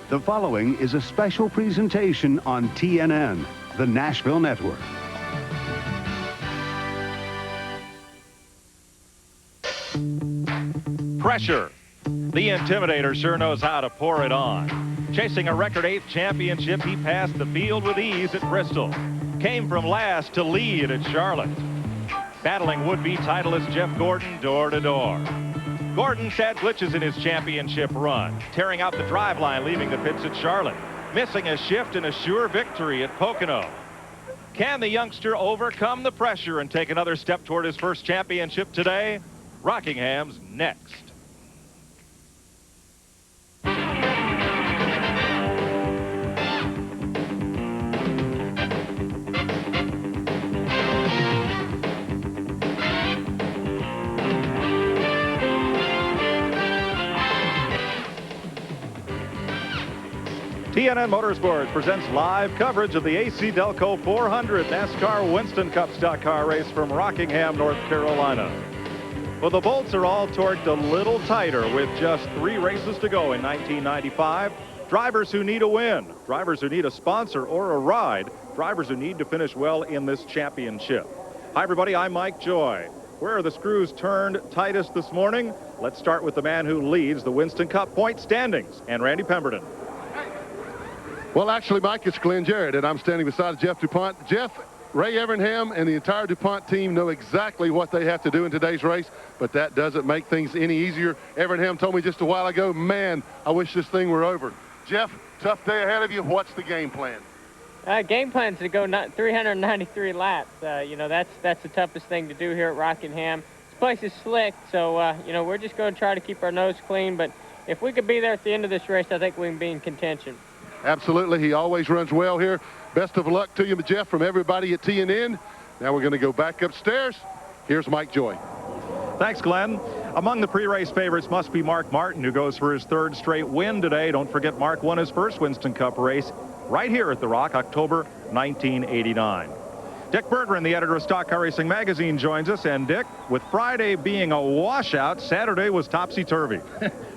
The following is a special presentation on TNN, the Nashville Network. Pressure. The Intimidator sure knows how to pour it on. Chasing a record 8th championship, he passed the field with ease at Bristol. Came from last to lead at Charlotte. Battling would-be titleist Jeff Gordon door to door. Gordon had glitches in his championship run, tearing out the driveline, leaving the pits at Charlotte, missing a shift and a sure victory at Pocono. Can the youngster overcome the pressure and take another step toward his first championship today? Rockingham's next. TNN Motorsports presents live coverage of the AC-Delco 400 NASCAR Winston Cup stock car race from Rockingham, North Carolina. Well, the bolts are all torqued a little tighter with just 3 races to go in 1995. Drivers who need a win, drivers who need a sponsor or a ride, drivers who need to finish well in this championship. Hi, everybody. I'm Mike Joy. Where are the screws turned tightest this morning? Let's start with the man who leads the Winston Cup point standings, and Randy Pemberton. Well, actually, Mike, it's Glenn Jarrett, and I'm standing beside Jeff DuPont. Jeff, Ray Evernham, and the entire DuPont team know exactly what they have to do in today's race, but that doesn't make things any easier. Evernham told me just a while ago, man, I wish this thing were over. Jeff, tough day ahead of you. What's the game plan? Game plan is to go 393 laps. That's the toughest thing to do here at Rockingham. This place is slick, so, we're just going to try to keep our nose clean, but if we could be there at the end of this race, I think we can be in contention. Absolutely. He always runs well here. Best of luck to you, Jeff, from everybody at TNN. Now we're going to go back upstairs. Here's Mike Joy. Thanks, Glenn. Among the pre-race favorites must be Mark Martin, who goes for his 3rd straight win today. Don't forget, Mark won his first Winston Cup race right here at the Rock, October 1989. Dick Berggren, the editor of Stock Car Racing Magazine, joins us. And Dick, with Friday being a washout, Saturday was topsy-turvy.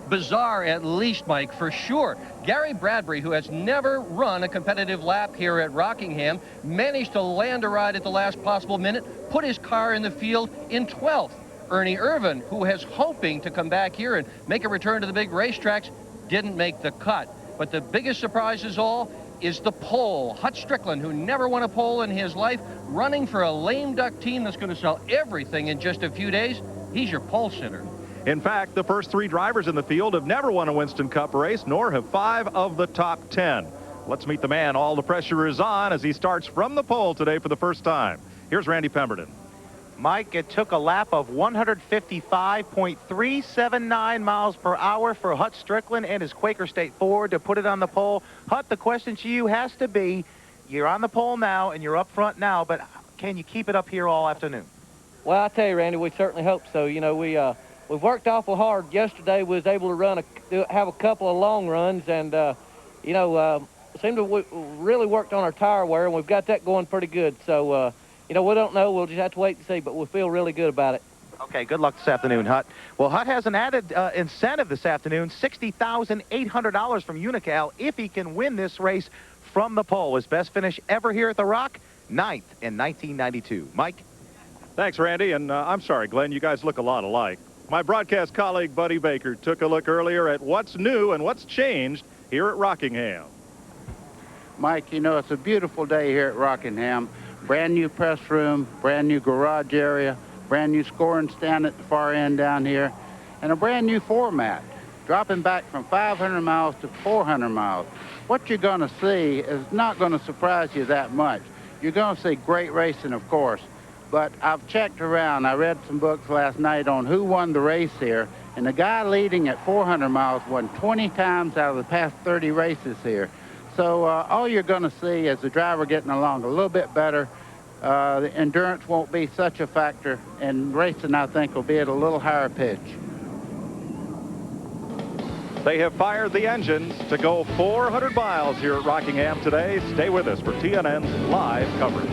Bizarre, at least, Mike, for sure. Gary Bradbury, who has never run a competitive lap here at Rockingham, managed to land a ride at the last possible minute, put his car in the field in 12th. Ernie Irvin, who was hoping to come back here and make a return to the big racetracks, didn't make the cut. But the biggest surprise is all is the pole. Hut Strickland, who never won a pole in his life, running for a lame duck team that's going to sell everything in just a few days. He's your pole sitter. In fact, the first 3 drivers in the field have never won a Winston Cup race, nor have 5 of the top 10. Let's meet the man all the pressure is on as he starts from the pole today for the first time. Here's Randy Pemberton. Mike, it took a lap of 155.379 miles per hour for Hut Strickland and his Quaker State Ford to put it on the pole. Hut, the question to you has to be, you're on the pole now and you're up front now, but can you keep it up here all afternoon? Well, I tell you, Randy, we certainly hope so. We've worked awful hard. Yesterday we was able to have a couple of long runs, and seemed to really worked on our tire wear, and we've got that going pretty good. So we don't know. We'll just have to wait and see, but we feel really good about it. Okay, good luck this afternoon, Hut. Well, Hut has an added incentive this afternoon, $60,800 from Unocal if he can win this race from the pole. His best finish ever here at the Rock, 9th in 1992. Mike? Thanks, Randy, and I'm sorry, Glenn, you guys look a lot alike. My broadcast colleague, Buddy Baker, took a look earlier at what's new and what's changed here at Rockingham. Mike, it's a beautiful day here at Rockingham. Brand new press room, brand new garage area, brand new scoring stand at the far end down here, and a brand new format, dropping back from 500 miles to 400 miles. What you're going to see is not going to surprise you that much. You're going to see great racing, of course. But I've checked around. I read some books last night on who won the race here. And the guy leading at 400 miles won 20 times out of the past 30 races here. So all you're going to see is the driver getting along a little bit better. The endurance won't be such a factor. And racing, I think, will be at a little higher pitch. They have fired the engines to go 400 miles here at Rockingham today. Stay with us for TNN's live coverage.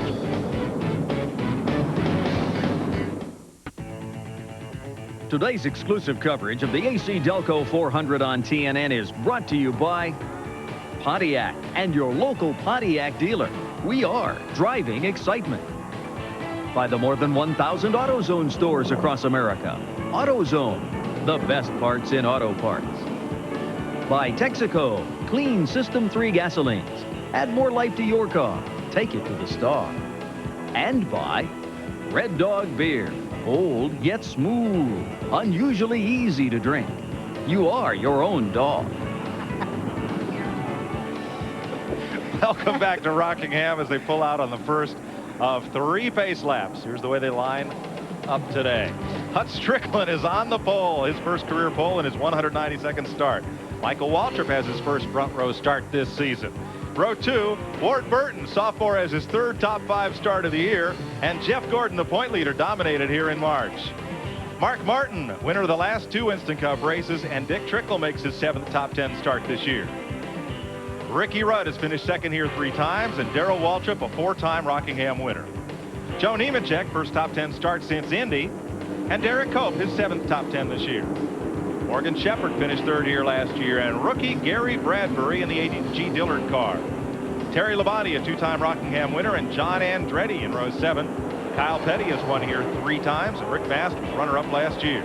Today's exclusive coverage of the AC-Delco 400 on TNN is brought to you by Pontiac and your local Pontiac dealer. We are driving excitement. By the more than 1,000 AutoZone stores across America. AutoZone, the best parts in auto parts. By Texaco, clean System 3 gasolines. Add more life to your car. Take it to the star. And by Red Dog Beer. Bold yet smooth. Unusually easy to drink. You are your own dog. Welcome back to Rockingham as they pull out on the first of 3 pace laps. Here's the way they line up today. Hut Strickland is on the pole, his first career pole in his 192nd start. Michael Waltrip has his first front row start this season. Row 2, Ward Burton, sophomore, has his 3rd top 5 start of the year, and Jeff Gordon, the point leader, dominated here in March. Mark Martin, winner of the last 2 Winston Cup races, and Dick Trickle makes his 7th top 10 start this year. Ricky Rudd has finished 2nd here 3 times, and Darrell Waltrip, a 4-time Rockingham winner. Joe Nemechek, first top 10 start since Indy, and Derek Cope, his 7th top 10 this year. Morgan Shepherd finished 3rd here last year, and rookie Gary Bradbury in the AG Dillard car. Terry Labonte, a 2-time Rockingham winner, and John Andretti in row 7. Kyle Petty has won here 3 times, and Rick Mast was runner-up last year.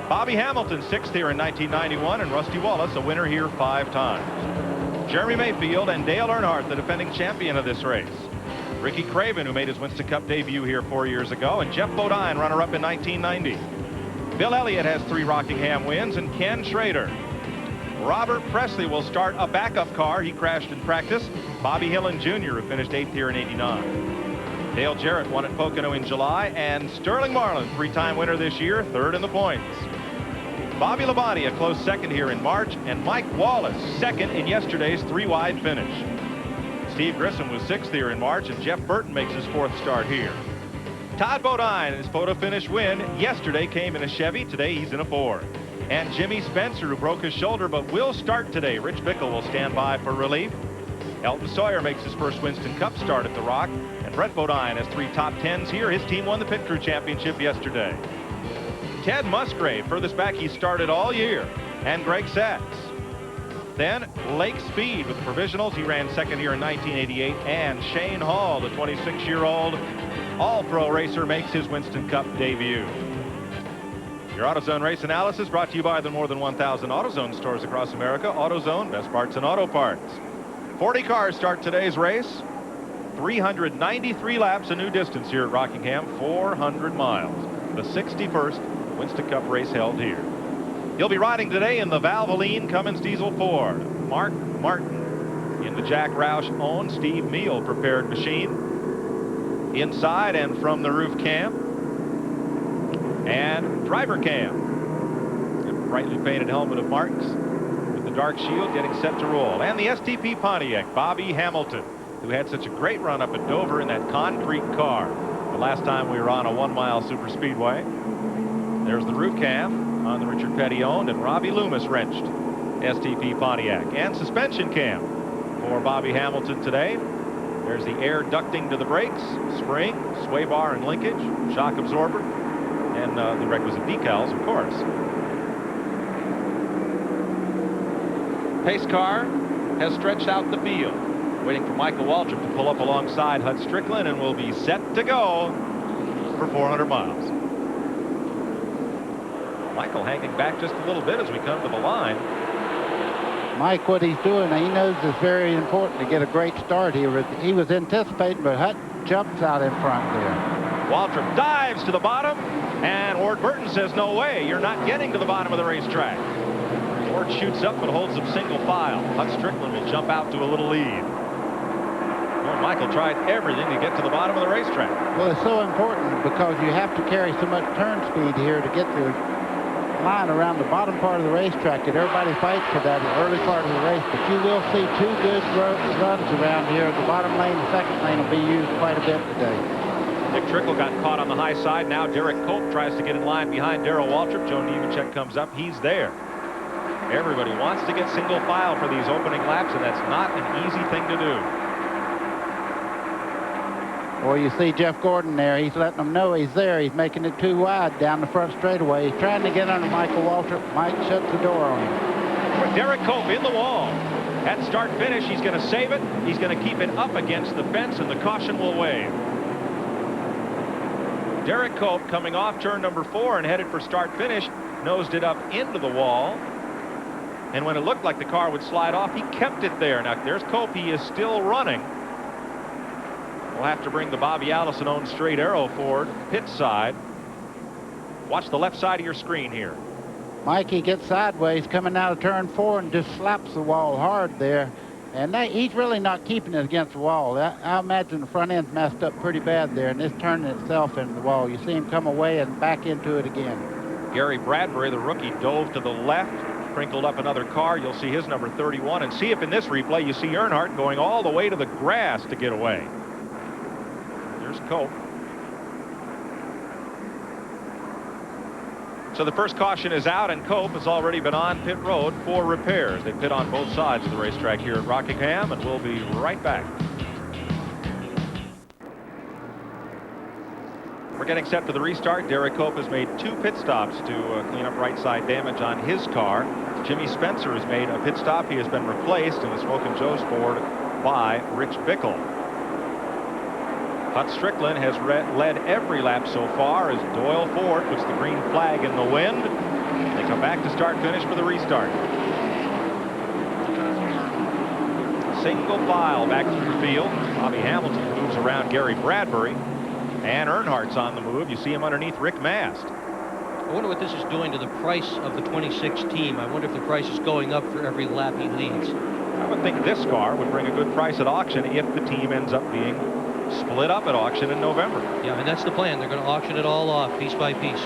Bobby Hamilton, 6th here in 1991, and Rusty Wallace, a winner here 5 times. Jeremy Mayfield and Dale Earnhardt, the defending champion of this race. Ricky Craven, who made his Winston Cup debut here 4 years ago, and Jeff Bodine, runner-up in 1990. Bill Elliott has 3 Rockingham wins, and Ken Schrader. Robert Presley will start a backup car. He crashed in practice. Bobby Hillen Jr., who finished 8th here in 89. Dale Jarrett won at Pocono in July, and Sterling Marlin, 3-time winner this year, 3rd in the points. Bobby Labonte, a close 2nd here in March, and Mike Wallace, 2nd in yesterday's 3-wide finish. Steve Grissom was 6th here in March, and Jeff Burton makes his 4th start here. Todd Bodine, his photo finish win yesterday, came in a Chevy. Today he's in a Ford. And Jimmy Spencer, who broke his shoulder but will start today. Rich Bickle will stand by for relief. Elton Sawyer makes his first Winston Cup start at the Rock. And Brett Bodine has 3 top 10s here. His team won the Pit Crew Championship yesterday. Ted Musgrave, furthest back he started all year. And Greg Sachs. Then Lake Speed with the provisionals. He ran 2nd here in 1988. And Shane Hall, the 26-year-old all-pro racer, makes his Winston Cup debut. Your AutoZone race analysis brought to you by the more than 1,000 AutoZone stores across America. AutoZone, best parts in auto parts. 40 cars start today's race. 393 laps, a new distance here at Rockingham, 400 miles. The 61st Winston Cup race held here. He'll be riding today in the Valvoline Cummins Diesel Ford. Mark Martin in the Jack Roush-owned Steve Meal prepared machine. Inside and from the roof cam and driver cam. A brightly painted helmet of Martin's with the dark shield getting set to roll. And the STP Pontiac, Bobby Hamilton, who had such a great run up at Dover in that concrete car the last time we were on a 1-mile super speedway. There's the roof cam on the Richard Petty owned and Robbie Loomis wrenched STP Pontiac. And suspension cam for Bobby Hamilton today. There's the air ducting to the brakes, spring, sway bar and linkage, shock absorber, and the requisite decals, of course. Pace car has stretched out the field, waiting for Michael Waltrip to pull up alongside Hut Strickland, and will be set to go for 400 miles. Michael hanging back just a little bit as we come to the line. Mike, what he's doing, he knows it's very important to get a great start here. He was anticipating, but Hut jumps out in front there. Waltrip dives to the bottom, and Ward Burton says, no way, you're not getting to the bottom of the racetrack. Ward shoots up but holds him single file. Hut Strickland will jump out to a little lead. Well, Michael tried everything to get to the bottom of the racetrack. Well, it's so important because you have to carry so much turn speed here to get the line around the bottom part of the racetrack, and everybody fights for that in the early part of the race. But you will see 2 good runs around here. The bottom lane, the second lane will be used quite a bit today. Dick Trickle got caught on the high side. Now Derek Cope tries to get in line behind Darrell Waltrip. Joe Nemechek comes up. He's there. Everybody wants to get single file for these opening laps, and that's not an easy thing to do. Well, you see Jeff Gordon there. He's letting them know he's there. He's making it too wide down the front straightaway. He's trying to get under Michael Waltrip. Mike shuts the door on him. Derek Cope in the wall. At start finish, he's going to save it. He's going to keep it up against the fence, and the caution will wave. Derek Cope coming off turn number 4 and headed for start finish, nosed it up into the wall. And when it looked like the car would slide off, he kept it there. Now there's Cope. He is still running. We'll have to bring the Bobby Allison-owned straight arrow forward, pit side. Watch the left side of your screen here. Mikey gets sideways coming out of turn 4 and just slaps the wall hard there. And he's really not keeping it against the wall. I imagine the front end's messed up pretty bad there, and it's turning itself into the wall. You see him come away and back into it again. Gary Bradbury, the rookie, dove to the left, crinkled up another car. You'll see his number 31, and see if in this replay you see Earnhardt going all the way to the grass to get away. There's Cope. So the first caution is out, and Cope has already been on pit road for repairs. They pit on both sides of the racetrack here at Rockingham, and we'll be right back. We're getting set for the restart. Derek Cope has made 2 pit stops to clean up right side damage on his car. Jimmy Spencer has made a pit stop. He has been replaced in the Smokin' Joe's Ford by Rich Bickle. Hut Strickland has led every lap so far as Doyle Ford puts the green flag in the wind. They come back to start finish for the restart. Single file back through the field. Bobby Hamilton moves around Gary Bradbury. And Earnhardt's on the move. You see him underneath Rick Mast. I wonder what this is doing to the price of the 26 team. I wonder if the price is going up for every lap he leads. I would think this car would bring a good price at auction if the team ends up being split up at auction in November. Yeah, and that's the plan. They're going to auction it all off piece by piece.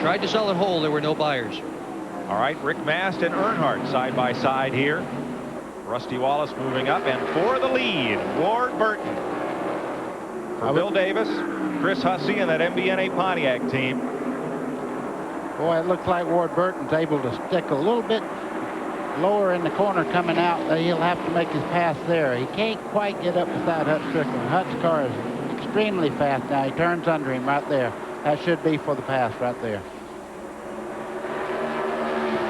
Tried to sell it whole. There were no buyers. All right, Rick Mast and Earnhardt side by side here. Rusty Wallace moving up, and for the lead, Ward Burton. For Bill Davis, Chris Hussey, and that MBNA Pontiac team. Boy, it looks like Ward Burton's able to stick a little bit lower in the corner coming out. He'll have to make his pass there. He can't quite get up beside Hut Strickland. Hut's car is extremely fast now. He turns under him right there. That should be for the pass right there.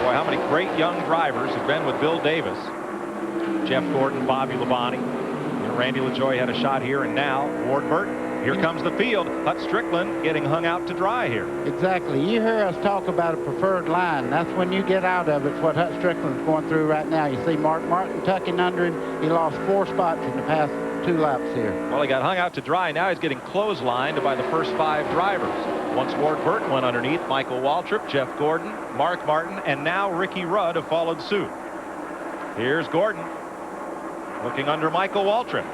Boy, how many great young drivers have been with Bill Davis. Jeff Gordon, Bobby Labonte. Randy LaJoie had a shot here, and now Ward Burton. Here comes the field. Hut Strickland getting hung out to dry here. Exactly. You hear us talk about a preferred line. That's when you get out of it. It's what Hut Strickland's going through right now. You see Mark Martin tucking under him. He lost 4 spots in the past 2 laps here. Well, he got hung out to dry. Now he's getting clotheslined by the first 5 drivers. Once Ward Burton went underneath, Michael Waltrip, Jeff Gordon, Mark Martin, and now Ricky Rudd have followed suit. Here's Gordon looking under Michael Waltrip.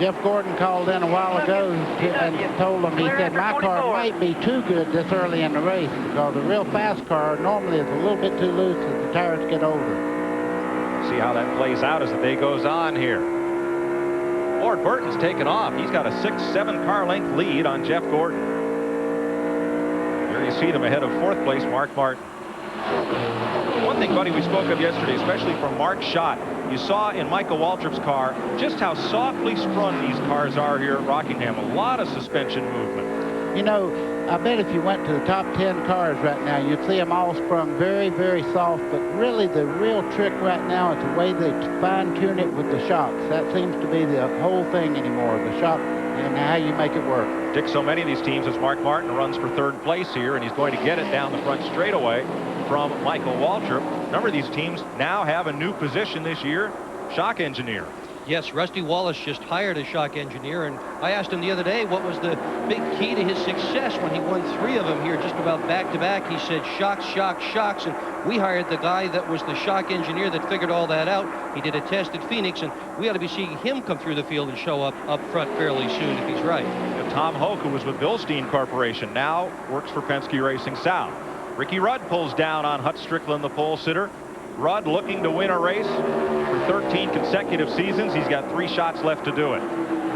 Jeff Gordon called in a while ago and told him, he said, my car might be too good this early in the race because a real fast car normally is a little bit too loose as the tires get older. See how that plays out as the day goes on here. Ward Burton's taken off. He's got a 6-7 car length lead on Jeff Gordon. Here you see them ahead of 4th place, Mark Martin. One thing, buddy, we spoke of yesterday, especially from Mark's shot, you saw in Michael Waltrip's car just how softly sprung these cars are here at Rockingham. A lot of suspension movement. You know, I bet if you went to the top 10 cars right now, you'd see them all sprung very, very soft. But really, the real trick right now is the way they fine-tune it with the shocks. That seems to be the whole thing anymore, the shock and how you make it work. Dick, so many of these teams, as Mark Martin runs for 3rd place here, and he's going to get it down the front straightaway from Michael Waltrip. A number of these teams now have a new position this year, shock engineer. Yes, Rusty Wallace just hired a shock engineer, and I asked him the other day what was the big key to his success when he won 3 of them here just about back-to-back. He said shocks, shocks, shocks, and we hired the guy that was the shock engineer that figured all that out. He did a test at Phoenix, and we ought to be seeing him come through the field and show up front fairly soon if he's right. And Tom Hoke, who was with Bilstein Corporation, now works for Penske Racing South. Ricky Rudd pulls down on Hut Strickland, the pole sitter. Rudd looking to win a race for 13 consecutive seasons. He's got 3 shots left to do it.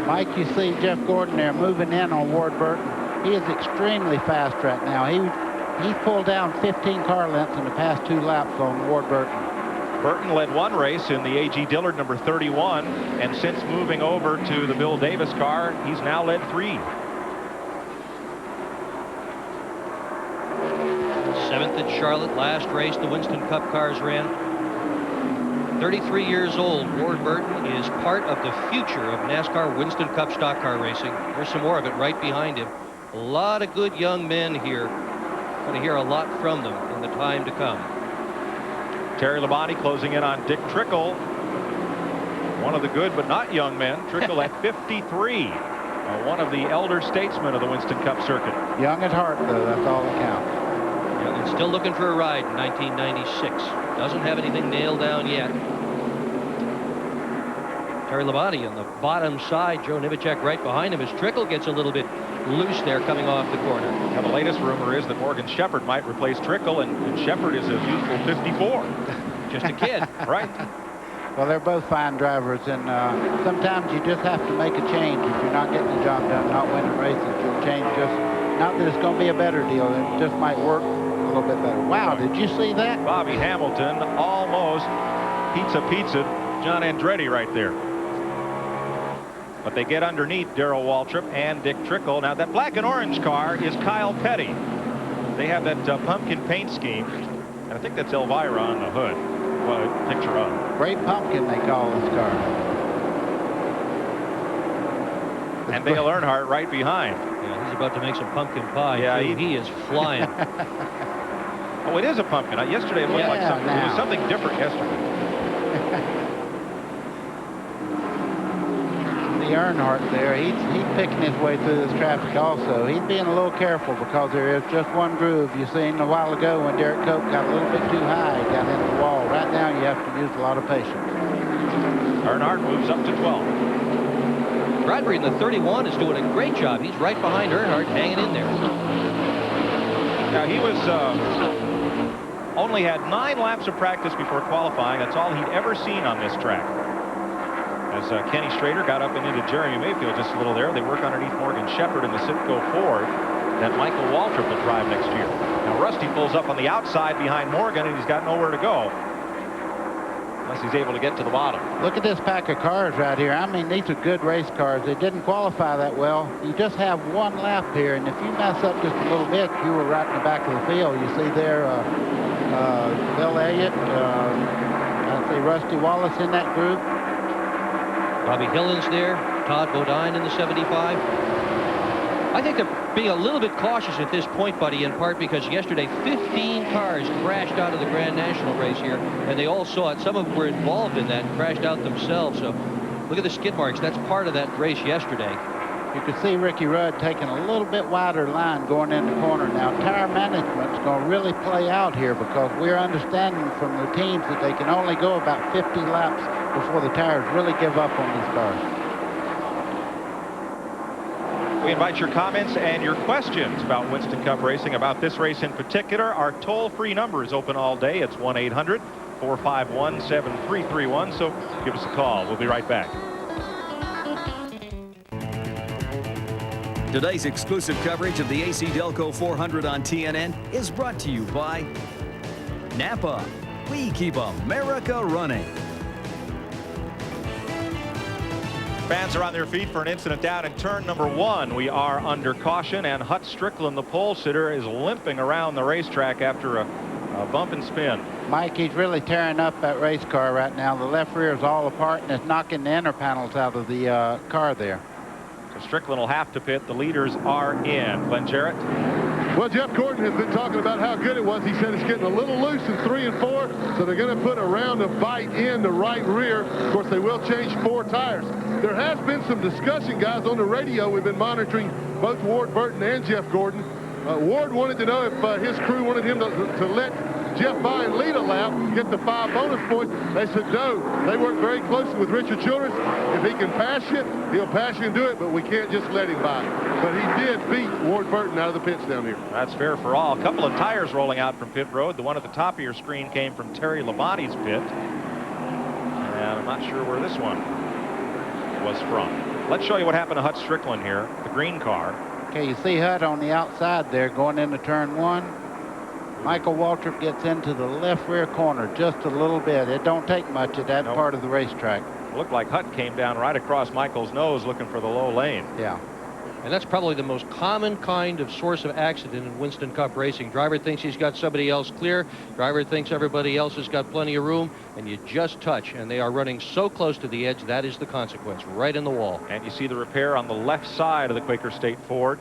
Mike, you see Jeff Gordon there moving in on Ward Burton. He is extremely fast right now. He's pulled down 15 car lengths in the past 2 laps on Ward Burton. Burton led 1 race in the A.G. Dillard number 31, and since moving over to the Bill Davis car, he's now led 3. 7th at Charlotte, last race the Winston Cup cars ran. 33 years old. Ward Burton is part of the future of NASCAR Winston Cup stock car racing. There's some more of it right behind him. A lot of good young men here. Going to hear a lot from them in the time to come. Terry Labonte closing in on Dick Trickle. One of the good but not young men. Trickle at 53. One of the elder statesmen of the Winston Cup circuit. Young at heart, though. That's all that counts. Yeah, and still looking for a ride in 1996. Doesn't have anything nailed down yet. Terry Labonte on the bottom side. Joe Nemechek right behind him as Trickle gets a little bit loose there coming off the corner. Now, the latest rumor is that Morgan Shepherd might replace Trickle, and Shepherd is a youthful 54. Just a kid. Right. Well, they're both fine drivers, and sometimes you just have to make a change. If you're not getting the job done, not winning races, you'll change just, not that it's going to be a better deal, it just might work a little bit better. Wow, did you see that? Bobby Hamilton almost pizza John Andretti right there. But they get underneath Darrell Waltrip and Dick Trickle. Now, that black and orange car is Kyle Petty. They have that pumpkin paint scheme, and I think that's Elvira on the hood. Well, picture of. Great pumpkin, they call this car. And Dale Earnhardt right behind. Yeah, he's about to make some pumpkin pie. Yeah, he is flying. Oh, it is a pumpkin. Yesterday it looked like something. It was something different yesterday. The Earnhardt there, he's picking his way through this traffic also. He's being a little careful because there is just one groove. You seen a while ago when Derek Cope got a little bit too high, he got into the wall. Right now you have to use a lot of patience. Earnhardt moves up to 12. Bradbury in the 31 is doing a great job. He's right behind Earnhardt, hanging in there. Now, he was only had 9 laps of practice before qualifying. That's all he'd ever seen on this track. As Kenny Schrader got up and into Jeremy Mayfield just a little there, they work underneath Morgan Shepherd in the Citgo Ford that Michael Waltrip will drive next year. Now, Rusty pulls up on the outside behind Morgan, and he's got nowhere to go unless he's able to get to the bottom. Look at this pack of cars right here. I mean, these are good race cars. They didn't qualify that well. You just have one lap here, and if you mess up just a little bit, you were right in the back of the field. You see there, Bill Elliott, I see Rusty Wallace in that group. Bobby Hillens there, Todd Bodine in the 75. I think they're being a little bit cautious at this point, buddy, in part because yesterday 15 cars crashed out of the Grand National race here, and they all saw it. Some of them were involved in that and crashed out themselves. So look at the skid marks. That's part of that race yesterday. You can see Ricky Rudd taking a little bit wider line going in the corner. Now, tire management's going to really play out here because we're understanding from the teams that they can only go about 50 laps before the tires really give up on these cars. We invite your comments and your questions about Winston Cup racing, about this race in particular. Our toll-free number is open all day. It's 1-800-451-7331, so give us a call. We'll be right back. Today's exclusive coverage of the AC-Delco 400 on TNN is brought to you by Napa. We keep America running. Fans are on their feet for an incident down in turn number 1. We are under caution, and Hut Strickland, the pole sitter, is limping around the racetrack after a bump and spin. Mike, he's really tearing up that race car right now. The left rear is all apart, and it's knocking the inner panels out of the car there. So Strickland will have to pit. The leaders are in. Glenn Jarrett. Well, Jeff Gordon has been talking about how good it was. He said it's getting a little loose in 3 and 4, so they're going to put a round of bite in the right rear. Of course, they will change 4 tires. There has been some discussion, guys, on the radio. We've been monitoring both Ward Burton and Jeff Gordon. Ward wanted to know if his crew wanted him to let Jeff by and lead a lap, get the 5 bonus points. They said no. They worked very closely with Richard Childress. If he can pass you, he'll pass you and do it, but we can't just let him by. But he did beat Ward Burton out of the pits down here. That's fair for all. A couple of tires rolling out from pit road. The one at the top of your screen came from Terry Labonte's pit. And I'm not sure where this one was from. Let's show you what happened to Hut Strickland here, the green car. Okay, you see Hut on the outside there going into turn 1. Michael Waltrip gets into the left rear corner just a little bit. It don't take much at that part of the racetrack. It looked like Hut came down right across Michael's nose looking for the low lane. Yeah. And that's probably the most common kind of source of accident in Winston Cup racing. Driver thinks he's got somebody else clear. Driver thinks everybody else has got plenty of room, and you just touch, and they are running so close to the edge. That is the consequence, right in the wall. And you see the repair on the left side of the Quaker State Ford.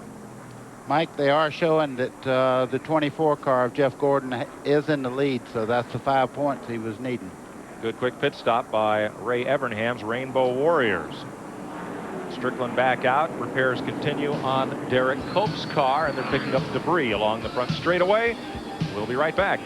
Mike, they are showing that the 24 car of Jeff Gordon is in the lead, so that's the 5 points he was needing. Good quick pit stop by Ray Evernham's Rainbow Warriors. Strickland back out. Repairs continue on Derek Cope's car, and they're picking up debris along the front straightaway. We'll be right back.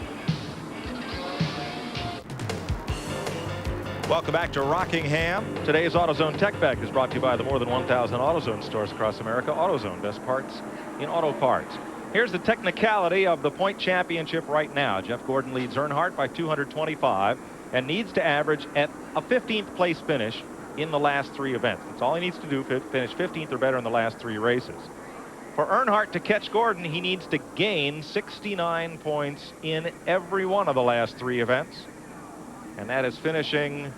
Welcome back to Rockingham. Today's AutoZone Tech Back is brought to you by the more than 1,000 AutoZone stores across America. AutoZone, best parts in auto parts. Here's the technicality of the point championship right now. Jeff Gordon leads Earnhardt by 225 and needs to average at a 15th place finish in the last 3 events. That's all he needs to do, finish 15th or better in the last 3 races. For Earnhardt to catch Gordon, he needs to gain 69 points in every one of the last 3 events. And that is finishing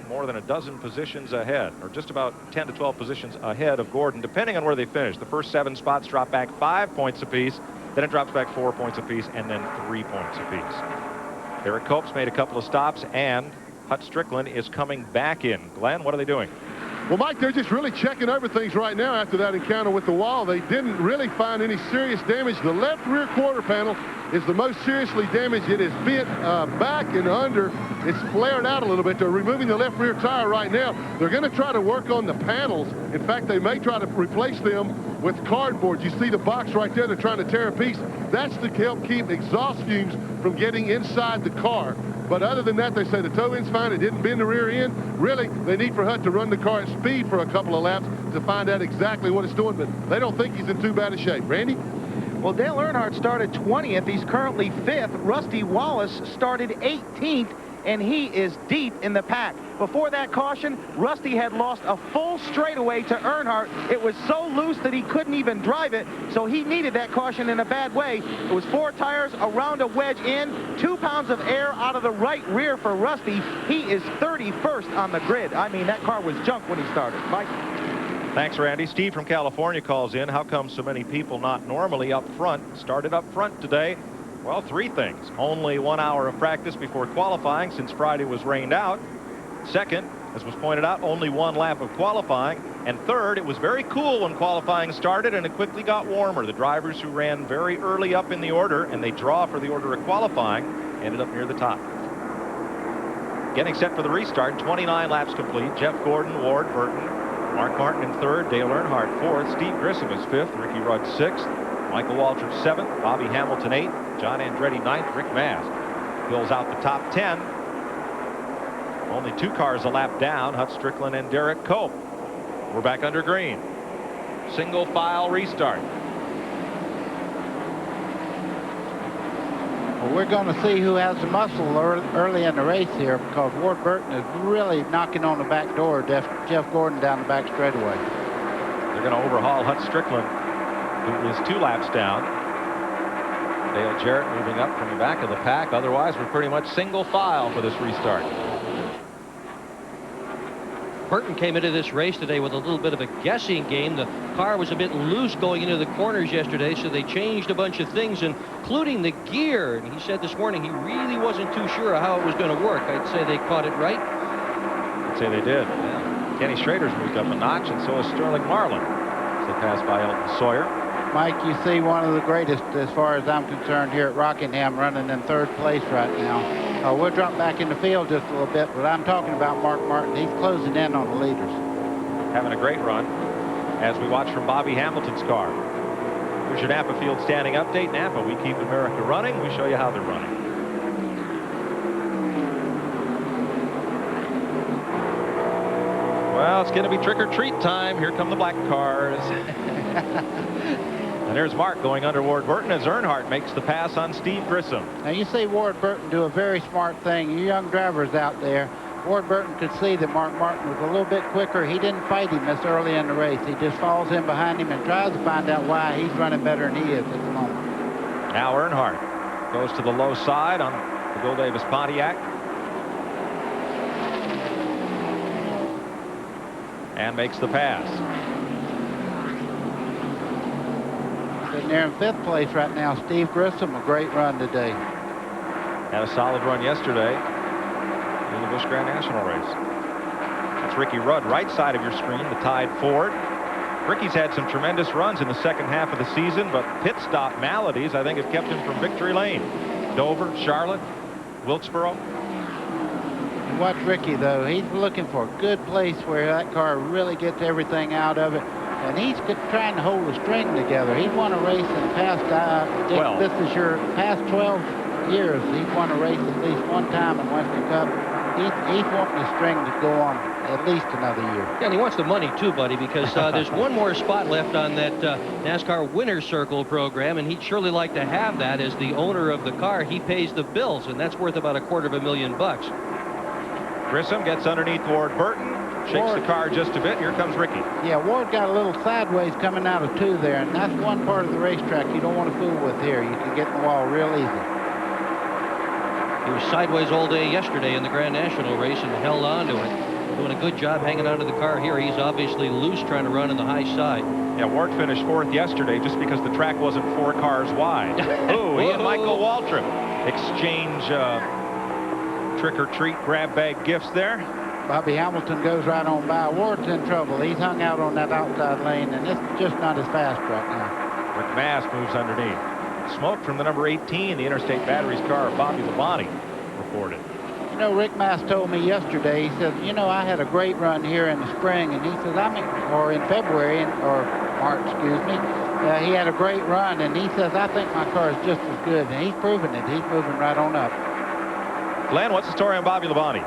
more than a dozen positions ahead, or just about 10 to 12 positions ahead of Gordon, depending on where they finish. The first 7 spots drop back 5 points apiece, then it drops back 4 points apiece, and then 3 points apiece. Derek Cope's made a couple of stops, and Hut Strickland is coming back in. Glenn, what are they doing? Well, Mike, they're just really checking over things right now after that encounter with the wall. They didn't really find any serious damage. The left rear quarter panel is the most seriously damaged. It is bent back and under. It's flared out a little bit. They're removing the left rear tire right now. They're going to try to work on the panels. In fact, they may try to replace them with cardboard. You see the box right there. They're trying to tear a piece. That's to help keep exhaust fumes from getting inside the car. But other than that, they say the toe end's fine. It didn't bend the rear end. Really, they need for Hut to run the car at speed for a couple of laps to find out exactly what it's doing. But they don't think he's in too bad a shape. Randy? Well, Dale Earnhardt started 20th. He's currently 5th. Rusty Wallace started 18th, and he is deep in the pack. Before that caution, Rusty had lost a full straightaway to Earnhardt. It was so loose that he couldn't even drive it, so he needed that caution in a bad way. It was 4 tires around a wedge in, 2 pounds of air out of the right rear for Rusty. He is 31st on the grid. I mean, that car was junk when he started. Mike? Thanks, Randy. Steve from California calls in. How come so many people not normally up front started up front today? Well, 3 things. Only 1 hour of practice before qualifying since Friday was rained out. Second, as was pointed out, only 1 lap of qualifying. And third, it was very cool when qualifying started, and it quickly got warmer. The drivers who ran very early up in the order, and they draw for the order of qualifying, ended up near the top. Getting set for the restart, 29 laps complete. Jeff Gordon, Ward Burton, Mark Martin in 3rd, Dale Earnhardt 4th, Steve Grissom is 5th, Ricky Rudd 6th, Michael Waltrip 7th, Bobby Hamilton 8th, John Andretti 9th, Rick Mast fills out the top 10. Only 2 cars a lap down, Hut Strickland and Derek Cope. We're back under green. Single file restart. Well, we're going to see who has the muscle early in the race here, because Ward Burton is really knocking on the back door of Jeff Gordon down the back straightaway. They're going to overhaul Hut Strickland, who is 2 laps down. Dale Jarrett moving up from the back of the pack. Otherwise, we're pretty much single file for this restart. Burton came into this race today with a little bit of a guessing game. The car was a bit loose going into the corners yesterday, so they changed a bunch of things, including the gear. And he said this morning he really wasn't too sure how it was going to work. I'd say they caught it right. I'd say they did. Yeah. Kenny Schrader's moved up a notch, and so is Sterling Marlin. As they pass by Elton Sawyer. Mike, you see one of the greatest, as far as I'm concerned, here at Rockingham, running in 3rd place right now. We'll drop back in the field just a little bit, but I'm talking about Mark Martin. He's closing in on the leaders. Having a great run as we watch from Bobby Hamilton's car. Here's your Napa Field standing update. Napa, we keep America running. We show you how they're running. Well, it's going to be trick-or-treat time. Here come the black cars. And there's Mark going under Ward Burton as Earnhardt makes the pass on Steve Grissom. Now, you see Ward Burton do a very smart thing. You young drivers out there, Ward Burton could see that Mark Martin was a little bit quicker. He didn't fight him this early in the race. He just falls in behind him and tries to find out why he's running better than he is at the moment. Now Earnhardt goes to the low side on the Bill Davis Pontiac. And makes the pass. sitting there in 5th place right now. Steve Grissom, a great run today. Had a solid run yesterday in the Busch Grand National race. That's Ricky Rudd, right side of your screen, the Tide Ford. Ricky's had some tremendous runs in the second half of the season, but pit stop maladies, I think, have kept him from victory lane. Dover, Charlotte, Wilkesboro. Watch Ricky, though. He's looking for a good place where that car really gets everything out of it. And he's trying to hold the string together. He's won a race in the past, this is your past 12 years. He's won a race at least one time in Western Cup. He's wanting the string to go on at least another year. Yeah, and he wants the money too, buddy, because there's one more spot left on that NASCAR Winner's Circle program, and he'd surely like to have that. As the owner of the car, he pays the bills, and that's worth about $250,000. Grissom gets underneath Ward Burton, shakes the car just a bit. Here comes Ricky. Yeah, Ward got a little sideways coming out of 2 there, and that's one part of the racetrack you don't want to fool with here. You can get in the wall real easy. He was sideways all day yesterday in the Grand National race and held on to it. Doing a good job hanging onto the car here. He's obviously loose, trying to run in the high side. Yeah, Ward finished 4th yesterday just because the track wasn't 4 cars wide. Ooh, he and Michael Waltrip exchange trick-or-treat grab bag gifts there. Bobby Hamilton goes right on by. Ward's in trouble. He's hung out on that outside lane, and it's just not as fast right now. Rick Mast moves underneath. Smoke from the number 18, the Interstate Batteries car of Bobby Labonte reported. You know, Rick Mast told me yesterday, he said, you know, I had a great run here in the spring, and he says, or in February, or March, excuse me, he had a great run, and he says, I think my car is just as good, and he's proven it. He's moving right on up. Glenn, what's the story on Bobby Labonte?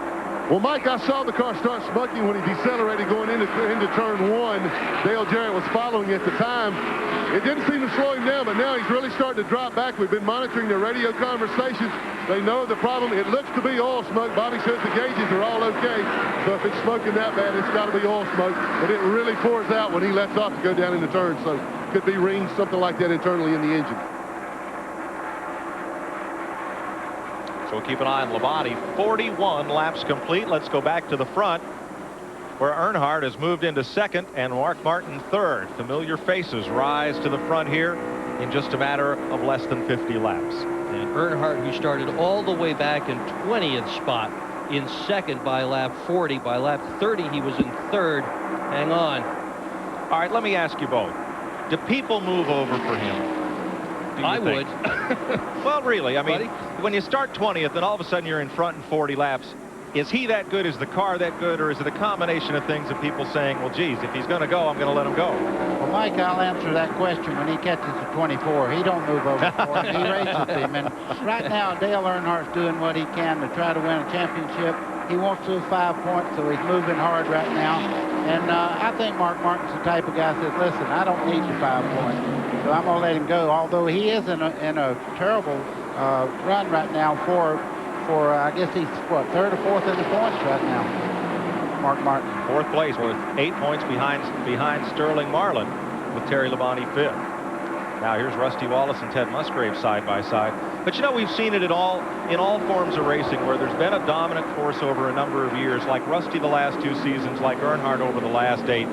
Well, Mike, I saw the car start smoking when he decelerated going into turn 1. Dale Jarrett was following at the time. It didn't seem to slow him down, but now he's really starting to drop back. We've been monitoring the radio conversations. They know the problem. It looks to be oil smoke. Bobby says the gauges are all okay. So if it's smoking that bad, it's got to be oil smoke. But it really pours out when he lets off to go down in the turn. So could be rings, something like that internally in the engine. So we'll keep an eye on Labonte. 41 laps complete. Let's go back to the front, where Earnhardt has moved into 2nd and Mark Martin 3rd. Familiar faces rise to the front here in just a matter of less than 50 laps. And Earnhardt, who started all the way back in 20th spot, in 2nd by lap 40. By lap 30, he was in 3rd. Hang on. All right, let me ask you both. Do people move over for him? I would. Well, really, I mean, when you start 20th and all of a sudden you're in front in 40 laps, is he that good? Is the car that good? Or is it a combination of things of people saying, well, geez, if he's going to go, I'm going to let him go? Well, Mike, I'll answer that question when he catches the 24. He don't move over for him. He races him. And right now, Dale Earnhardt's doing what he can to try to win a championship. He wants those 5 points, so he's moving hard right now. And I think Mark Martin's the type of guy that says, listen, I don't need the 5 points, so I'm going to let him go. Although he is in a terrible run right now for I guess he's, what, 3rd or 4th in the points right now, Mark Martin. 4th place with 8 points behind Sterling Marlin, with Terry Labonte 5th. Now here's Rusty Wallace and Ted Musgrave side by side. But you know, we've seen it in all forms of racing where there's been a dominant force over a number of years, like Rusty the last 2 seasons, like Earnhardt over the last 8.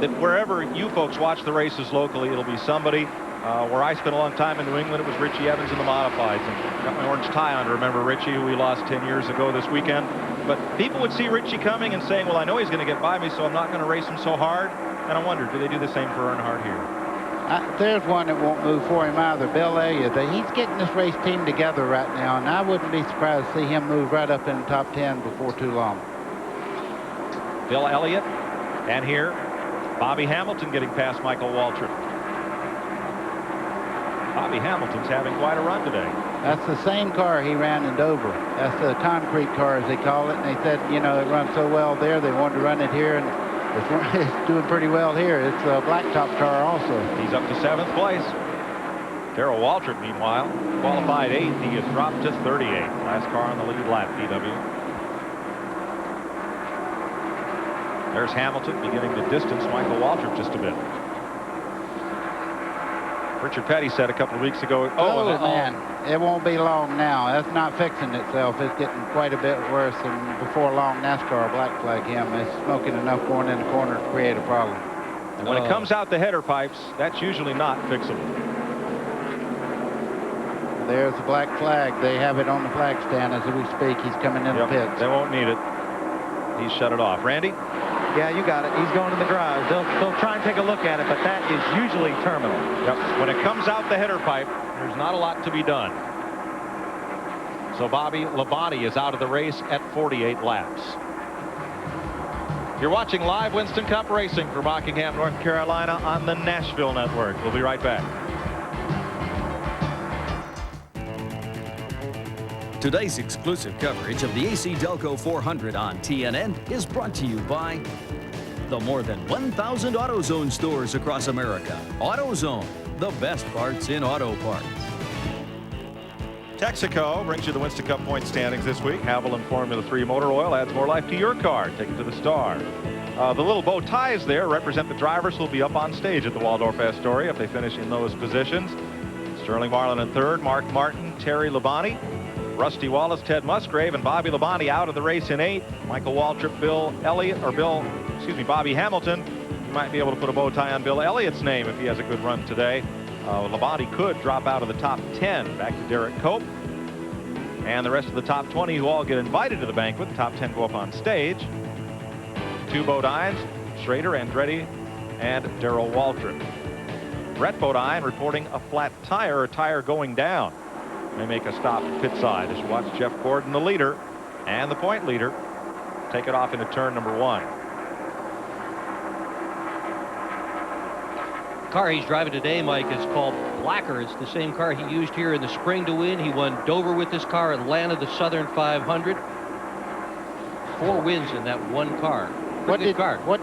That wherever you folks watch the races locally, it'll be somebody. Where I spent a long time in New England, it was Richie Evans in the modifieds. And got my orange tie on to remember Richie, who we lost 10 years ago this weekend. But people would see Richie coming and saying, well, I know he's going to get by me, so I'm not going to race him so hard. And I wonder, do they do the same for Earnhardt here? There's one that won't move for him either, Bill Elliott. He's getting this race team together right now, and I wouldn't be surprised to see him move right up in the top 10 before too long. Bill Elliott, and here, Bobby Hamilton getting past Michael Waltrip. Bobby Hamilton's having quite a run today. That's the same car he ran in Dover. That's the concrete car, as they call it. And they said, you know, it runs so well there, they wanted to run it here, and it's doing pretty well here. It's a blacktop car also. He's up to 7th place. Darrell Waltrip, meanwhile, qualified 8th. He has dropped to 38th. Last car on the lead lap, PW. There's Hamilton beginning to distance Michael Waltrip just a bit. Richard Petty said a couple of weeks ago, oh man, it won't be long now. That's not fixing itself. It's getting quite a bit worse, and before long, NASCAR will black flag him. It's smoking enough going in the corner to create a problem. And when it comes out the header pipes, that's usually not fixable. There's the black flag. They have it on the flag stand as we speak. He's coming in the pits. They won't need it. He's shut it off. Randy? Yeah, you got it. He's going to the garage. They'll try and take a look at it, but that is usually terminal. Yep. When it comes out the header pipe, there's not a lot to be done. So Bobby Labonte is out of the race at 48 laps. You're watching live Winston Cup racing from Rockingham, North Carolina on the Nashville Network. We'll be right back. Today's exclusive coverage of the AC-Delco 400 on TNN is brought to you by the more than 1,000 AutoZone stores across America. AutoZone, the best parts in auto parts. Texaco brings you the Winston Cup point standings this week. Haviland Formula 3 motor oil adds more life to your car. Take it to the star. The little bow ties there represent the drivers who will be up on stage at the Waldorf Astoria if they finish in those positions. Sterling Marlin in third, Mark Martin, Terry Labonte, Rusty Wallace, Ted Musgrave, and Bobby Labonte out of the race in 8. Michael Waltrip, Bobby Hamilton. You might be able to put a bow tie on Bill Elliott's name if he has a good run today. Labonte could drop out of the top 10. Back to Derek Cope. And the rest of the top 20 who all get invited to the banquet. The top 10 go up on stage. 2 Bodines, Schrader, Andretti, and Darrell Waltrip. Brett Bodine reporting a flat tire, a tire going down. May make a stop at pit side as you watch Jeff Gordon, the leader and the point leader, take it off into turn number 1. The car he's driving today, Mike, is called Blacker. It's the same car he used here in the spring to win. He won Dover with this car, Atlanta, the Southern 500. 4 wins in that one car. What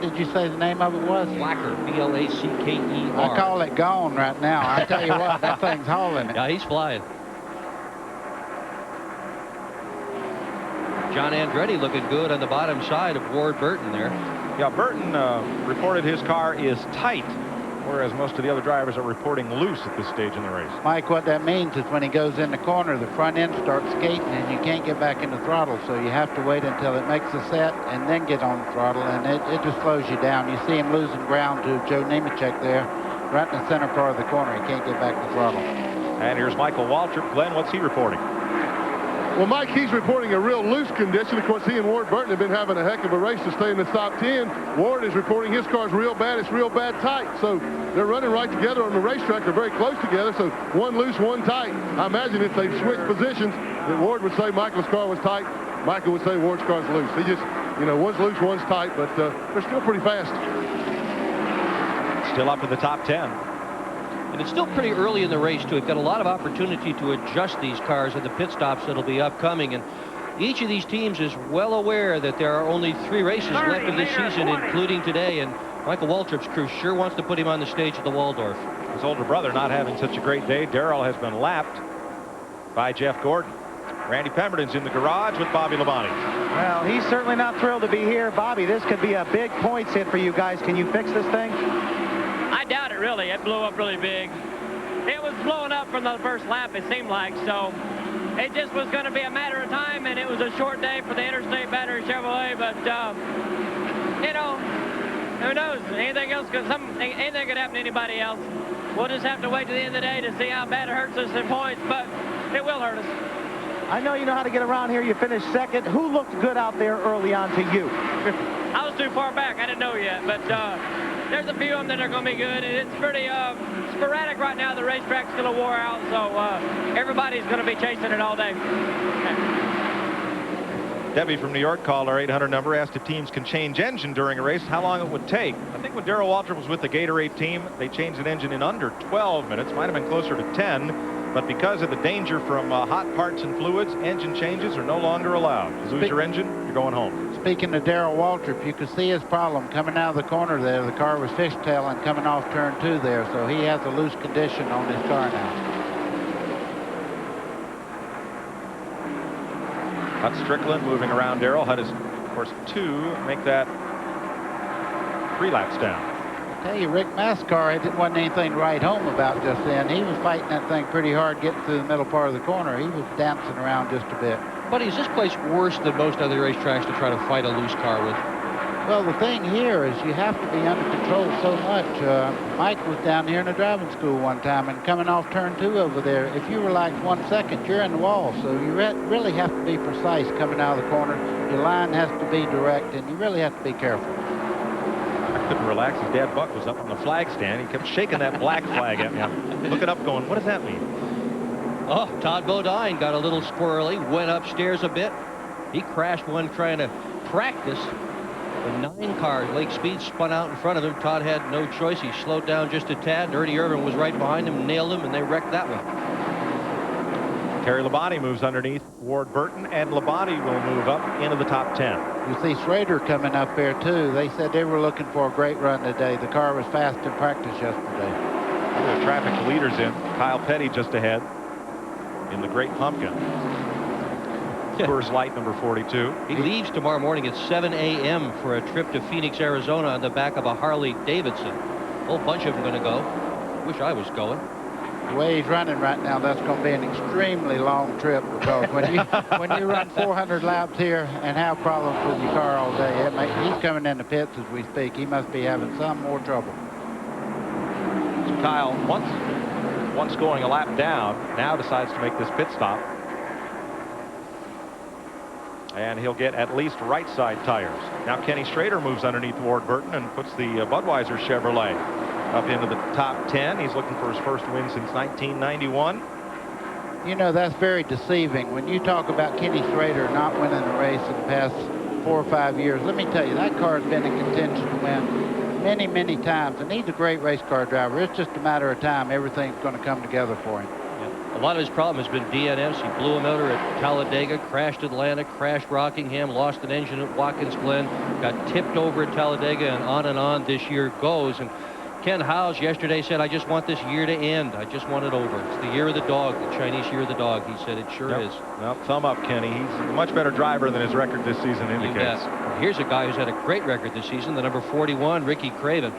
did you say the name of it was? Blacker, B-L-A-C-K-E-R. I call it gone right now. I tell you what, that thing's hauling it. Yeah, he's flying. John Andretti looking good on the bottom side of Ward Burton there. Yeah, Burton reported his car is tight, whereas most of the other drivers are reporting loose at this stage in the race. Mike, what that means is when he goes in the corner, the front end starts skating and you can't get back in the throttle, so you have to wait until it makes a set and then get on the throttle, and it just slows you down. You see him losing ground to Joe Nemechek there, right in the center part of the corner. He can't get back to the throttle. And here's Michael Waltrip. Glenn, what's he reporting? Well, Mike, he's reporting a real loose condition. Of course, he and Ward Burton have been having a heck of a race to stay in the top 10. Ward is reporting his car's real bad. It's real bad tight. So they're running right together on the racetrack. They're very close together. So one loose, one tight. I imagine if they switched positions, that Ward would say Michael's car was tight. Michael would say Ward's car's loose. He just, one's loose, one's tight, but they're still pretty fast. Still up in the top 10. And it's still pretty early in the race, too. We've got a lot of opportunity to adjust these cars in the pit stops that'll be upcoming. And each of these teams is well aware that there are only 3 races left of this season, including today. And Michael Waltrip's crew sure wants to put him on the stage at the Waldorf. His older brother not having such a great day. Darrell has been lapped by Jeff Gordon. Randy Pemberton's in the garage with Bobby Labonte. Well, he's certainly not thrilled to be here. Bobby, this could be a big points hit for you guys. Can you fix this thing? I doubt it, really. It blew up really big. It was blowing up from the first lap, it seemed like, so it just was going to be a matter of time, and it was a short day for the Interstate Battery Chevrolet, but, who knows? Anything could happen to anybody else. We'll just have to wait to the end of the day to see how bad it hurts us in points, but it will hurt us. I know you know how to get around here. You finished second. Who looked good out there early on to you? I was too far back. I didn't know yet, but there's a few of them that are going to be good. And it's pretty sporadic right now. The racetrack's going to wore out, so everybody's going to be chasing it all day. Debbie from New York called our 800 number, asked if teams can change engine during a race, how long it would take. I think when Darrell Waltrip was with the Gatorade team, they changed an engine in under 12 minutes. Might have been closer to 10. But because of the danger from hot parts and fluids, engine changes are no longer allowed. You lose your engine, you're going home. Speaking of Darrell Waltrip, you could see his problem coming out of the corner there. The car was fishtailing coming off turn 2 there, so he has a loose condition on his car now. Hut Strickland moving around Darrell. Hut is, of course, 2, make that 3 laps down. I tell you, Rick Mascar, it wasn't anything to write home about just then. He was fighting that thing pretty hard getting through the middle part of the corner. He was dancing around just a bit. Buddy, is this place worse than most other racetracks to try to fight a loose car with? Well, the thing here is you have to be under control so much. Mike was down here in a driving school one time, and coming off turn 2 over there, if you relax 1 second, you're in the wall. So you really have to be precise coming out of the corner. Your line has to be direct, and you really have to be careful. I couldn't relax. His dad Buck was up on the flag stand. He kept shaking that black flag at me. I'm looking up going, what does that mean? Oh, Todd Bodine got a little squirrely, went upstairs a bit. He crashed one trying to practice. The 9 car, Lake Speed, spun out in front of him. Todd had no choice. He slowed down just a tad. Ernie Irvin was right behind him, nailed him, and they wrecked that one. Terry Labonte moves underneath Ward Burton, and Labonte will move up into the top 10. You see Schrader coming up there, too. They said they were looking for a great run today. The car was fast in practice yesterday. The traffic leaders in. Kyle Petty just ahead in the Great Pumpkin. Coors Light number 42. He leaves tomorrow morning at 7 a.m. for a trip to Phoenix, Arizona on the back of a Harley Davidson. A whole bunch of them going to go. Wish I was going. The way he's running right now, that's going to be an extremely long trip, because when you run 400 laps here and have problems with your car all day, he's coming in the pits as we speak. He must be having some more trouble. So Kyle, once going a lap down, now decides to make this pit stop. And he'll get at least right side tires. Now Kenny Schrader moves underneath Ward Burton and puts the Budweiser Chevrolet up into the top 10. He's looking for his first win since 1991. You know, that's very deceiving. When you talk about Kenny Schrader not winning a race in the past 4 or 5 years, let me tell you, that car has been in contention to win many, many times. And he's a great race car driver. It's just a matter of time. Everything's going to come together for him. A lot of his problem has been DNFs. He blew a motor at Talladega, crashed Atlanta, crashed Rockingham, lost an engine at Watkins Glen, got tipped over at Talladega, and on this year goes. And Ken Howes yesterday said, I just want this year to end. I just want it over. It's the year of the dog, the Chinese year of the dog. He said it sure is. Well, thumb up, Kenny. He's a much better driver than his record this season indicates. Here's a guy who's had a great record this season, the number 41, Ricky Craven.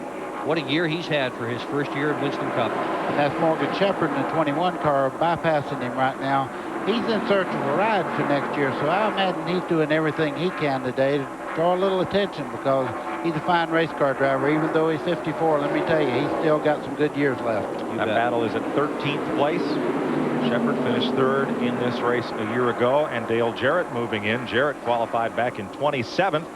What a year he's had for his first year at Winston Cup. And that's Morgan Shepherd in the 21 car bypassing him right now. He's in search of a ride for next year, so I imagine he's doing everything he can today to draw a little attention, because he's a fine race car driver. Even though he's 54, let me tell you, he's still got some good years left. That battle is at 13th place. Shepherd finished 3rd in this race a year ago, and Dale Jarrett moving in. Jarrett qualified back in 27th.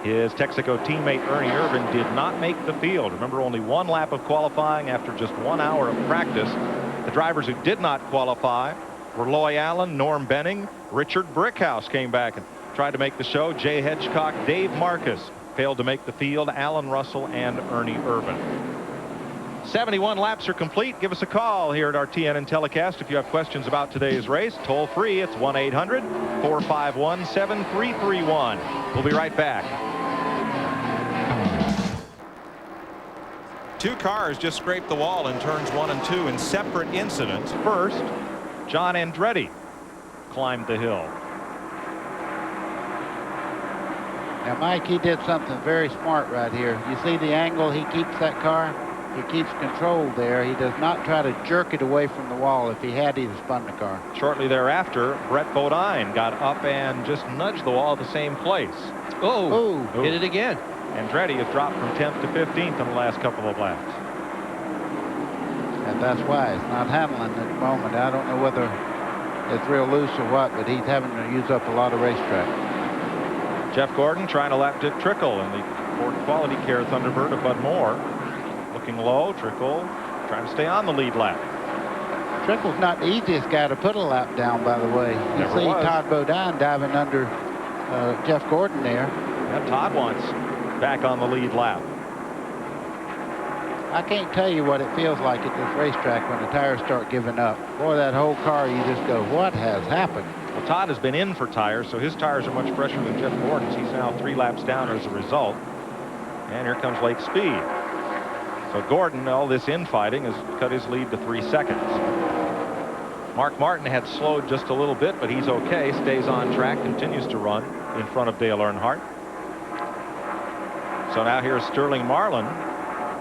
His Texaco teammate Ernie Irvin did not make the field. Remember, only 1 lap of qualifying after just 1 hour of practice. The drivers who did not qualify were Loy Allen, Norm Benning, Richard Brickhouse came back and tried to make the show. Jay Hedgecock, Dave Marcus failed to make the field. Alan Russell and Ernie Irvin. 71 laps are complete. Give us a call here at our TNN telecast if you have questions about today's race. Toll free, it's 1-800-451-7331. We'll be right back. 2 cars just scraped the wall in turns 1 and 2 in separate incidents. First, John Andretti climbed the hill. Now, Mike, he did something very smart right here. You see the angle he keeps that car? He keeps control there. He does not try to jerk it away from the wall. If he had, he'd have spun the car. Shortly thereafter, Brett Bodine got up and just nudged the wall at the same place. Oh, hit it again. Andretti has dropped from 10th to 15th in the last couple of laps. And that's why it's not handling at the moment. I don't know whether it's real loose or what, but he's having to use up a lot of racetrack. Jeff Gordon trying to lap Dick Trickle in the Ford Quality Care Thunderbird of Bud Moore. Looking low, Trickle trying to stay on the lead lap. Trickle's not the easiest guy to put a lap down, by the way. You see Todd Bodine diving under Jeff Gordon there. Yeah, Todd wants back on the lead lap. I can't tell you what it feels like at this racetrack when the tires start giving up. Boy, that whole car, you just go, what has happened? Well, Todd has been in for tires, so his tires are much fresher than Jeff Gordon's. He's now 3 laps down as a result. And here comes Lake Speed. So Gordon, all this infighting, has cut his lead to 3 seconds. Mark Martin had slowed just a little bit, but he's okay, stays on track, continues to run in front of Dale Earnhardt. So now here's Sterling Marlin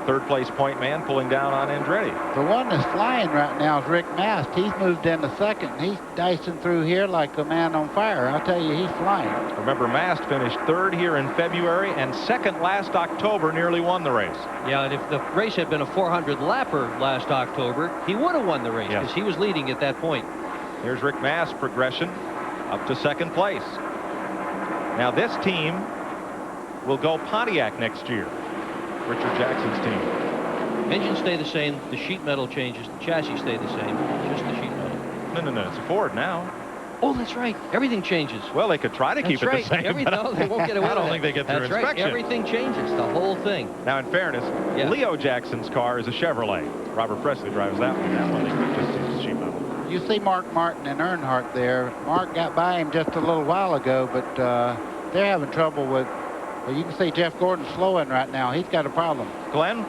Third place point man pulling down on Andretti. The one that's flying right now is Rick Mast. He's moved into second. He's dicing through here like a man on fire. I'll tell you, he's flying. Remember, Mast finished third here in February and second last October, nearly won the race. Yeah, and if the race had been a 400 lapper last October, he would have won the race because he was leading at that point. Here's Rick Mast's progression up to second place. Now this team will go Pontiac next year. Richard Jackson's team. Engines stay the same. The sheet metal changes. The chassis stay the same. Just the sheet metal. No. It's a Ford now. Oh, that's right. Everything changes. Well, they could try to keep it the same. No, they won't get away with it. I don't think they get through inspection. Right. Everything changes. The whole thing. Now, in fairness, Leo Jackson's car is a Chevrolet. Robert Presley drives that one. That one they could just use the sheet metal. You see Mark Martin and Earnhardt there. Mark got by him just a little while ago, but they're having trouble with. Well, you can see Jeff Gordon slowing right now. He's got a problem. Glenn?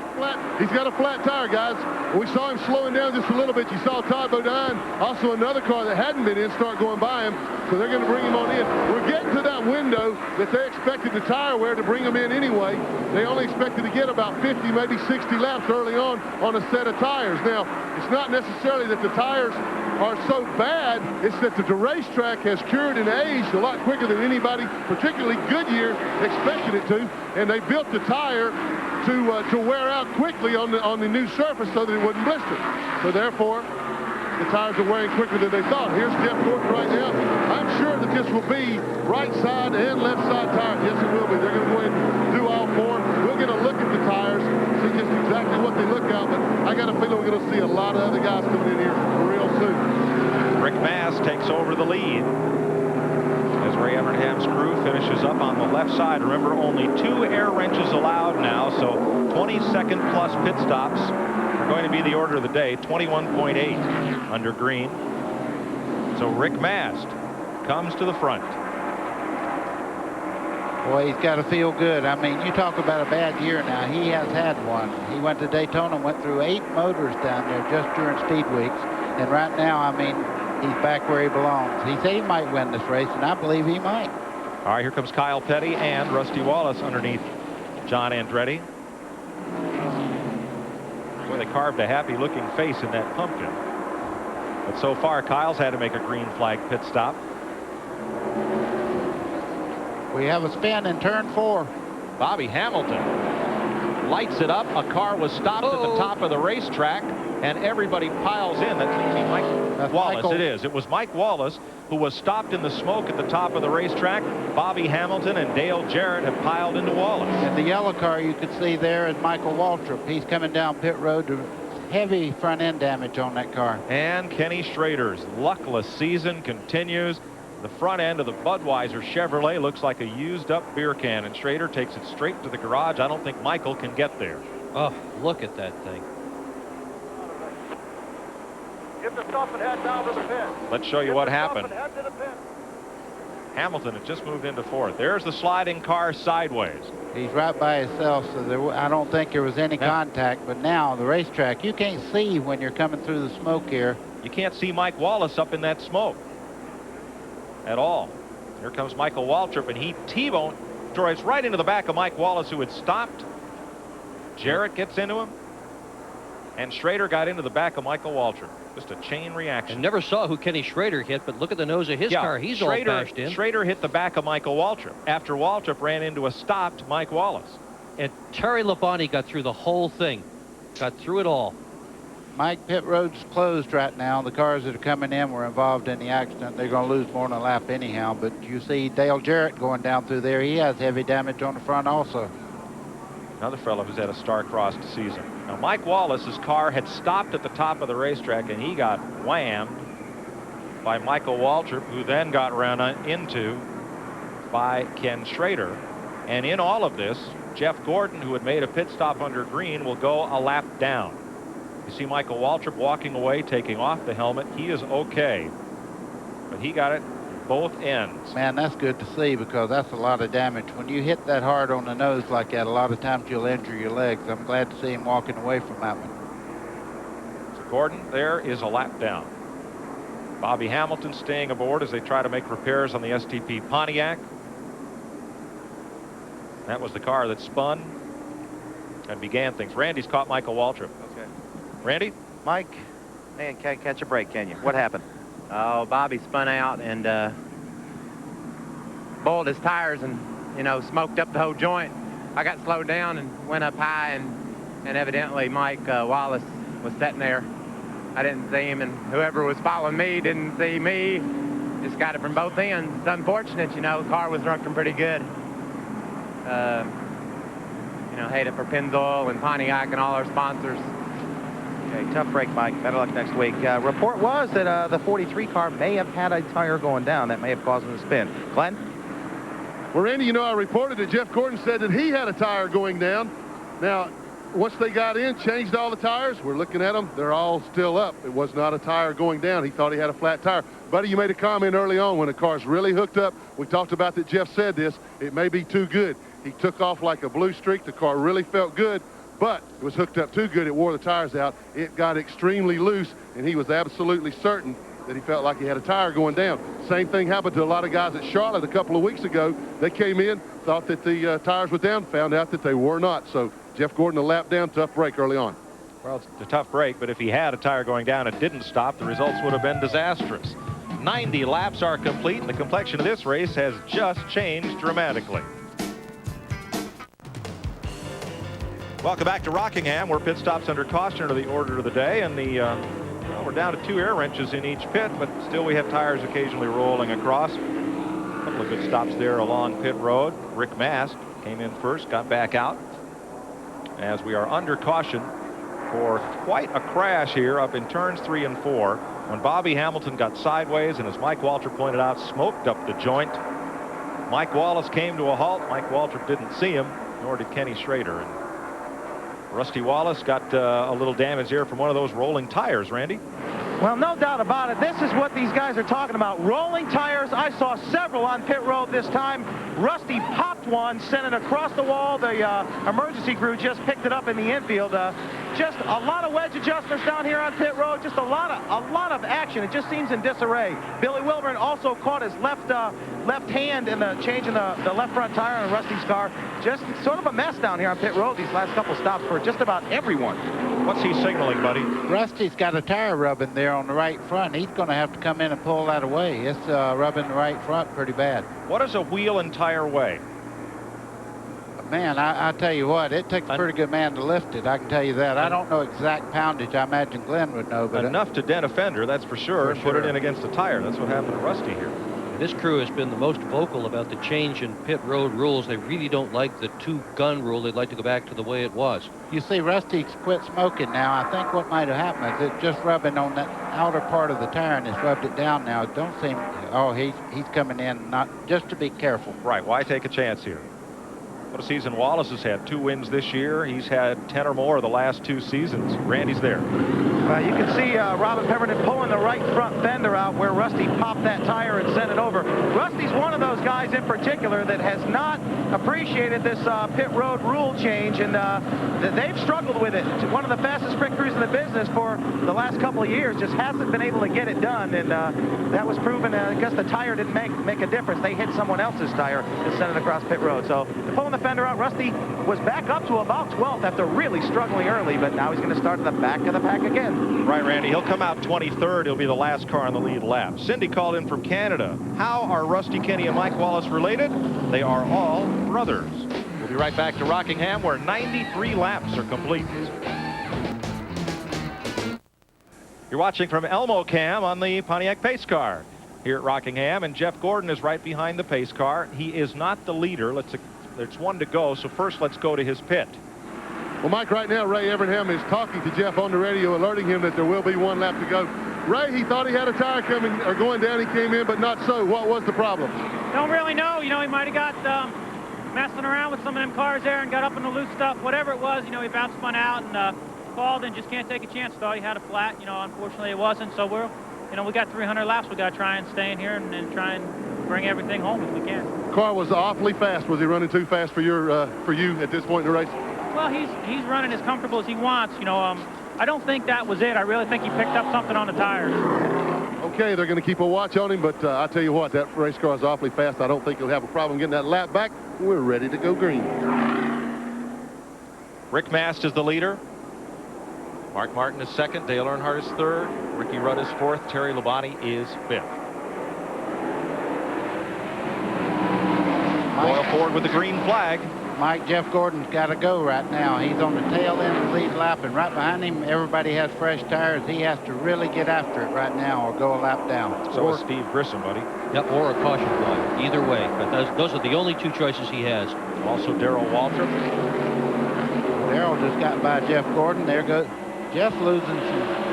He's got a flat tire, guys. We saw him slowing down just a little bit. You saw Todd Bodine, also another car that hadn't been in, start going by him. So they're going to bring him on in. We're getting to that window that they expected the tire wear to bring him in anyway. They only expected to get about 50, maybe 60 laps early on a set of tires. Now, it's not necessarily that the tires are so bad. It's that the racetrack has cured and aged a lot quicker than anybody, particularly Goodyear, expected it to. And they built the tire to wear out quickly on the new surface so that it wouldn't blister. So therefore, the tires are wearing quicker than they thought. Here's Jeff Gordon right now. I'm sure that this will be right side and left side tires. Yes, it will be. They're going to go ahead and do all four. We're going to look at the tires, see just exactly what they look out, but I got a feeling we're going to see a lot of other guys coming in here real soon. Rick Mast takes over the lead as Ray Evernham's crew finishes up on the left side. Remember, only 2 air wrenches allowed now, so 20-second plus pit stops are going to be the order of the day. 21.8 under green. So Rick Mast comes to the front. Boy, he's got to feel good. I mean, you talk about a bad year now. He has had one. He went to Daytona, went through 8 motors down there just during speed weeks. And right now, I mean, he's back where he belongs. He said he might win this race, and I believe he might. All right, here comes Kyle Petty and Rusty Wallace underneath John Andretti. Boy, they carved a happy-looking face in that pumpkin. But so far, Kyle's had to make a green flag pit stop. We have a spin in turn 4. Bobby Hamilton lights it up. A car was stopped at the top of the racetrack, and everybody piles in. That seems to be Mike Wallace. Michael. It is. It was Mike Wallace who was stopped in the smoke at the top of the racetrack. Bobby Hamilton and Dale Jarrett have piled into Wallace. And the yellow car you could see there is Michael Waltrip. He's coming down pit road to heavy front end damage on that car. And Kenny Schrader's luckless season continues. The front end of the Budweiser Chevrolet looks like a used up beer can, and Schrader takes it straight to the garage. I don't think Michael can get there. Oh, look at that thing. Give the stop and head down to the pit. Let's show you what happened. Hamilton had just moved into 4th. There's the sliding car sideways. He's right by himself, so I don't think there was any contact. But now the racetrack, you can't see when you're coming through the smoke here. You can't see Mike Wallace up in that smoke at all. Here comes Michael Waltrip, and he T-bone drives right into the back of Mike Wallace, who had stopped. Jarrett gets into him, and Schrader got into the back of Michael Waltrip. Just a chain reaction. I never saw who Kenny Schrader hit, but look at the nose of his car. He's all bashed in. Schrader hit the back of Michael Waltrip after Waltrip ran into a stopped Mike Wallace. And Terry Labonte got through the whole thing. Got through it all. Mike, pit road's closed right now. The cars that are coming in were involved in the accident. They're going to lose more than a lap anyhow. But you see Dale Jarrett going down through there. He has heavy damage on the front also. Another fellow who's had a star-crossed season. Now, Mike Wallace's car had stopped at the top of the racetrack, and he got whammed by Michael Waltrip, who then got run into by Ken Schrader. And in all of this, Jeff Gordon, who had made a pit stop under green, will go a lap down. You see Michael Waltrip walking away, taking off the helmet. He is okay, but he got it both ends. Man, that's good to see, because that's a lot of damage. When you hit that hard on the nose like that, a lot of times you'll injure your legs. I'm glad to see him walking away from that one. So Gordon there is a lap down. Bobby Hamilton staying aboard as they try to make repairs on the STP Pontiac. That was the car that spun. and began things. Randy's caught Michael Waltrip. Okay. Randy? Mike, man, can't catch a break, can you? What happened? Oh, Bobby spun out and boiled his tires and, you know, smoked up the whole joint. I got slowed down and went up high, and evidently Mike Wallace was sitting there. I didn't see him, and whoever was following me didn't see me. Just got it from both ends. It's unfortunate, you know, the car was running pretty good. You know, hate it for Pennzoil and Pontiac and all our sponsors. Okay, tough break, Mike. Better luck next week. Report was that the 43 car may have had a tire going down. That may have caused him to spin. Glenn? Well, Randy, you know, I reported that Jeff Gordon said that he had a tire going down. Now, once they got in, changed all the tires, we're looking at them. They're all still up. It was not a tire going down. He thought he had a flat tire. Buddy, you made a comment early on when the car's really hooked up. We talked about that. Jeff said this. It may be too good. He took off like a blue streak. The car really felt good, but it was hooked up too good. It wore the tires out. It got extremely loose, and he was absolutely certain that he felt like he had a tire going down. Same thing happened to a lot of guys at Charlotte a couple of weeks ago. They came in, thought that the tires were down, found out that they were not. So Jeff Gordon a lap down, tough break early on. Well, it's a tough break, but if he had a tire going down and didn't stop, the results would have been disastrous. 90 laps are complete, and the complexion of this race has just changed dramatically. Welcome back to Rockingham, where pit stops under caution are the order of the day, and well, we're down to 2 air wrenches in each pit, but still we have tires occasionally rolling across. A couple of good stops there along pit road. Rick Mast came in first, got back out, as we are under caution for quite a crash here up in turns 3 and 4 when Bobby Hamilton got sideways and, as Mike Waltrip pointed out, smoked up the joint. Mike Wallace came to a halt. Mike Waltrip didn't see him, nor did Kenny Schrader. And Rusty Wallace got a little damage here from one of those rolling tires, Randy. Well, no doubt about it. This is what these guys are talking about. Rolling tires. I saw several on pit road this time. Rusty popped one, sent it across the wall. The emergency crew just picked it up in the infield. Just a lot of wedge adjustments down here on pit road. Just a lot of action. It just seems in disarray. Billy Wilburn also caught his left hand in the change in the left front tire on Rusty's car. Just sort of a mess down here on pit road these last couple stops for just about everyone. What's he signaling, buddy? Rusty's got a tire rubbing there on the right front. He's going to have to come in and pull that away. It's rubbing the right front pretty bad. What does a wheel and tire weigh? Man, I tell you what, it takes a pretty good man to lift it. I can tell you that. I don't know exact poundage. I imagine Glenn would know. But enough to dent a fender, that's for sure, and put it in against the tire. That's what happened to Rusty here. This crew has been the most vocal about the change in pit road rules. They really don't like the 2-gun rule. They'd like to go back to the way it was. You see, Rusty's quit smoking now. I think what might have happened is it's just rubbing on that outer part of the tire, and it's rubbed it down now. It don't seem, oh, he's coming in, not just to be careful. Right, why take a chance here? What a season Wallace has had. 2 wins this year. He's had 10 or more of the last 2 seasons. Randy's there. You can see Robin Pemberton pulling the right front fender out where Rusty popped that tire and sent it over. Rusty's one of those guys in particular that has not appreciated this pit road rule change, and they've struggled with it. One of the fastest sprint crews in the business for the last couple of years just hasn't been able to get it done, and that was proven because the tire didn't make a difference. They hit someone else's tire and sent it across pit road. So pulling the fender out, Rusty was back up to about 12th after really struggling early, but now he's going to start at the back of the pack again. Right, Randy. He'll come out 23rd. He'll be the last car on the lead lap. Cindy called in from Canada. How are Rusty, Kenny, and Mike Wallace related? They are all brothers. We'll be right back to Rockingham, where 93 laps are complete. You're watching from Elmo Cam on the Pontiac Pace Car here at Rockingham, and Jeff Gordon is right behind the pace car. He is not the leader. There's 1 to go, so first let's go to his pit. Well, Mike, right now, Ray Evernham is talking to Jeff on the radio, alerting him that there will be 1 lap to go. Ray, he thought he had a tire coming or going down. He came in, but not so. What was the problem? Don't really know. You know, he might have got messing around with some of them cars there and got up in the loose stuff. Whatever it was, you know, he about spun out and called and just can't take a chance. Thought he had a flat. You know, unfortunately it wasn't. So we got 300 laps. We got to try and stay in here and try and bring everything home if we can. Car was awfully fast. Was he running too fast for you at this point in the race? Well, he's running as comfortable as he wants. You know, I don't think that was it. I really think he picked up something on the tires. Okay, they're going to keep a watch on him, but I tell you what, that race car is awfully fast. I don't think he'll have a problem getting that lap back. We're ready to go green. Rick Mast is the leader. Mark Martin is second. Dale Earnhardt is third. Ricky Rudd is fourth. Terry Labonte is fifth. Royal Ford with the green flag. Mike, Jeff Gordon's got to go right now. He's on the tail end of the lead lap, and right behind him, everybody has fresh tires. He has to really get after it right now or go a lap down. So is Steve Grissom, buddy. Yep, or a caution flag. Either way. But those are the only two choices he has. Also Darrell Waltrip. Darrell just got by Jeff Gordon. There goes Jeff, losing some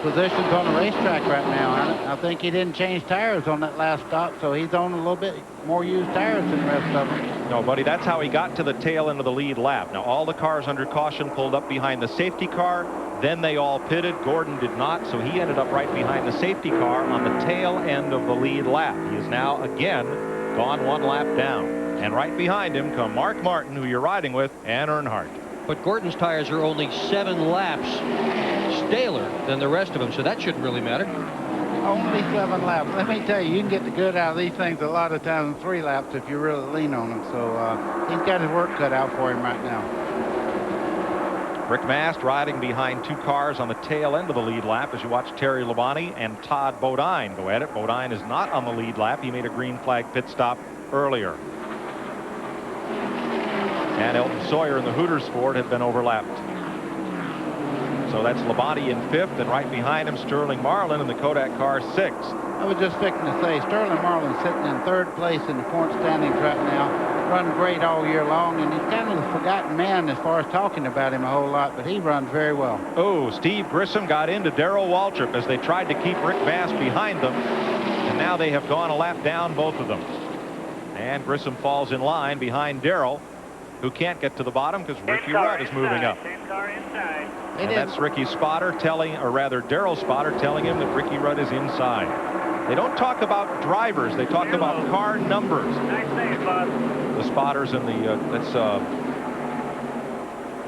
positions on the racetrack right now. I think he didn't change tires on that last stop, so he's on a little bit more used tires than the rest of them. No, buddy, that's how he got to the tail end of the lead lap. Now, all the cars under caution pulled up behind the safety car. Then they all pitted. Gordon did not, so he ended up right behind the safety car on the tail end of the lead lap. He is now, again, gone one lap down. And right behind him come Mark Martin, who you're riding with, and Earnhardt. But Gordon's tires are only 7 laps staler than the rest of them, so that shouldn't really matter. Only 7 laps. Let me tell you, you can get the good out of these things a lot of times in 3 laps if you really lean on them. So he's got his work cut out for him right now. Rick Mast riding behind 2 cars on the tail end of the lead lap as you watch Terry Labonte and Todd Bodine go at it. Bodine is not on the lead lap. He made a green flag pit stop earlier. And Elton Sawyer in the Hooters Ford had been overlapped. So that's Labonte in 5th, and right behind him Sterling Marlin in the Kodak car 6th. I was just fixing to say, Sterling Marlin sitting in 3rd place in the point standings right now, run great all year long, and he's kind of a forgotten man as far as talking about him a whole lot, but he runs very well. Oh, Steve Grissom got into Darrell Waltrip as they tried to keep Rick Mast behind them, and now they have gone a lap down, both of them. And Grissom falls in line behind Darrell, who can't get to the bottom because Ricky Rudd is moving up. And that's Ricky's spotter telling, or rather Darrell's spotter telling him that Ricky Rudd is inside. They don't talk about drivers, they talk about car numbers. The spotters and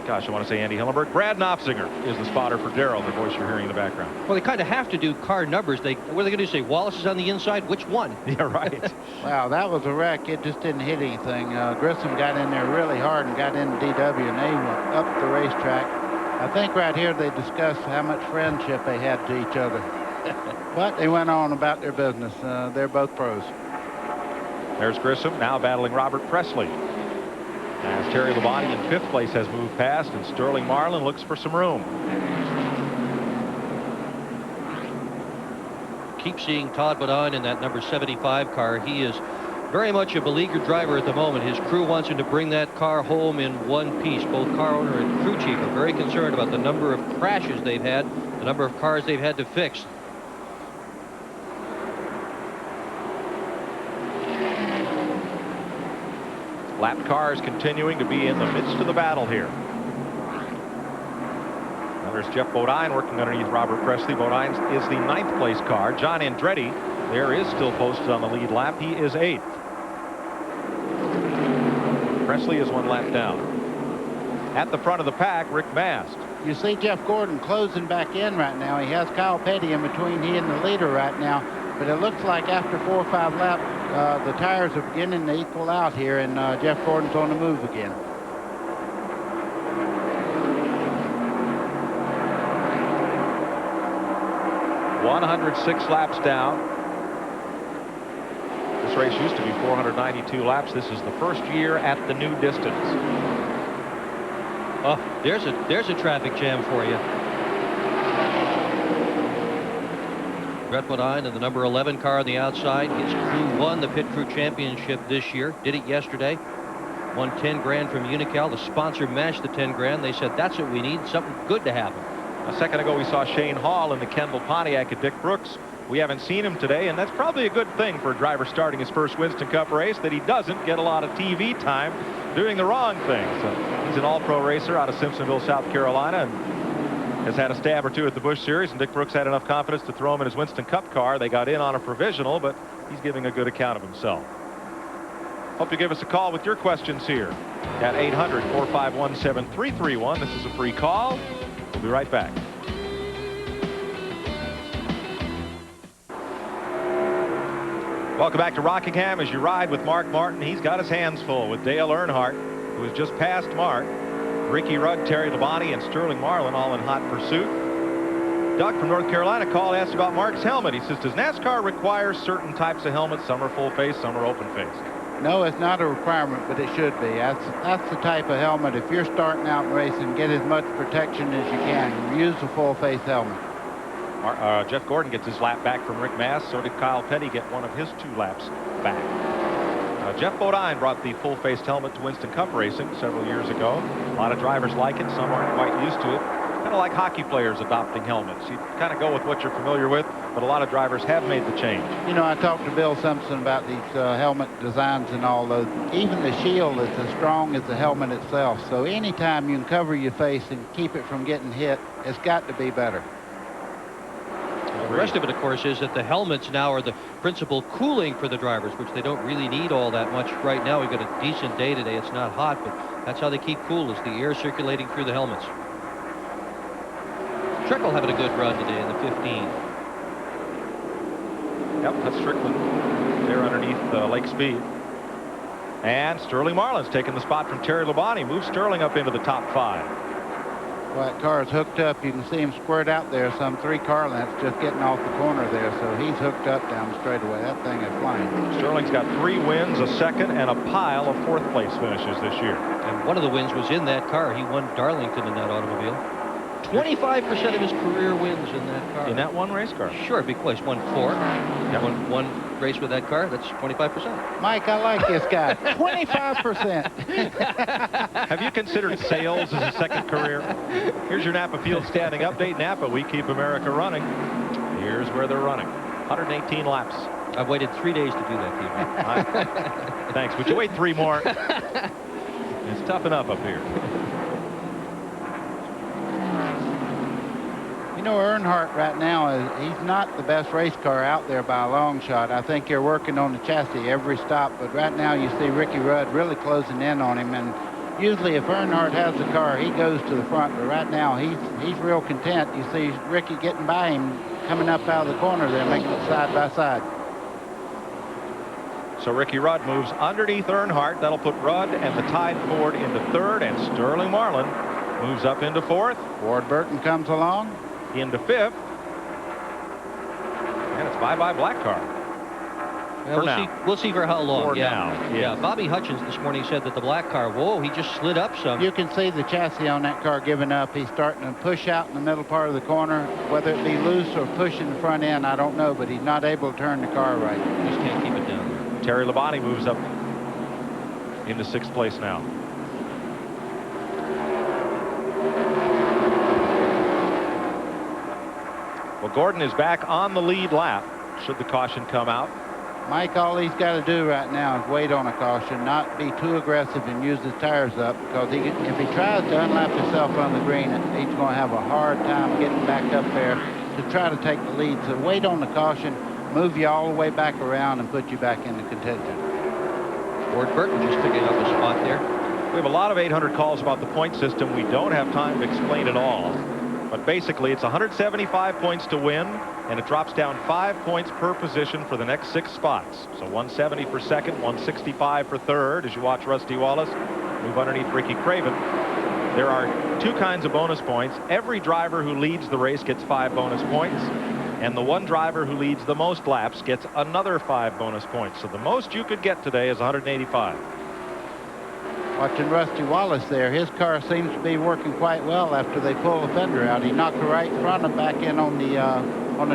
gosh, I want to say Andy Hillenberg. Brad Knopfsinger is the spotter for Darrell, the voice you're hearing in the background. Well, they kind of have to do car numbers. What are they going to do? Say Wallace is on the inside? Which one? Yeah, right. Wow, that was a wreck. It just didn't hit anything. Grissom got in there really hard and got into DW, and they went up the racetrack. I think right here they discussed how much friendship they had to each other. But they went on about their business. They're both pros. There's Grissom now battling Robert Presley. As Terry Labonte in 5th place has moved past, and Sterling Marlin looks for some room. Keep seeing Todd Bodine in that number 75 car. He is very much a beleaguered driver at the moment. His crew wants him to bring that car home in one piece. Both car owner and crew chief are very concerned about the number of crashes they've had, the number of cars they've had to fix. Lap cars continuing to be in the midst of the battle here. Now there's Jeff Bodine working underneath Robert Presley. Bodine is the 9th place car. John Andretti there is still posted on the lead lap. He is 8th. Presley is 1 lap down. At the front of the pack, Rick Mast. You see Jeff Gordon closing back in right now. He has Kyle Petty in between he and the leader right now. But it looks like after 4 or 5 laps, the tires are beginning to equal out here, and Jeff Gordon's on the move again. .106 laps down. This race used to be 492 laps. This is the first year at the new distance. Oh, there's a traffic jam for you. Brett Bodine in the number 11 car on the outside. His crew won the Pit Crew Championship this year. Did it yesterday. Won 10 grand from Unical. The sponsor matched the 10 grand. They said that's what we need, something good to happen. A second ago we saw Shane Hall in the Kendall Pontiac at Dick Brooks. We haven't seen him today, and that's probably a good thing for a driver starting his first Winston Cup race, that he doesn't get a lot of TV time doing the wrong thing. So he's an all-pro racer out of Simpsonville, South Carolina, and has had a stab or 2 at the Busch Series, and Dick Brooks had enough confidence to throw him in his Winston Cup car. They got in on a provisional, but he's giving a good account of himself. Hope you give us a call with your questions here at 800-451-7331. This is a free call. We'll be right back. Welcome back to Rockingham as you ride with Mark Martin. He's got his hands full with Dale Earnhardt, who has just passed Mark. Ricky Rudd, Terry Labonte, and Sterling Marlin all in hot pursuit. Doug from North Carolina called, asked about Mark's helmet. He says, does NASCAR require certain types of helmets? Some are full face, some are open face. No, it's not a requirement, but it should be. That's the type of helmet. If you're starting out in racing, get as much protection as you can. Use a full face helmet. Jeff Gordon gets his lap back from Rick Mass. So did Kyle Petty get one of his 2 laps back. Jeff Bodine brought the full-faced helmet to Winston Cup racing several years ago. A lot of drivers like it. Some aren't quite used to it. Kind of like hockey players adopting helmets. You kind of go with what you're familiar with, but a lot of drivers have made the change. You know, I talked to Bill Simpson about these helmet designs and all those. Even the shield is as strong as the helmet itself. So anytime you can cover your face and keep it from getting hit, it's got to be better. The rest of it, of course, is that the helmets now are the principal cooling for the drivers, which they don't really need all that much right now. We've got a decent day today. It's not hot, but that's how they keep cool, is the air circulating through the helmets. Trickle having a good run today in the 15. Yep, that's Strickland there underneath Lake Speed. And Sterling Marlin's taking the spot from Terry Labonte. Moves Sterling up into the top 5. Well, that car is hooked up. You can see him squirt out there some 3 car lengths just getting off the corner there. So he's hooked up down the straightaway. That thing is flying. Sterling's got 3 wins, a 2nd, and a pile of 4th place finishes this year. And one of the wins was in that car. He won Darlington in that automobile. 25% of his career wins in that car. In that one race car? Sure, because won 4. Won 1 race with that car. That's 25%. Mike, I like this guy. 25%. Have you considered sales as a second career? Here's your Napa Field standing update. Napa, we keep America running. Here's where they're running. 118 laps. I've waited 3 days to do that, Peter. Thanks. Would you wait 3 more? It's tough enough up here. You know, Earnhardt right now, he's not the best race car out there by a long shot. I think they're working on the chassis every stop, but right now you see Ricky Rudd really closing in on him, and usually if Earnhardt has the car, he goes to the front, but right now he's real content. You see Ricky getting by him, coming up out of the corner there, making it side by side. So Ricky Rudd moves underneath Earnhardt. That'll put Rudd and the Tide Ford into 3rd, and Sterling Marlin moves up into 4th. Ward Burton comes along. Into 5th. And it's bye-bye black car. Well, we'll see for how long. For now. Yeah. Bobby Hutchins this morning said that the black car, whoa, he just slid up some. You can see the chassis on that car giving up. He's starting to push out in the middle part of the corner. Whether it be loose or pushing the front end, I don't know, but he's not able to turn the car right. Just can't keep it down there. Terry Labonte moves up into 6th place now. Well, Gordon is back on the lead lap, should the caution come out. Mike, all he's got to do right now is wait on a caution, not be too aggressive and use his tires up, because if he tries to unlap himself on the green, he's going to have a hard time getting back up there to try to take the lead. So wait on the caution, move you all the way back around, and put you back into contention. Ward Burton just picking up a spot there. We have a lot of 800 calls about the point system. We don't have time to explain it all. But basically, it's 175 points to win, and it drops down 5 points per position for the next 6 spots. So 170 for 2nd, 165 for 3rd, as you watch Rusty Wallace move underneath Ricky Craven. There are 2 kinds of bonus points. Every driver who leads the race gets 5 bonus points, and the one driver who leads the most laps gets another 5 bonus points. So the most you could get today is 185. Watching Rusty Wallace there, his car seems to be working quite well after they pull the fender out. He knocked the right front and back in on the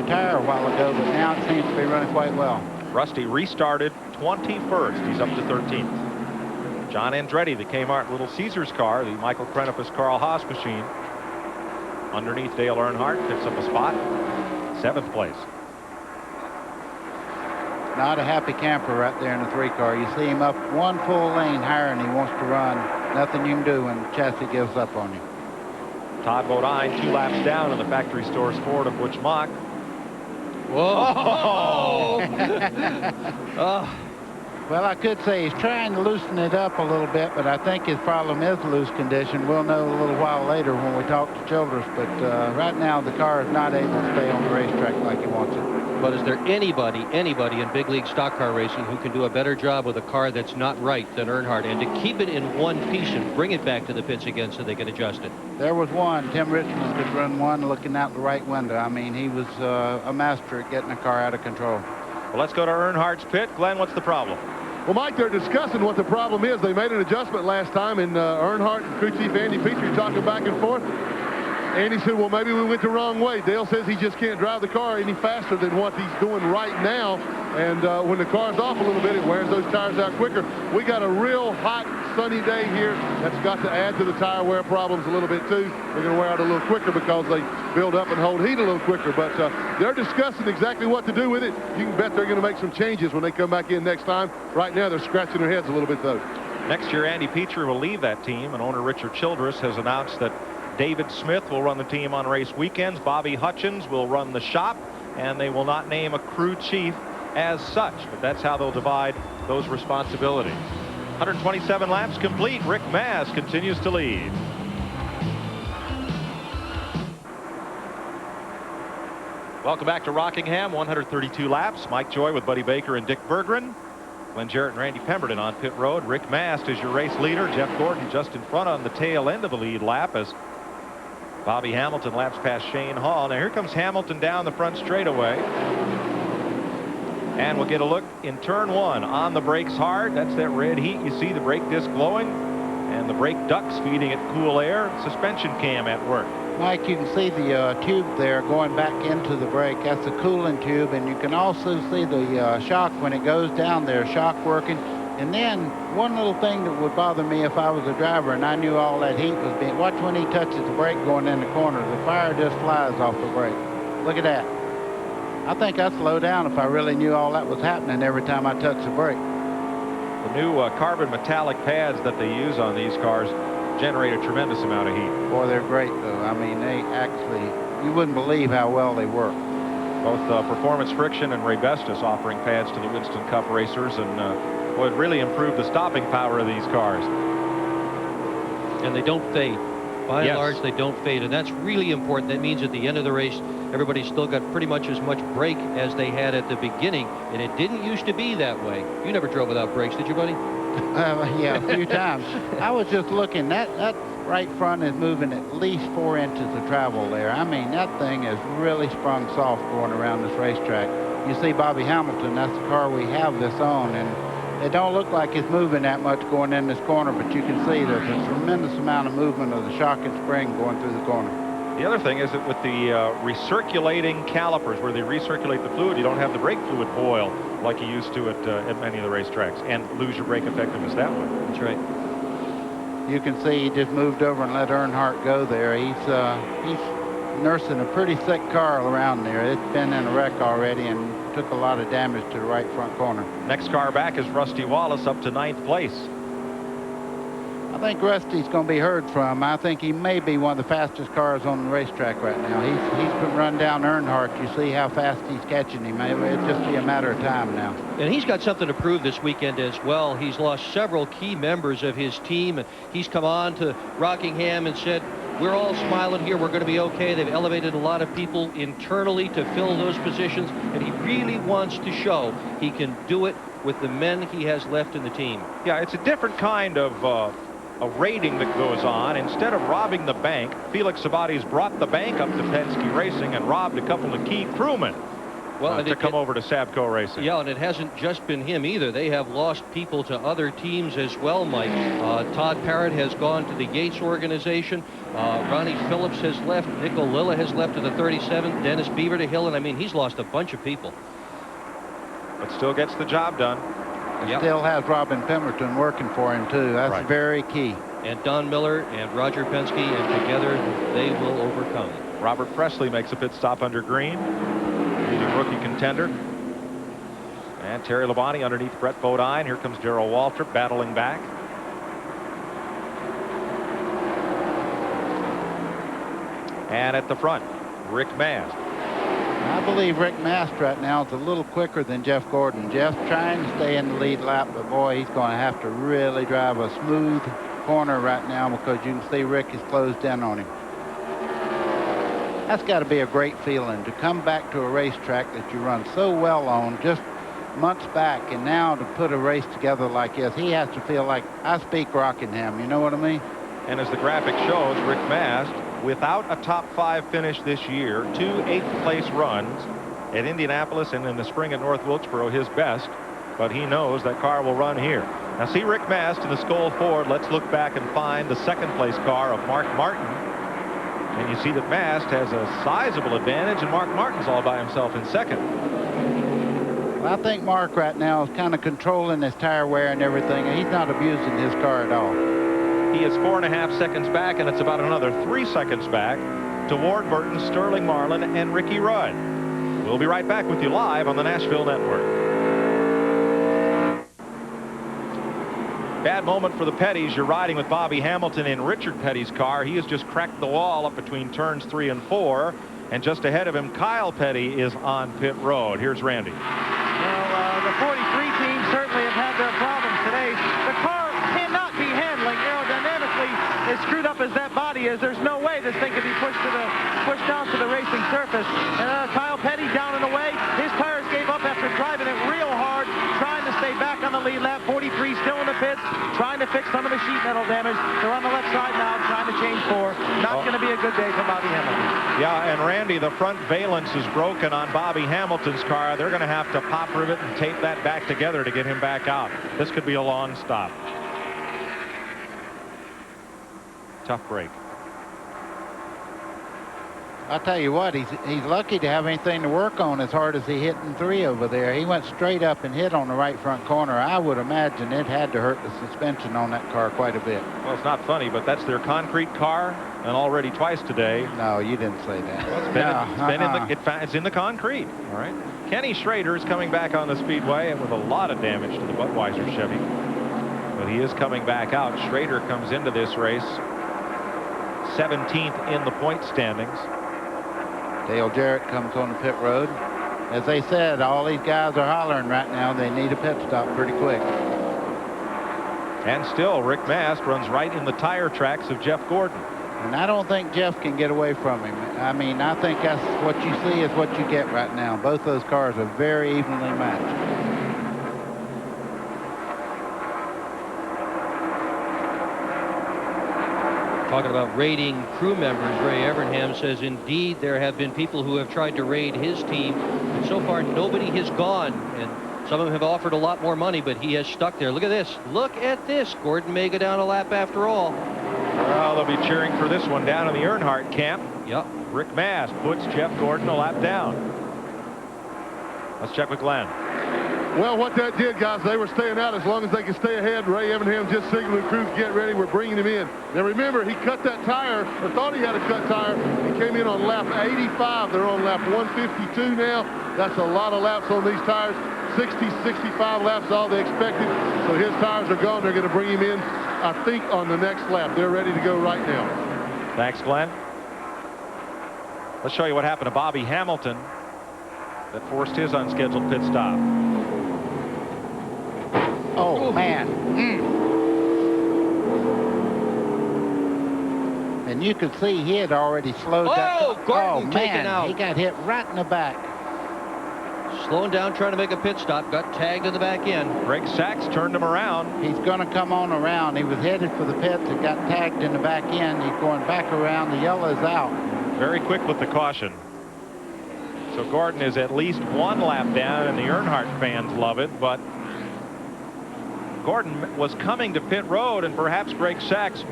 tire a while ago, but now it seems to be running quite well. Rusty restarted 21st. He's up to 13th. John Andretti, the Kmart Little Caesars car, the Michael Krenopus Carl Haas machine, underneath Dale Earnhardt, picks up a spot, 7th place. Not a happy camper right there in the 3 car. You see him up 1 full lane higher and he wants to run. Nothing you can do when the chassis gives up on you. Todd Bodine 2 laps down in the factory stores Ford of Butch Mock. Whoa! Oh. Well, I could say he's trying to loosen it up a little bit, but I think his problem is loose condition. We'll know a little while later when we talk to Childress, but right now the car is not able to stay on the racetrack like he wants it. But is there anybody in big league stock car racing who can do a better job with a car that's not right than Earnhardt, and to keep it in one piece and bring it back to the pits again so they can adjust it? There was one. Tim Richmond could run one looking out the right window. I mean, he was a master at getting a car out of control. Well, let's go to Earnhardt's pit. Glenn, what's the problem? Well, Mike, they're discussing what the problem is. They made an adjustment last time, and Earnhardt and crew chief Andy Petrie talking back and forth. Andy said, well, maybe we went the wrong way. Dale says he just can't drive the car any faster than what he's doing right now. And when the car's off a little bit, it wears those tires out quicker. We got a real hot, sunny day here. That's got to add to the tire wear problems a little bit, too. They're going to wear out a little quicker because they build up and hold heat a little quicker. But they're discussing exactly what to do with it. You can bet they're going to make some changes when they come back in next time. Right now, they're scratching their heads a little bit, though. Next year, Andy Petrie will leave that team, and owner Richard Childress has announced that David Smith will run the team on race weekends. Bobby Hutchins will run the shop, and they will not name a crew chief as such, but that's how they'll divide those responsibilities. 127 laps complete. Rick Maz continues to lead. Welcome back to Rockingham. 132 laps. Mike Joy with Buddy Baker and Dick Berggren. Glenn Jarrett and Randy Pemberton on pit road. Rick Mast is your race leader. Jeff Gordon just in front on the tail end of the lead lap as Bobby Hamilton laps past Shane Hall. Now here comes Hamilton down the front straightaway. And we'll get a look in turn one. On the brakes hard. That's that red heat. You see the brake disc glowing and the brake ducts feeding it cool air. Suspension cam at work. Mike, you can see the tube there going back into the brake. That's the coolant tube, and you can also see the shock when it goes down there, shock working. And then one little thing that would bother me if I was a driver and I knew all that heat was being, watch when he touches the brake going in the corner. The fire just flies off the brake. Look at that. I think I'd slow down if I really knew all that was happening every time I touch the brake. The new carbon metallic pads that they use on these cars generate a tremendous amount of heat. Boy, they're great, though. I mean, they actually, you wouldn't believe how well they work. Both Performance Friction and Ray Bestis offering pads to the Winston Cup racers, and would really improve the stopping power of these cars. And they don't fade. By and large, they don't fade, and that's really important. That means at the end of the race, everybody's still got pretty much as much brake as they had at the beginning, and it didn't used to be that way. You never drove without brakes, did you, buddy? Yeah, a few times. I was just looking. That right front is moving at least 4 inches of travel there. I mean, that thing is really sprung soft going around this racetrack. You see Bobby Hamilton, that's the car we have this on, and it don't look like it's moving that much going in this corner, but you can see there's a tremendous amount of movement of the shock and spring going through the corner. The other thing is that with the recirculating calipers, where they recirculate the fluid, you don't have the brake fluid boil like you used to at many of the racetracks, and lose your brake effectiveness that way. That's right. You can see he just moved over and let Earnhardt go there. He's nursing a pretty sick car around there. It's been in a wreck already and took a lot of damage to the right front corner. Next car back is Rusty Wallace, up to 9th place. I think Rusty's going to be heard from. I think he may be one of the fastest cars on the racetrack right now. He's been run down Earnhardt. You see how fast he's catching him. It'll just be a matter of time now. And he's got something to prove this weekend as well. He's lost several key members of his team, and he's come on to Rockingham and said, we're all smiling here. We're going to be okay. They've elevated a lot of people internally to fill those positions, and he really wants to show he can do it with the men he has left in the team. Yeah, it's a different kind of a raiding that goes on. Instead of robbing the bank, Felix Sabates brought the bank up to Penske Racing and robbed a couple of key crewmen to come over to Sabco Racing. Yeah, and it hasn't just been him either. They have lost people to other teams as well, Mike. Todd Parrott has gone to the Yates organization. Ronnie Phillips has left. Nick O'Lilla has left to the 37. Dennis Beaver to Hill, and I mean, he's lost a bunch of people. But still gets the job done. Yep. Still has Robin Pemberton working for him, too. That's very key. And Don Miller and Roger Penske, and together they will overcome. Robert Presley makes a pit stop under green, leading rookie contender. And Terry Labonte underneath Brett Bodine. Here comes Darrell Waltrip battling back. And at the front, Rick Mast. I believe Rick Mast right now is a little quicker than Jeff Gordon. Jeff's trying to stay in the lead lap, but boy, he's going to have to really drive a smooth corner right now because you can see Rick is closed in on him. That's got to be a great feeling to come back to a racetrack that you run so well on just months back, and now to put a race together like this, he has to feel like, I speak Rockingham, you know what I mean? And as the graphic shows, Rick Mast, without a top 5 finish this year, 2 8th place runs at Indianapolis and in the spring at North Wilkesboro, his best, but he knows that car will run here. Now see Rick Mast in the Skoll Ford. Let's look back and find the 2nd place car of Mark Martin. And you see that Mast has a sizable advantage, and Mark Martin's all by himself in 2nd. Well, I think Mark right now is kind of controlling his tire wear and everything, and he's not abusing his car at all. He is 4.5 seconds back, and it's about another 3 seconds back to Ward Burton, Sterling Marlin, and Ricky Rudd. We'll be right back with you live on the Nashville Network. Bad moment for the Petties. You're riding with Bobby Hamilton in Richard Petty's car. He has just cracked the wall up between turns 3 and 4. And just ahead of him, Kyle Petty is on pit road. Here's Randy. Well, the 43 team certainly have had their problems today. The car cannot be handling aerodynamically as screwed up as that body is. There's no way this thing can be pushed down to the racing surface. And Kyle Petty down and away. His tires gave up after driving it real hard, trying to stay back on the lead lap. 43 still in the pits, trying to fix some of the sheet metal damage. They're on the left side now, trying to change 4. Not going to be a good day for Bobby Hamilton. Yeah, and Randy, the front valence is broken on Bobby Hamilton's car. They're going to have to pop rivet and tape that back together to get him back out. This could be a long stop. Tough break. I'll tell you what, he's lucky to have anything to work on as hard as he hit in 3 over there. He went straight up and hit on the right front corner. I would imagine it had to hurt the suspension on that car quite a bit. Well, it's not funny, but that's their concrete car, and already twice today. No, you didn't say that. Well, it's in the concrete. All right. Kenny Schrader is coming back on the Speedway with a lot of damage to the Budweiser Chevy, but he is coming back out. Schrader comes into this race 17th in the point standings. Dale Jarrett comes on the pit road. As they said, all these guys are hollering right now. They need a pit stop pretty quick. And still, Rick Mast runs right in the tire tracks of Jeff Gordon. And I don't think Jeff can get away from him. I mean, I think that's what you see is what you get right now. Both those cars are very evenly matched. Talking about raiding crew members, Ray Evernham says indeed there have been people who have tried to raid his team, and so far nobody has gone, and some of them have offered a lot more money, but he has stuck there. Look at this. Look at this. Gordon may go down a lap after all. Well, they'll be cheering for this one down in the Earnhardt camp. Yep. Rick Mast puts Jeff Gordon a lap down. Let's check with Glenn. Well, what that did, guys, they were staying out as long as they could stay ahead. Ray Evernham just signaling the crew to get ready. We're bringing him in. Now, remember, he cut that tire, or thought he had a cut tire. He came in on lap 85. They're on lap 152 now. That's a lot of laps on these tires. 60, 65 laps, all they expected. So his tires are gone. They're going to bring him in, I think, on the next lap. They're ready to go right now. Thanks, Glenn. Let's show you what happened to Bobby Hamilton that forced his unscheduled pit stop. Oh, man. And you could see he had already slowed down. Oh, Gordon taken out. He got hit right in the back. Slowing down, trying to make a pit stop. Got tagged in the back end. Greg Sachs turned him around. He's going to come on around. He was headed for the pits and got tagged in the back end. He's going back around. The yellow's out. Very quick with the caution. So Gordon is at least 1 lap down, and the Earnhardt fans love it, but Gordon was coming to pit road, and perhaps Greg Sachs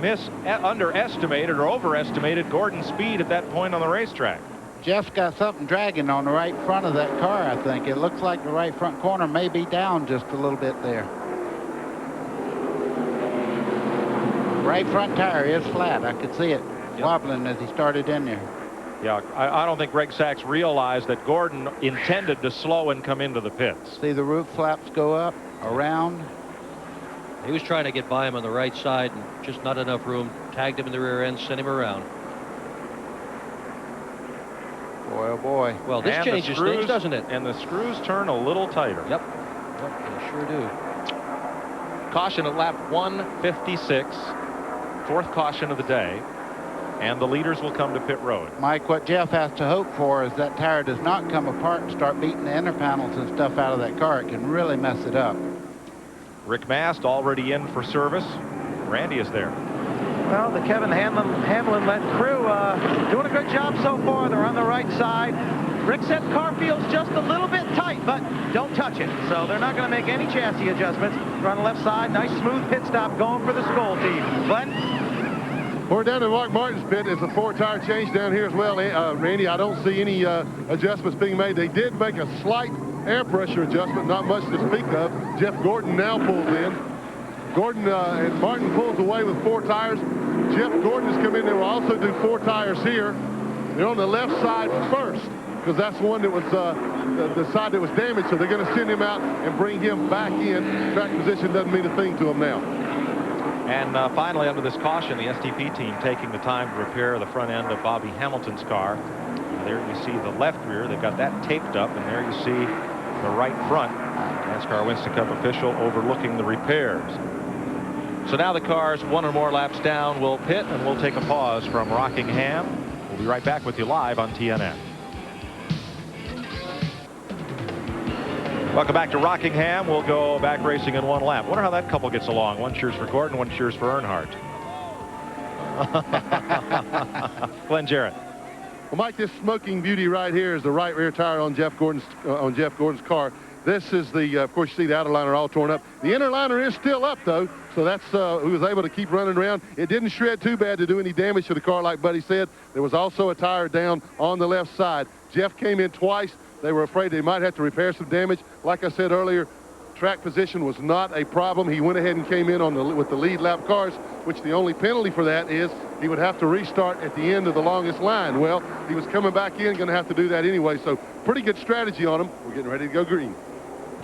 underestimated or overestimated Gordon's speed at that point on the racetrack. Jeff's got something dragging on the right front of that car, I think. It looks like the right front corner may be down just a little bit there. Right front tire is flat. I could see it wobbling as he started in there. Yeah, I don't think Greg Sachs realized that Gordon intended to slow and come into the pits. See the roof flaps go up, around. He was trying to get by him on the right side, and just not enough room. Tagged him in the rear end, sent him around. Boy, oh boy. Well, this And changes things, doesn't it? And the screws turn a little tighter. Yep, they sure do. Caution at lap 156. Fourth caution of the day. And the leaders will come to pit road. Mike, what Jeff has to hope for is that tire does not come apart and start beating the inner panels and stuff out of that car. It can really mess it up. Rick Mast already in for service. Randy is there. Well, the Kevin Hamlin-led crew doing a good job so far. They're on the right side. Rick said car feels just a little bit tight, but don't touch it. So they're not going to make any chassis adjustments. They're on the left side. Nice smooth pit stop going for the Skoll team. Glenn? We're down in Mark Martin's pit. It's a 4-tire change down here as well. Randy, I don't see any adjustments being made. They did make a slight air pressure adjustment, not much to speak of. Jeff Gordon now pulls in. Gordon and Martin pulls away with 4 tires. Jeff Gordon has come in. They will also do 4 tires here. They're on the left side first because that's the one that was the side that was damaged. So they're going to send him out and bring him back in. Track position doesn't mean a thing to him now. And finally, under this caution, the STP team taking the time to repair the front end of Bobby Hamilton's car. There you see the left rear. They've got that taped up, and there you see the right front. NASCAR Winston Cup official overlooking the repairs. So now the cars 1 or more laps down will pit, and we'll take a pause from Rockingham. We'll be right back with you live on TNN. Welcome back to Rockingham. We'll go back racing in 1 lap. Wonder how that couple gets along. 1 cheers for Gordon, 1 cheers for Earnhardt. Glenn Jarrett. Well, Mike, this smoking beauty right here is the right rear tire on Jeff Gordon's car. This is the, of course, you see the outer liner all torn up. The inner liner is still up, though, so that's who was able to keep running around. It didn't shred too bad to do any damage to the car, like Buddy said. There was also a tire down on the left side. Jeff came in twice. They were afraid they might have to repair some damage. Like I said earlier, track position was not a problem. He went ahead and came in on with the lead lap cars, which the only penalty for that is he would have to restart at the end of the longest line. Well, he was coming back in, going to have to do that anyway, so pretty good strategy on him. We're getting ready to go green.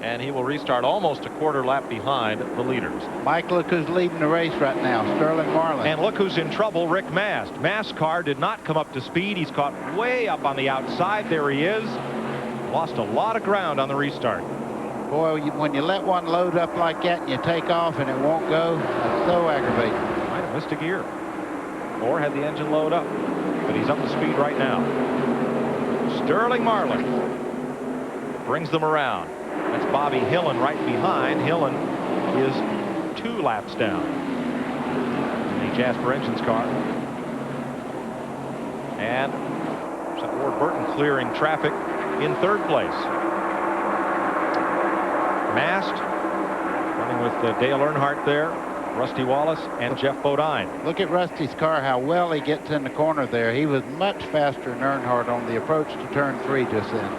And he will restart almost a quarter lap behind the leaders. Mike, look who's leading the race right now, Sterling Marlin. And look who's in trouble, Rick Mast. Mast's car did not come up to speed. He's caught way up on the outside. There he is. Lost a lot of ground on the restart. Boy, when you let one load up like that and you take off and it won't go, that's so aggravating. Might have missed a gear. Or had the engine load up. But he's up to speed right now. Sterling Marlin brings them around. That's Bobby Hillen right behind. Hillen is 2 laps down in the Jasper Engines car. And Ward Burton clearing traffic in 3rd place. Mast running with Dale Earnhardt there, Rusty Wallace, and Jeff Bodine. Look at Rusty's car, how well he gets in the corner there. He was much faster than Earnhardt on the approach to turn 3 just then.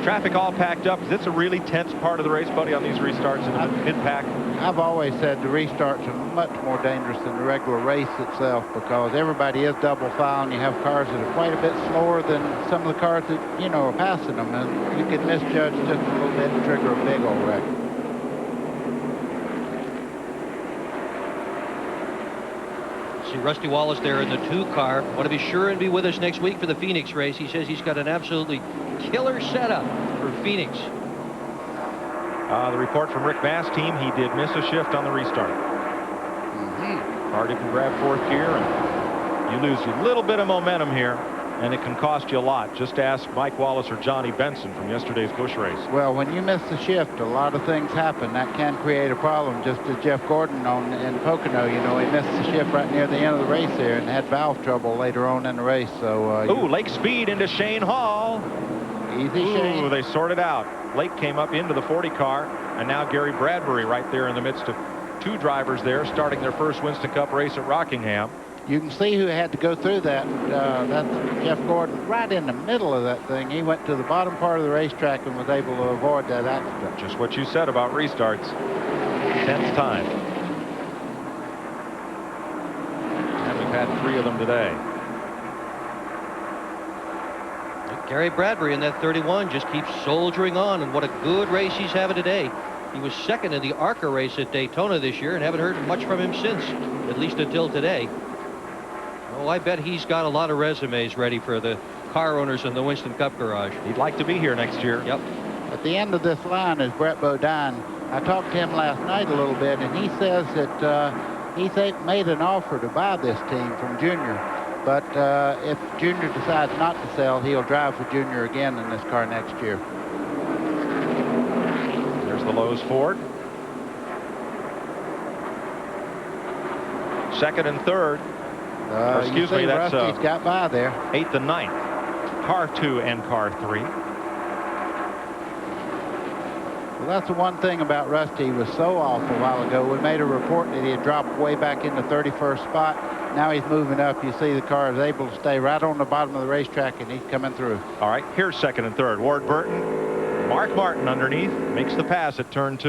Traffic all packed up. It's a really tense part of the race, buddy, on these restarts in the mid-pack. I've always said the restarts are much more dangerous than the regular race itself because everybody is double file and you have cars that are quite a bit slower than some of the cars that, you know, are passing them, and you can misjudge just a little bit and trigger a big old wreck. See Rusty Wallace there in the 2 car. Want to be sure and be with us next week for the Phoenix race. He says he's got an absolutely killer setup for Phoenix. The report from Rick Mast's team, he did miss a shift on the restart. Car didn't grab 4th gear, and you lose a little bit of momentum here, and it can cost you a lot. Just ask Mike Wallace or Johnny Benson from yesterday's Busch race. Well, when you miss the shift, a lot of things happen. That can create a problem, just as Jeff Gordon in Pocono. You know, he missed the shift right near the end of the race there and had valve trouble later on in the race. So, Lake Speed into Shane Hall. Easy, Shane. They sorted out. Lake came up into the 40 car, and now Gary Bradbury right there in the midst of 2 drivers there starting their first Winston Cup race at Rockingham. You can see who had to go through that. That's Jeff Gordon right in the middle of that thing. He went to the bottom part of the racetrack and was able to avoid that accident. Just what you said about restarts. 10th time. And we've had 3 of them today. Gary Bradbury in that 31 just keeps soldiering on, and what a good race he's having today. He was 2nd in the ARCA race at Daytona this year and haven't heard much from him since, at least until today. Oh, I bet he's got a lot of resumes ready for the car owners in the Winston Cup garage. He'd like to be here next year. Yep. At the end of this line is Brett Bodine. I talked to him last night a little bit, and he says that he's made an offer to buy this team from Junior. But if Junior decides not to sell, he'll drive for Junior again in this car next year. There's the Lowe's Ford. Second and third. Excuse me, that's Rusty's got by there. 8th and 9th. Car 2 and car 3. Well, that's the one thing about Rusty. He was so off a while ago. We made a report that he had dropped way back in the 31st spot. Now he's moving up. You see the car is able to stay right on the bottom of the racetrack, and he's coming through. All right, here's second and third. Ward Burton. Mark Martin underneath. Makes the pass at turn 2.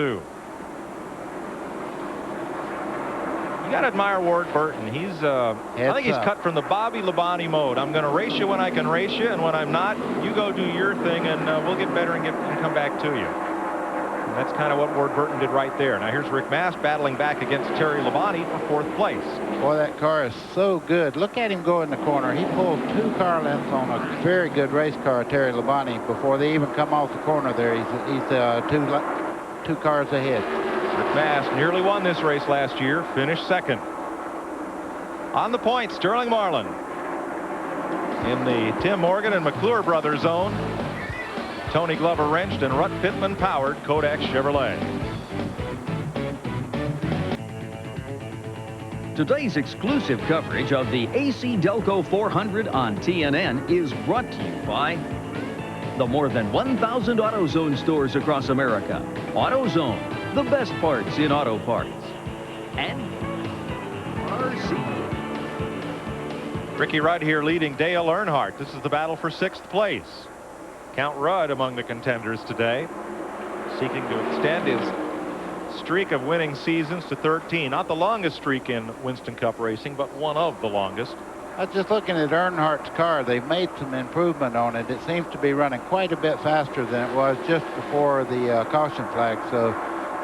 You got to admire Ward Burton. He's, I think he's cut from the Bobby Labonte mode. I'm going to race you when I can race you, and when I'm not, you go do your thing, and we'll get better and come back to you. And that's kind of what Ward Burton did right there. Now here's Rick Mast battling back against Terry Labonte for 4th place. Boy, that car is so good. Look at him go in the corner. He pulled 2 car lengths on a very good race car, Terry Labonte, before they even come off the corner there. He's two cars ahead. Rick Mast nearly won this race last year, finished second. On the point, Sterling Marlin in the Tim Morgan and McClure Brothers zone. Tony Glover wrenched and Rut Pittman powered Kodak Chevrolet. Today's exclusive coverage of the AC-Delco 400 on TNN is brought to you by the more than 1,000 AutoZone stores across America. AutoZone, the best parts in auto parts. And RC. Ricky Rudd here leading Dale Earnhardt. This is the battle for 6th place. Count Rudd among the contenders today, seeking to extend his streak of winning seasons to 13. Not the longest streak in Winston Cup racing, but one of the longest. I was just looking at Earnhardt's car. They've made some improvement on it. It seems to be running quite a bit faster than it was just before the caution flag. So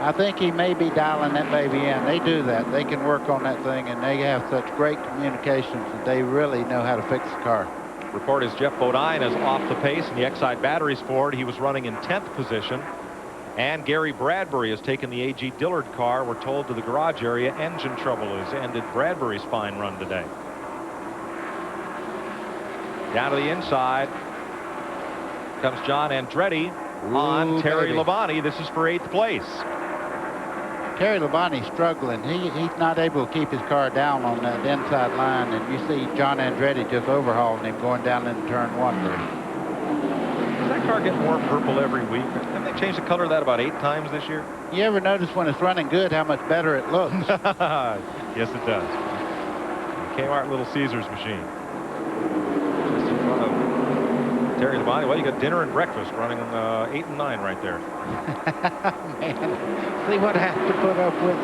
I think he may be dialing that baby in. They do that. They can work on that thing, and they have such great communications that they really know how to fix the car. Report is Jeff Bodine is off the pace in the Exide Batteries Ford. He was running in 10th position. And Gary Bradbury has taken the A.G. Dillard car. We're told to the garage area. Engine trouble has ended Bradbury's fine run today. Down to the inside comes John Andretti on Terry Labonte. This is for 8th place. Terry Labonte's struggling. He's not able to keep his car down on that inside line, and you see John Andretti just overhauling him going down into turn 1 there. Does that car get more purple every week? Haven't they changed the color of that about 8 times this year? You ever notice when it's running good how much better it looks? Yes, it does. Kmart Little Caesars machine. Just in front of Terry Labonte. Well, you got dinner and breakfast running 8 and 9 right there. Man, see what I have to put up with.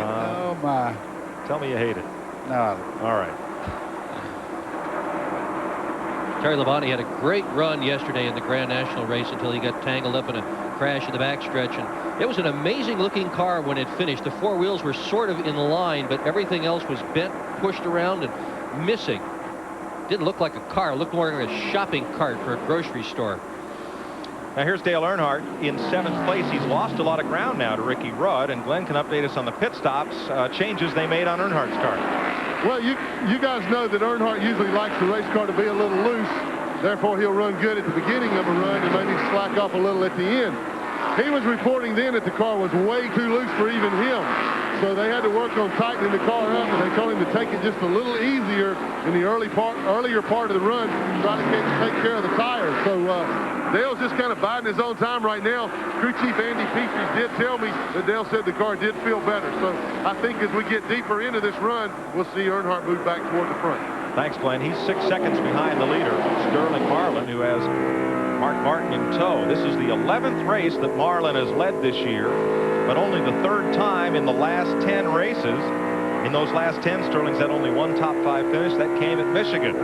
Oh my! Tell me you hate it. No. All right. Terry Labonte had a great run yesterday in the Grand National race until he got tangled up in a crash in the backstretch. And it was an amazing looking car when it finished. The 4 wheels were sort of in line, but everything else was bent, pushed around, and missing. Didn't look like a car. It looked more like a shopping cart for a grocery store. Now here's Dale Earnhardt in 7th place. He's lost a lot of ground now to Ricky Rudd, and Glenn can update us on the pit stops changes they made on Earnhardt's car. Well, you guys know that Earnhardt usually likes the race car to be a little loose. Therefore, he'll run good at the beginning of a run and maybe slack off a little at the end. He was reporting then that the car was way too loose for even him. So they had to work on tightening the car up, and they told him to take it just a little easier in the earlier part of the run, try to take care of the tires. So Dale's just kind of biding his own time right now. Crew Chief Andy Petrie did tell me that Dale said the car did feel better. So I think as we get deeper into this run, we'll see Earnhardt move back toward the front. Thanks, Glenn. He's 6 seconds behind the leader, Sterling Marlin, who has Mark Martin in tow. This is the 11th race that Marlin has led this year, but only the 3rd time in the last 10 races. In those last 10, Sterling's had only one top 5 finish. That came at Michigan.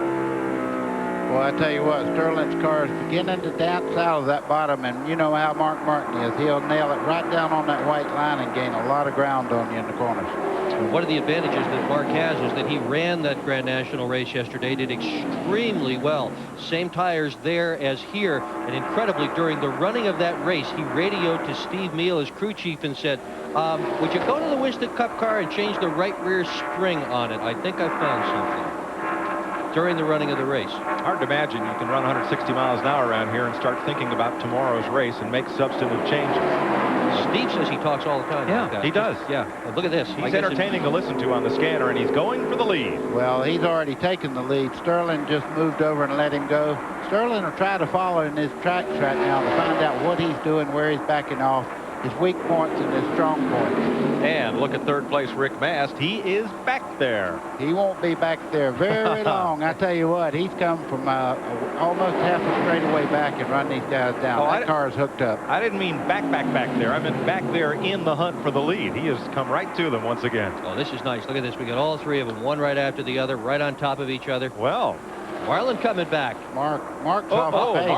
Well, I tell you what, Sterling's car is beginning to dance out of that bottom, and you know how Mark Martin is. He'll nail it right down on that white line and gain a lot of ground on you in the corners. And one of the advantages that Mark has is that he ran that Grand National race yesterday, did extremely well. Same tires there as here, and incredibly, during the running of that race, he radioed to Steve Meal, his crew chief, and said, would you go to the Winston Cup car and change the right rear spring on it? I think I found something. During the running of the race. Hard to imagine you can run 160 miles an hour around here and start thinking about tomorrow's race and make substantive changes. Steve says he talks all the time. Yeah, like that. he does. Yeah, look at this. He's entertaining to listen to on the scanner, and he's going for the lead. Well, he's already taken the lead. Sterling just moved over and let him go. Sterling will try to follow in his tracks right now to find out what he's doing, where he's backing off, his weak points and his strong points. And look at third place Rick Mast. He is back there. He won't be back there very long. I tell you what, he's come from almost half a straightaway back and run these guys down. That car's hooked up. I didn't mean back there. I meant back there in the hunt for the lead. He has come right to them once again. Oh, this is nice. Look at this. We got all three of them, one right after the other, right on top of each other. Well, Marlin coming back. Mark's off the pace.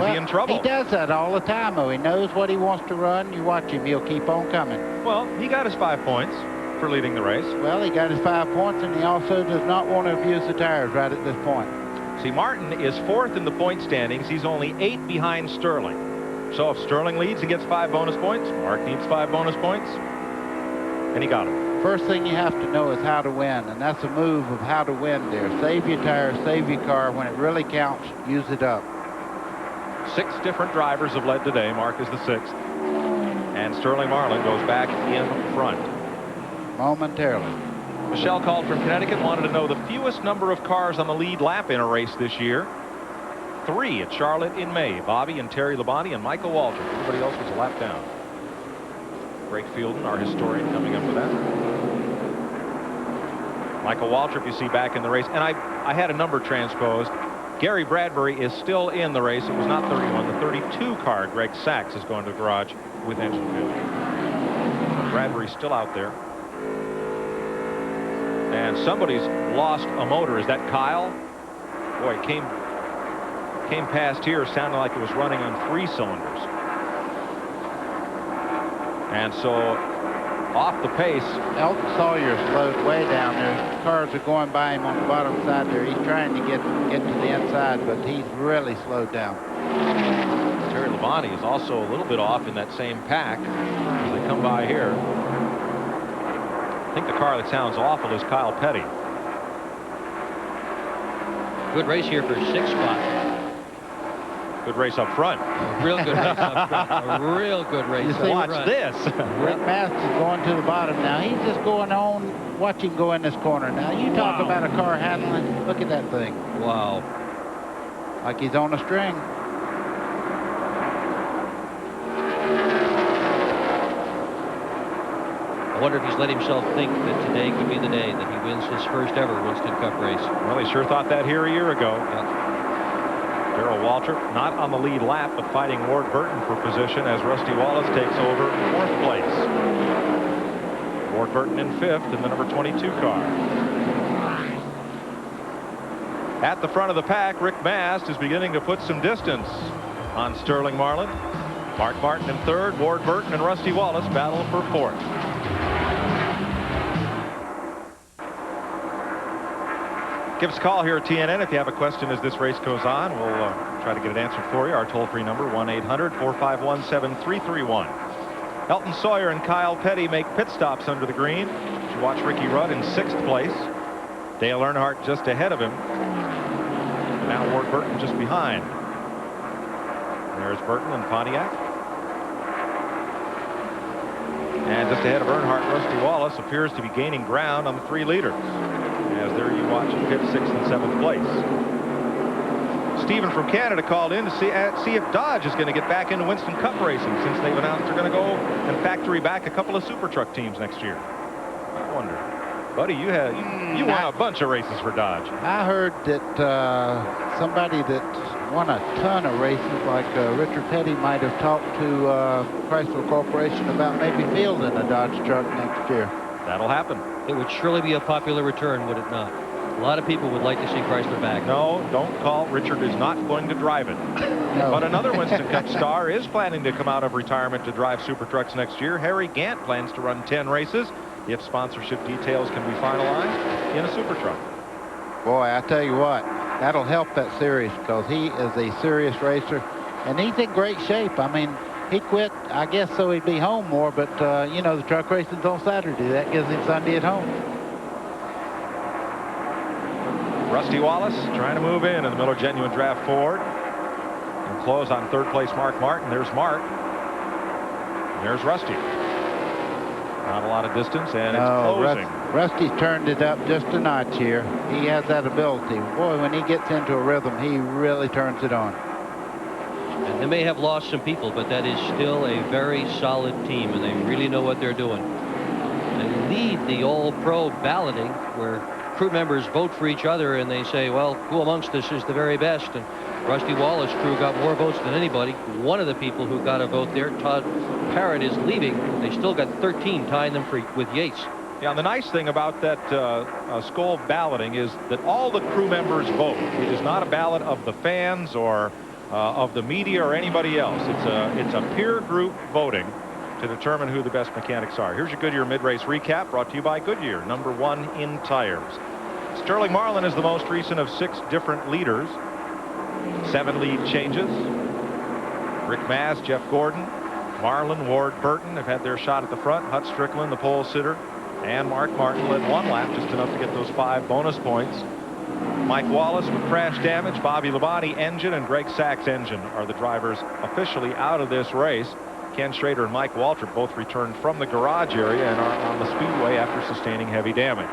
Is he in trouble? He does that all the time, though. He knows what he wants to run. You watch him, he'll keep on coming. Well, he got his 5 points for leading the race. Well, he got his 5 points, and he also does not want to abuse the tires right at this point. See, Martin is 4th in the point standings. He's only 8 behind Sterling. So if Sterling leads, he gets 5 bonus points. Mark needs 5 bonus points. And he got them. First thing you have to know is how to win, and that's a move of how to win there. Save your tires, save your car. When it really counts, use it up. 6 different drivers have led today. Mark is the 6th. And Sterling Marlin goes back in front. Momentarily. Michelle called from Connecticut, wanted to know the fewest number of cars on the lead lap in a race this year. 3 at Charlotte in May. Bobby and Terry Labonte and Michael Walter. Everybody else was a lap down. Greg Fielden, our historian, coming up with that. Michael Waltrip, you see, back in the race. And I had a number transposed. Gary Bradbury is still in the race. It was not 31. The 32 car, Greg Sachs, is going to the garage with engine failure. Bradbury's still out there. And somebody's lost a motor. Is that Kyle? Boy, it came past here, sounded like it was running on 3 cylinders. And so off the pace. Elton Sawyer slowed way down there. Cars are going by him on the bottom side there. He's trying to get to the inside, but he's really slowed down. Terry Labonte is also a little bit off in that same pack as they come by here. I think the car that sounds awful is Kyle Petty. Good race here for 6th spot. Good race up front. Real good race up front. A real good race. Watch this. Rick Mast is going to the bottom now. He's just going on. Watch him go in this corner. Now, you talk about a car handling. Look at that thing. Wow. Like he's on a string. I wonder if he's let himself think that today could be the day that he wins his first ever Winston Cup race. Well, he sure thought that here a year ago. Yeah. Darrell Waltrip not on the lead lap, but fighting Ward Burton for position as Rusty Wallace takes over 4th place. Ward Burton in 5th in the number 22 car. At the front of the pack, Rick Mast is beginning to put some distance on Sterling Marlin. Mark Martin in 3rd, Ward Burton and Rusty Wallace battle for 4th. Give us a call here at TNN if you have a question as this race goes on. We'll try to get it answered for you. Our toll-free number, 1-800-451-7331. Elton Sawyer and Kyle Petty make pit stops under the green. You watch Ricky Rudd in 6th place. Dale Earnhardt just ahead of him. And now Ward Burton just behind. There's Burton and Pontiac. And just ahead of Earnhardt, Rusty Wallace appears to be gaining ground on the 3 leaders. As there you watch him pit 6th and 7th place. Stephen from Canada called in to see if Dodge is going to get back into Winston Cup racing since they've announced they're going to go and factory back a couple of super truck teams next year. I wonder, buddy, you won a bunch of races for Dodge. I heard that somebody that won a ton of races, like Richard Petty, might have talked to Chrysler Corporation about maybe fielding a Dodge truck next year. That'll happen. It would surely be a popular return, would it not? A lot of people would like to see Chrysler back. No, don't call. Richard is not going to drive it. No. But another Winston Cup star is planning to come out of retirement to drive Super Trucks next year. Harry Gant plans to run 10 races if sponsorship details can be finalized in a Super Truck. Boy, I tell you what, that'll help that series because he is a serious racer, and he's in great shape. I mean, he quit, I guess, so he'd be home more, but, you know, the truck racing's on Saturday. That gives him Sunday at home. Rusty Wallace trying to move in the Miller Genuine Draft Ford. And close on third place Mark Martin. There's Mark. There's Rusty. Not a lot of distance, and it's closing. Rusty's turned it up just a notch here. He has that ability. Boy, when he gets into a rhythm, he really turns it on. And they may have lost some people, but that is still a very solid team, and they really know what they're doing. They lead the all-pro balloting, where crew members vote for each other, and they say, well, who amongst us is the very best? And Rusty Wallace' crew got more votes than anybody. One of the people who got a vote there, Todd Parrott, is leaving. They still got 13 tying them with Yates. Yeah, and the nice thing about that Skoll balloting is that all the crew members vote. It is not a ballot of the fans or of the media or anybody else. It's a peer group voting to determine who the best mechanics are. Here's your Goodyear mid-race recap brought to you by Goodyear, #1 in tires. Sterling Marlin is the most recent of 6 different leaders. 7 lead changes. Rick Mast, Jeff Gordon, Marlin, Ward, Burton have had their shot at the front. Hut Strickland, the pole sitter, and Mark Martin led 1 lap, just enough to get those 5 bonus points. Mike Wallace with crash damage, Bobby Labonte engine, and Greg Sachs engine are the drivers officially out of this race. Ken Schrader and Mike Waltrip both returned from the garage area and are on the Speedway after sustaining heavy damage.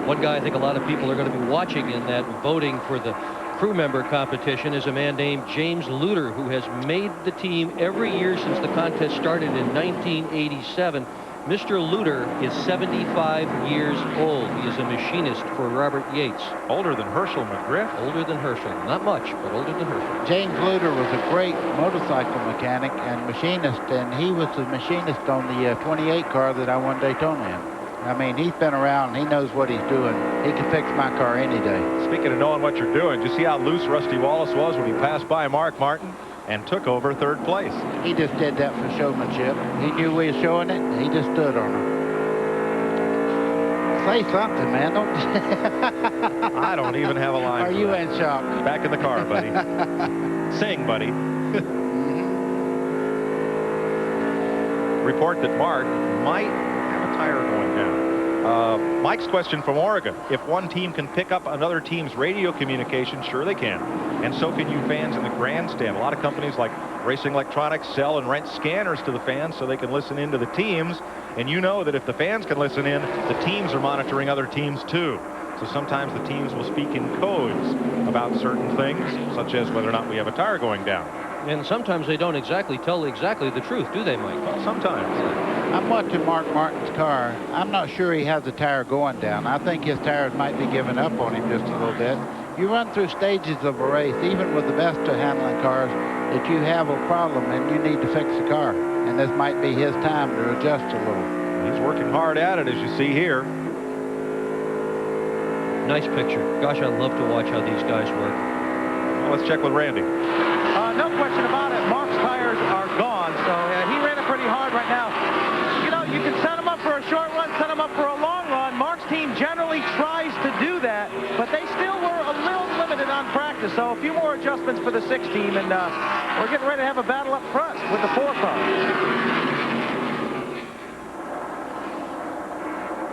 One guy I think a lot of people are going to be watching in that voting for the crew member competition is a man named James Luter, who has made the team every year since the contest started in 1987. Mr. Luter is 75 years old. He is a machinist for Robert Yates. Older than Herschel McGriff? Older than Herschel. Not much, but older than Herschel. James Luter was a great motorcycle mechanic and machinist, and he was the machinist on the 28 car that I won Daytona in. I mean, he's been around. He knows what he's doing. He can fix my car any day. Speaking of knowing what you're doing, did you see how loose Rusty Wallace was when he passed by Mark Martin and took over 3rd place? He just did that for showmanship. He knew we were showing it. He just stood on him. Say something, man. Don't. I don't even have a line. Are you in shock? Back in the car, buddy. Sing, buddy. Report that Mark might have a tire going down. Mike's question from Oregon. If one team can pick up another team's radio communication, sure they can. And so can you fans in the grandstand. A lot of companies like Racing Electronics sell and rent scanners to the fans so they can listen in to the teams. And you know that if the fans can listen in, the teams are monitoring other teams too. So sometimes the teams will speak in codes about certain things, such as whether or not we have a tire going down. And sometimes they don't exactly tell the truth, do they, Mike? Well, sometimes. I'm watching Mark Martin's car. I'm not sure he has a tire going down. I think his tires might be giving up on him just a little bit. You run through stages of a race, even with the best of handling cars, that you have a problem and you need to fix the car. And this might be his time to adjust a little. He's working hard at it, as you see here. Nice picture. Gosh, I love to watch how these guys work. Well, let's check with Randy. No question about it. Mark's tires are gone, so he ran it pretty hard right now. You know, you can set him up for a short run, set him up for a long run. Mark's team generally tries to do that, but they still were a little limited on practice. So a few more adjustments for the 6 team, and we're getting ready to have a battle up front with the 4 car.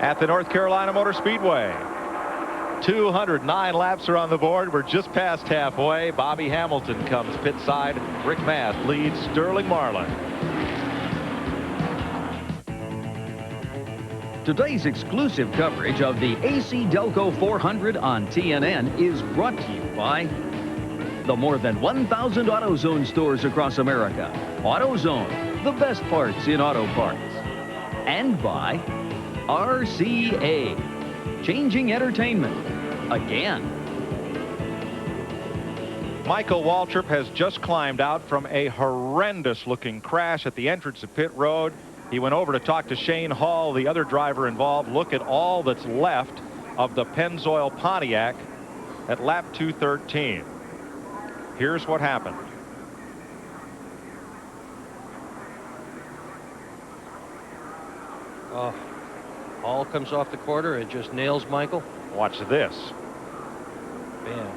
At the North Carolina Motor Speedway. 209 laps are on the board. We're just past halfway. Bobby Hamilton comes pit side. Rick Mast leads Sterling Marlin. Today's exclusive coverage of the AC-Delco 400 on TNN is brought to you by the more than 1,000 AutoZone stores across America. AutoZone, the best parts in auto parts. And by RCA, changing entertainment again. Michael Waltrip has just climbed out from a horrendous looking crash at the entrance of pit road. He went over to talk to Shane Hall, the other driver involved. Look at all that's left of the Pennzoil Pontiac at lap 213. Here's what happened. Oh, Hall comes off the quarter and just nails Michael. Watch this. Man.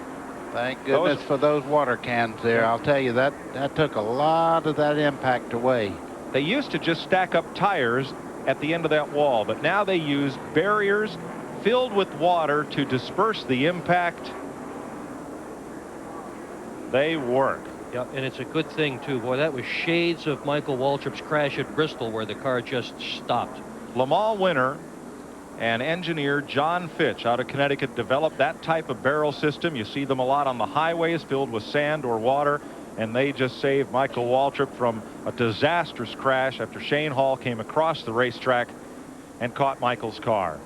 Thank goodness for those water cans there. I'll tell you, that took a lot of that impact away. They used to just stack up tires at the end of that wall, but now they use barriers filled with water to disperse the impact. They work. Yeah, and it's a good thing, too. Boy, that was shades of Michael Waltrip's crash at Bristol where the car just stopped. Le Mans winner and engineer John Fitch out of Connecticut developed that type of barrel system. You see them a lot on the highways filled with sand or water, and they just saved Michael Waltrip from a disastrous crash after Shane Hall came across the racetrack and caught Michael's car.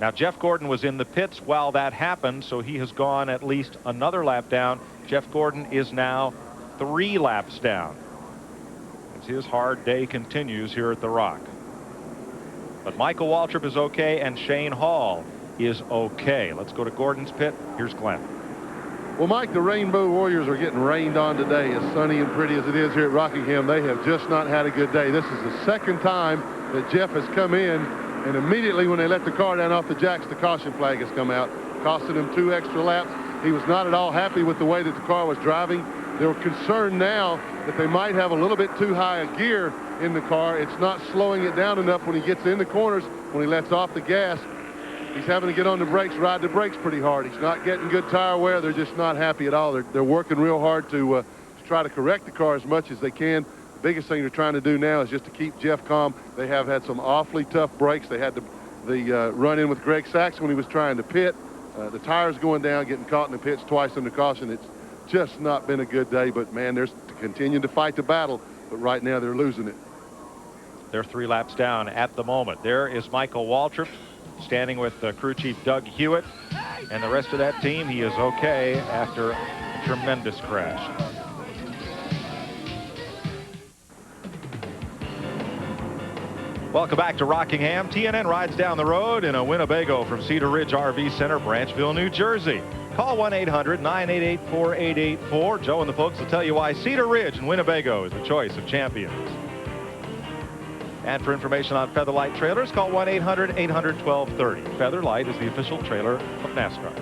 Now, Jeff Gordon was in the pits while that happened, so he has gone at least another lap down. Jeff Gordon is now 3 laps down as his hard day continues here at the Rock. But Michael Waltrip is okay, and Shane Hall is okay. Let's go to Gordon's pit. Here's Glenn. Well, Mike, the Rainbow Warriors are getting rained on today. As sunny and pretty as it is here at Rockingham, they have just not had a good day. This is the second time that Jeff has come in, and immediately when they let the car down off the jacks, the caution flag has come out, costing him 2 extra laps. He was not at all happy with the way that the car was driving. They're concerned now that they might have a little bit too high a gear in the car. It's not slowing it down enough when he gets in the corners, when he lets off the gas. He's having to get on the brakes, ride the brakes pretty hard. He's not getting good tire wear. They're just not happy at all. They're working real hard to try to correct the car as much as they can. The biggest thing they're trying to do now is just to keep Jeff calm. They have had some awfully tough brakes. They had the run-in with Greg Sachs when he was trying to pit. The tires going down, getting caught in the pits twice under caution. It's just not been a good day, but man, they're continuing to fight the battle, but right now they're losing it. They're 3 laps down at the moment. There is Michael Waltrip standing with crew chief Doug Hewitt and the rest of that team. He is okay after a tremendous crash. Welcome back to Rockingham. TNN rides down the road in a Winnebago from Cedar Ridge RV Center, Branchville, New Jersey. Call 1-800-988-4884. Joe and the folks will tell you why Cedar Ridge and Winnebago is the choice of champions. And for information on Featherlight trailers, call 1-800-800-1230. Featherlight is the official trailer of NASCAR.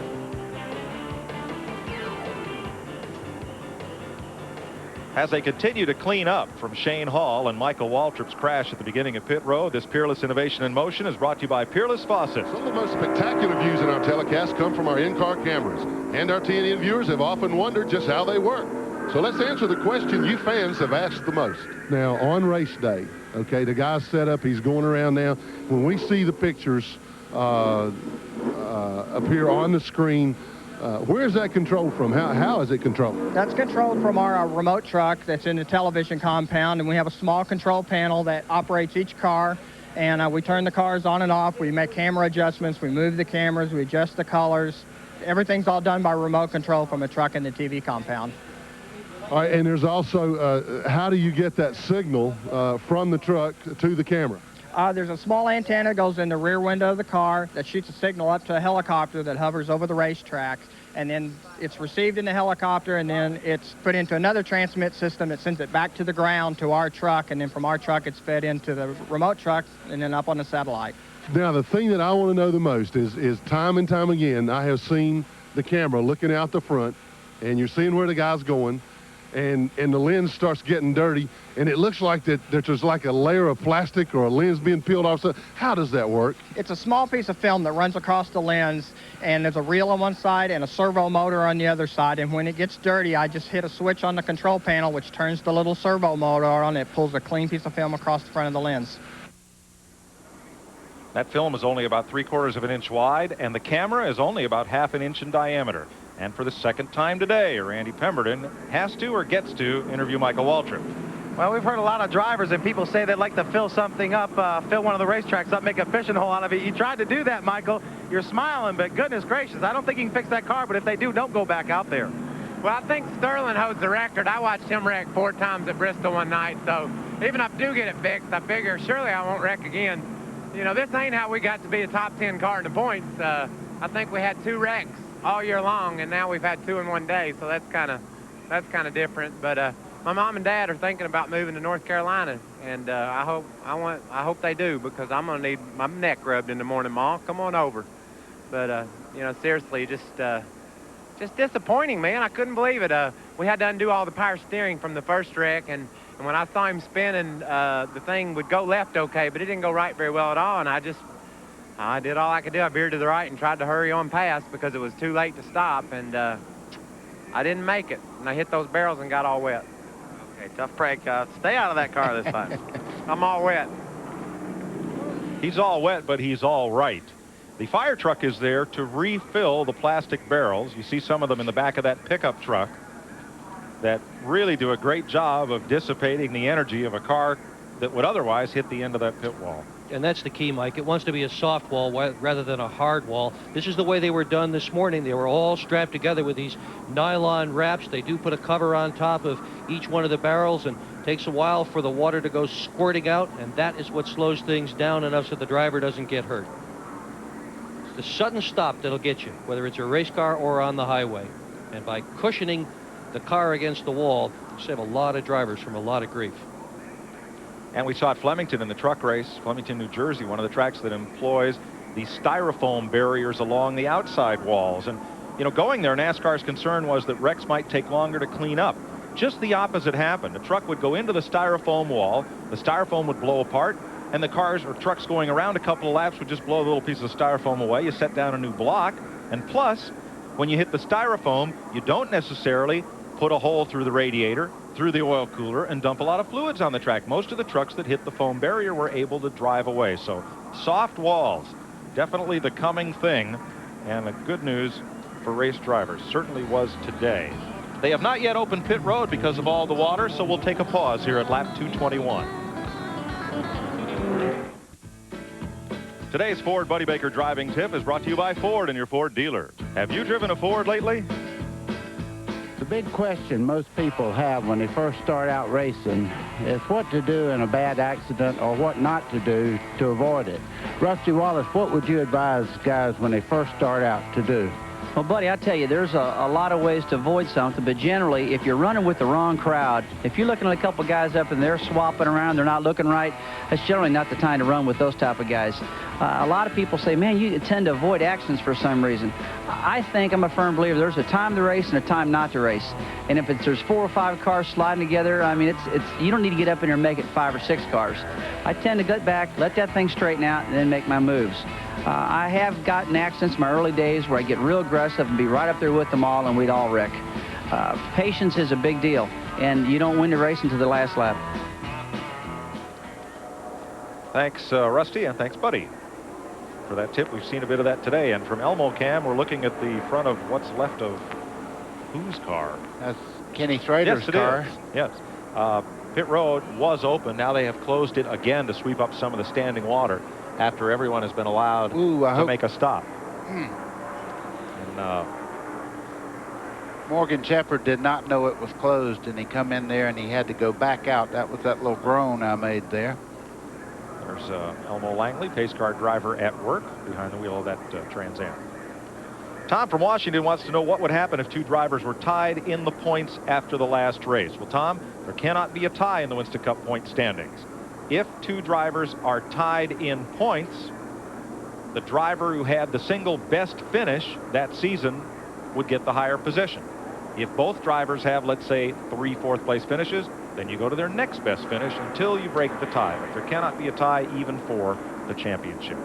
As they continue to clean up from Shane Hall and Michael Waltrip's crash at the beginning of pit road, this Peerless Innovation in Motion is brought to you by Peerless Faucets. Some of the most spectacular views in our telecast come from our in-car cameras, and our TNN viewers have often wondered just how they work. So let's answer the question you fans have asked the most. Now, on race day, okay, the guy's set up, he's going around now. When we see the pictures appear on the screen, where is that controlled from? How is it controlled? That's controlled from our remote truck that's in the television compound, and we have a small control panel that operates each car, and we turn the cars on and off. We make camera adjustments, we move the cameras, we adjust the colors. Everything's all done by remote control from the truck and the TV compound. All right, and there's also, how do you get that signal from the truck to the camera? There's a small antenna that goes in the rear window of the car that shoots a signal up to a helicopter that hovers over the racetrack, and then it's received in the helicopter, and then it's put into another transmit system that sends it back to the ground to our truck, and then from our truck it's fed into the remote truck and then up on the satellite. Now, the thing that I want to know the most is time and time again, I have seen the camera looking out the front, and you're seeing where the guy's going, and the lens starts getting dirty, and it looks like that there's like a layer of plastic or a lens being peeled off. So how does that work? It's a small piece of film that runs across the lens, and there's a reel on one side and a servo motor on the other side, and when it gets dirty, I just hit a switch on the control panel, which turns the little servo motor on. It pulls a clean piece of film across the front of the lens. That film is only about 3/4 of an inch wide, and the camera is only about 1/2 inch in diameter. And for the second time today, Randy Pemberton has to or gets to interview Michael Waltrip. Well, we've heard a lot of drivers and people say they'd like to fill something up, fill one of the racetracks up, make a fishing hole out of it. You tried to do that, Michael. You're smiling, but goodness gracious, I don't think you can fix that car, but if they do, don't go back out there. Well, I think Sterling holds the record. I watched him wreck 4 times at Bristol one night, so even if I do get it fixed, I figure surely I won't wreck again. you know, this ain't how we got to be a top 10 car in the points. I think we had 2 wrecks all year long, and now we've had 2 in one day, so that's kind of different. But my mom and dad are thinking about moving to North Carolina, and I hope they do, because I'm gonna need my neck rubbed in the morning, Ma. Come on over. But you know, seriously, just disappointing, man. I couldn't believe it. We had to undo all the power steering from the first wreck, and when I saw him spinning, the thing would go left okay, but it didn't go right very well at all, and I did all I could do. I veered to the right and tried to hurry on past because it was too late to stop, and I didn't make it, and I hit those barrels and got all wet. Okay, tough prank. Stay out of that car this time. I'm all wet. He's all wet, but he's all right. The fire truck is there to refill the plastic barrels. You see some of them in the back of that pickup truck that really do a great job of dissipating the energy of a car that would otherwise hit the end of that pit wall. And that's the key, Mike. It wants to be a soft wall rather than a hard wall. This is the way they were done this morning. They were all strapped together with these nylon wraps. They do put a cover on top of each one of the barrels, and it takes a while for the water to go squirting out, and that is what slows things down enough so the driver doesn't get hurt. It's the sudden stop that'll get you, whether it's a race car or on the highway. And by cushioning the car against the wall, you save a lot of drivers from a lot of grief. And we saw at Flemington in the truck race, Flemington, New Jersey, one of the tracks that employs the styrofoam barriers along the outside walls. And, you know, going there, NASCAR's concern was that wrecks might take longer to clean up. Just the opposite happened. The truck would go into the styrofoam wall, the styrofoam would blow apart, and the cars or trucks going around a couple of laps would just blow a little piece of styrofoam away. You set down a new block, and plus, when you hit the styrofoam, you don't necessarily put a hole through the radiator, through the oil cooler, and dump a lot of fluids on the track. Most of the trucks that hit the foam barrier were able to drive away. So soft walls, definitely the coming thing, and the good news for race drivers certainly was today. They have not yet opened pit road because of all the water, so we'll take a pause here at lap 221. Today's Ford Buddy Baker driving tip is brought to you by Ford and your Ford dealer. Have you driven a Ford lately? The big question most people have when they first start out racing is what to do in a bad accident or what not to do to avoid it. Rusty Wallace, what would you advise guys when they first start out to do? Well, buddy, I tell you, there's a lot of ways to avoid something, but generally, if you're running with the wrong crowd, if you're looking at a couple guys up and they're swapping around, they're not looking right, that's generally not the time to run with those type of guys. A lot of people say, man, you tend to avoid accidents for some reason. I think I'm a firm believer there's a time to race and a time not to race. And if there's 4 or 5 cars sliding together, I mean, you don't need to get up in there and make it 5 or 6 cars. I tend to get back, let that thing straighten out, and then make my moves. I have gotten accidents in my early days where I get real aggressive and be right up there with them all, and we'd all wreck. Patience is a big deal, and you don't win the race until the last lap. Thanks, Rusty, and thanks, Buddy, for that tip. We've seen a bit of that today. And from Elmo Cam, we're looking at the front of what's left of whose car? That's Kenny Schrader's car. Yes. Pit road was open. Now they have closed it again to sweep up some of the standing water after everyone has been allowed to make a stop. And Morgan Shepherd did not know it was closed, and he come in there and he had to go back out. That was that little groan I made there. There's Elmo Langley, pace car driver at work behind the wheel of that Trans Am. Tom from Washington wants to know what would happen if 2 drivers were tied in the points after the last race. Well, Tom, there cannot be a tie in the Winston Cup point standings. If 2 drivers are tied in points, the driver who had the single best finish that season would get the higher position. If both drivers have, let's say, 3 fourth-place finishes, then you go to their next best finish until you break the tie. But there cannot be a tie even for the championship.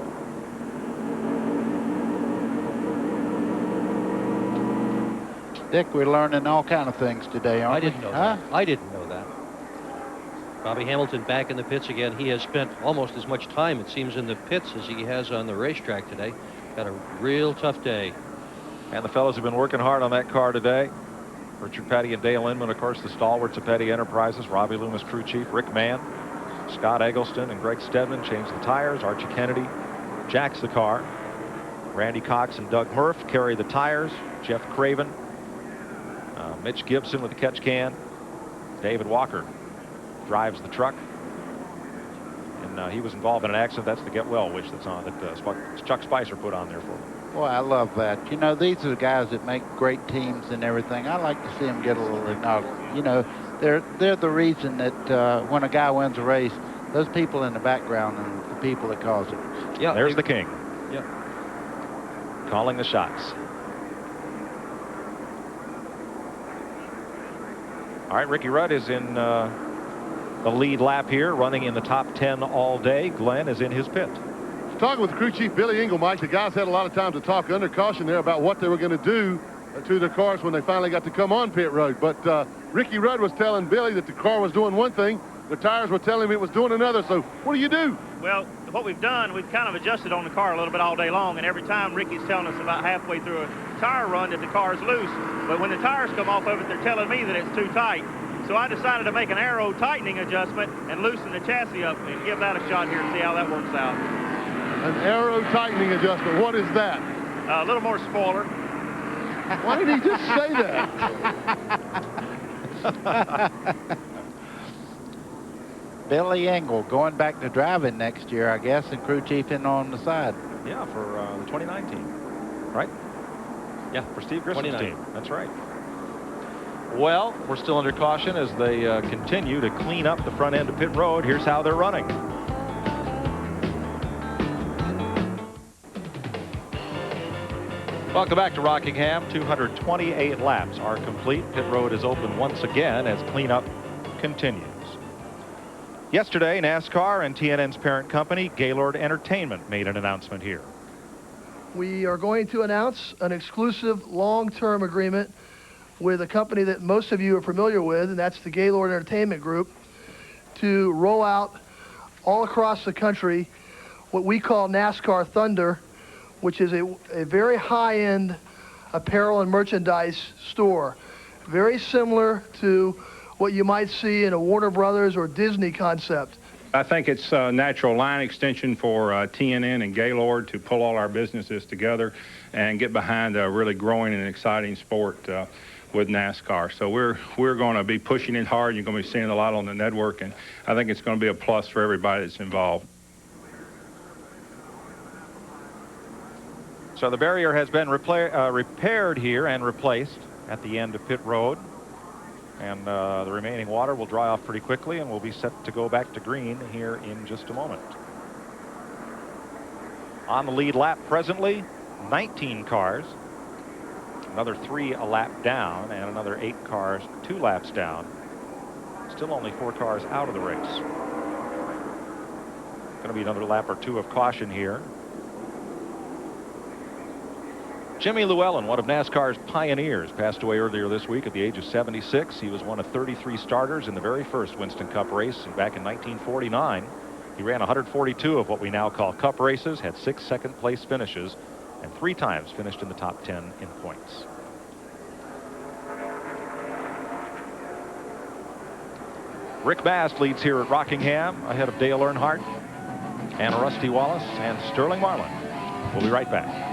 Dick, we're learning all kind of things today, aren't we? I didn't know that. I didn't know that. Bobby Hamilton back in the pits again. He has spent almost as much time, it seems, in the pits as he has on the racetrack today. Got a real tough day. And the fellows have been working hard on that car today. Richard Petty and Dale Inman, of course, the stalwarts of Petty Enterprises. Robbie Loomis, crew chief. Rick Mann, Scott Eggleston, and Greg Stedman changed the tires. Archie Kennedy jacks the car. Randy Cox and Doug Murph carry the tires. Jeff Craven, Mitch Gibson with the catch can. David Walker drives the truck. And and he was involved in an accident. That's the Get Well wish that's on that Chuck Spicer put on there for him. Boy, I love that. You know, these are the guys that make great teams and everything. I like to see them get a little acknowledged. You know, they're the reason that when a guy wins a race, those people in the background are the people that cause it. Yeah, there's the king. Yep. Calling the shots. All right, Ricky Rudd is in the lead lap here, running in the top 10 all day. Glenn is in his pit. Talking with crew chief Billy Engel, Mike, the guys had a lot of time to talk under caution there about what they were going to do to their cars when they finally got to come on pit road. But Ricky Rudd was telling Billy that the car was doing one thing, the tires were telling him it was doing another. So what do you do? Well, what we've done, we've kind of adjusted on the car a little bit all day long, and every time Ricky's telling us about halfway through a tire run that the car is loose. But when the tires come off of it, they're telling me that it's too tight. So I decided to make an aero tightening adjustment and loosen the chassis up and give that a shot here and see how that works out. An aero tightening adjustment. What is that? A little more spoiler. Why did he just say that? Billy Engel going back to driving next year, I guess, and crew chiefing on the side. Yeah, for the 2019, right? Yeah, for Steve Grissom's team. That's right. Well, we're still under caution as they continue to clean up the front end of pit road. Here's how they're running. Welcome back to Rockingham. 228 laps are complete. Pit road is open once again as cleanup continues. Yesterday, NASCAR and TNN's parent company, Gaylord Entertainment, made an announcement here. We are going to announce an exclusive long-term agreement with a company that most of you are familiar with, and that's the Gaylord Entertainment Group, to roll out all across the country what we call NASCAR Thunder, which is a very high-end apparel and merchandise store, very similar to what you might see in a Warner Brothers or Disney concept. I think it's a natural line extension for TNN and Gaylord to pull all our businesses together and get behind a really growing and exciting sport with NASCAR. So we're going to be pushing it hard. You're going to be seeing a lot on the network, and I think it's going to be a plus for everybody that's involved. So the barrier has been repaired here and replaced at the end of pit road. And the remaining water will dry off pretty quickly, and we'll be set to go back to green here in just a moment. On the lead lap presently, 19 cars. Another 3 a lap down, and another 8 cars 2 laps down. Still only 4 cars out of the race. Going to be another lap or 2 of caution here. Jimmy Llewellyn, one of NASCAR's pioneers, passed away earlier this week at the age of 76. He was one of 33 starters in the very first Winston Cup race back in 1949. He ran 142 of what we now call Cup races, had 6 second-place finishes, and 3 times finished in the top 10 in points. Rick Mast leads here at Rockingham ahead of Dale Earnhardt and Rusty Wallace and Sterling Marlin. We'll be right back.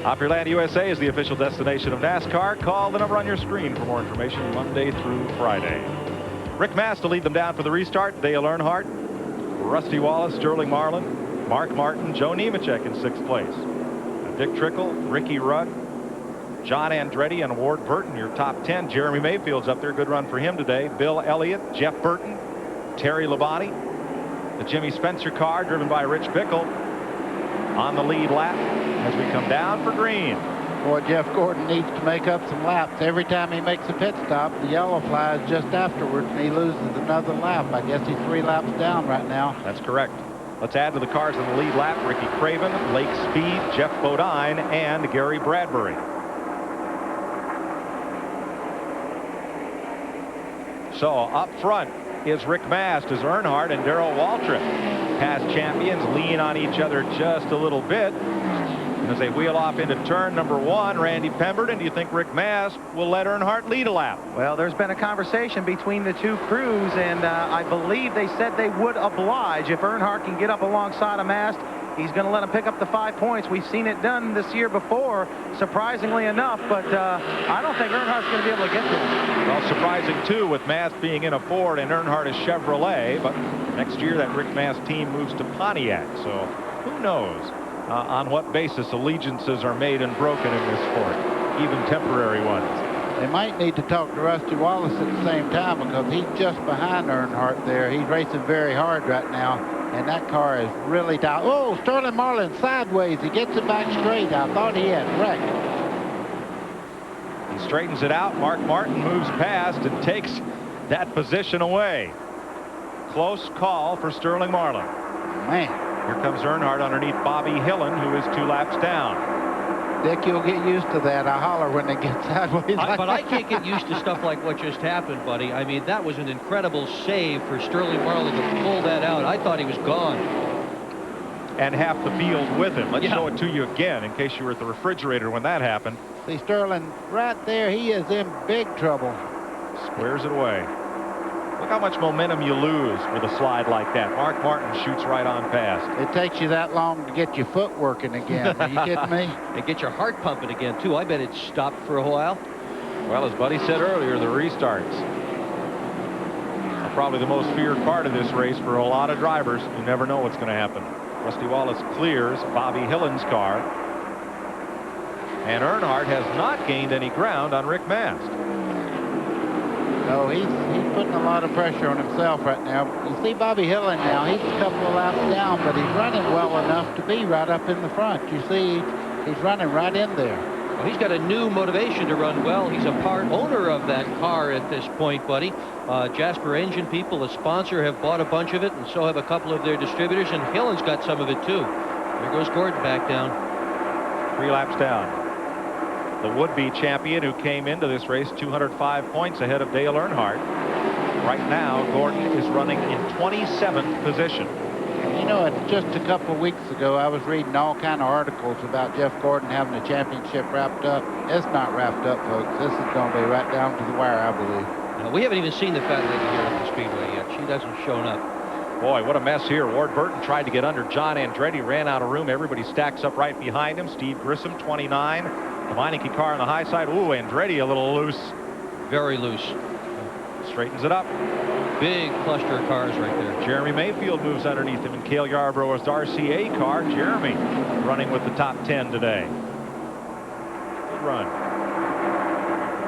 Opryland USA is the official destination of NASCAR. Call the number on your screen for more information Monday through Friday. Rick Mast to lead them down for the restart. Dale Earnhardt, Rusty Wallace, Sterling Marlin, Mark Martin, Joe Nemechek in 6th place. Dick Trickle, Ricky Rudd, John Andretti, and Ward Burton, your top 10. Jeremy Mayfield's up there. Good run for him today. Bill Elliott, Jeff Burton, Terry Labonte. The Jimmy Spencer car driven by Rich Bickle on the lead lap as we come down for green. Boy, Jeff Gordon needs to make up some laps. Every time he makes a pit stop, the yellow flies just afterwards, and he loses another lap. I guess he's 3 laps down right now. That's correct. Let's add to the cars on the lead lap: Ricky Craven, Lake Speed, Jeff Bodine, and Gary Bradbury. So up front is Rick Mast as Earnhardt and Darrell Waltrip, past champions, lean on each other just a little bit. And as they wheel off into turn number 1, Randy Pemberton, do you think Rick Mast will let Earnhardt lead a lap? Well, there's been a conversation between the 2 crews, and I believe they said they would oblige if Earnhardt can get up alongside of Mast. He's going to let him pick up the 5 points. We've seen it done this year before, surprisingly enough, but I don't think Earnhardt's going to be able to get to him. Well, surprising, too, with Mast being in a Ford and Earnhardt is Chevrolet, but next year that Rick Mast team moves to Pontiac, so who knows on what basis allegiances are made and broken in this sport, even temporary ones. They might need to talk to Rusty Wallace at the same time because he's just behind Earnhardt there. He's racing very hard right now, and that car is really tight. Oh, Sterling Marlin sideways. He gets it back straight. I thought he had wrecked. He straightens it out. Mark Martin moves past and takes that position away. Close call for Sterling Marlin. Man. Here comes Earnhardt underneath Bobby Hillen, who is 2 laps down. Dick, you'll get used to that. I holler when they get sideways. But I can't get used to stuff like what just happened, buddy. I mean, that was an incredible save for Sterling Marlin to pull that out. I thought he was gone. And half the field with him. Let's show it to you again in case you were at the refrigerator when that happened. See Sterling right there. He is in big trouble. Squares it away. Look how much momentum you lose with a slide like that. Mark Martin shoots right on past. It takes you that long to get your foot working again. Are you kidding me? And get your heart pumping again, too. I bet it stopped for a while. Well, as Buddy said earlier, the restarts are probably the most feared part of this race for a lot of drivers. You never know what's going to happen. Rusty Wallace clears Bobby Hillen's car. And Earnhardt has not gained any ground on Rick Mast. No, he's putting a lot of pressure on himself right now. You see Bobby Hillen now, he's a couple of laps down, but he's running well enough to be right up in the front. You see, he's running right in there. Well, he's got a new motivation to run well. He's a part owner of that car at this point, buddy. Jasper Engine people, the sponsor, have bought a bunch of it, and so have a couple of their distributors, and Hillen's got some of it, too. There goes Gordon back down. 3 laps down. The would-be champion who came into this race 205 points ahead of Dale Earnhardt. Right now, Gordon is running in 27th position. You know, just a couple of weeks ago, I was reading all kind of articles about Jeff Gordon having the championship wrapped up. It's not wrapped up, folks. This is going to be right down to the wire, I believe. Now, we haven't even seen the fat lady here at the Speedway yet. She hasn't shown up. Boy, what a mess here. Ward Burton tried to get under John Andretti, ran out of room. Everybody stacks up right behind him. Steve Grissom, 29. The Meineke car on the high side. Ooh, Andretti a little loose. Very loose. Straightens it up. Big cluster of cars right there. Jeremy Mayfield moves underneath him in Cale Yarborough's RCA car. Jeremy running with the top 10 today. Good run.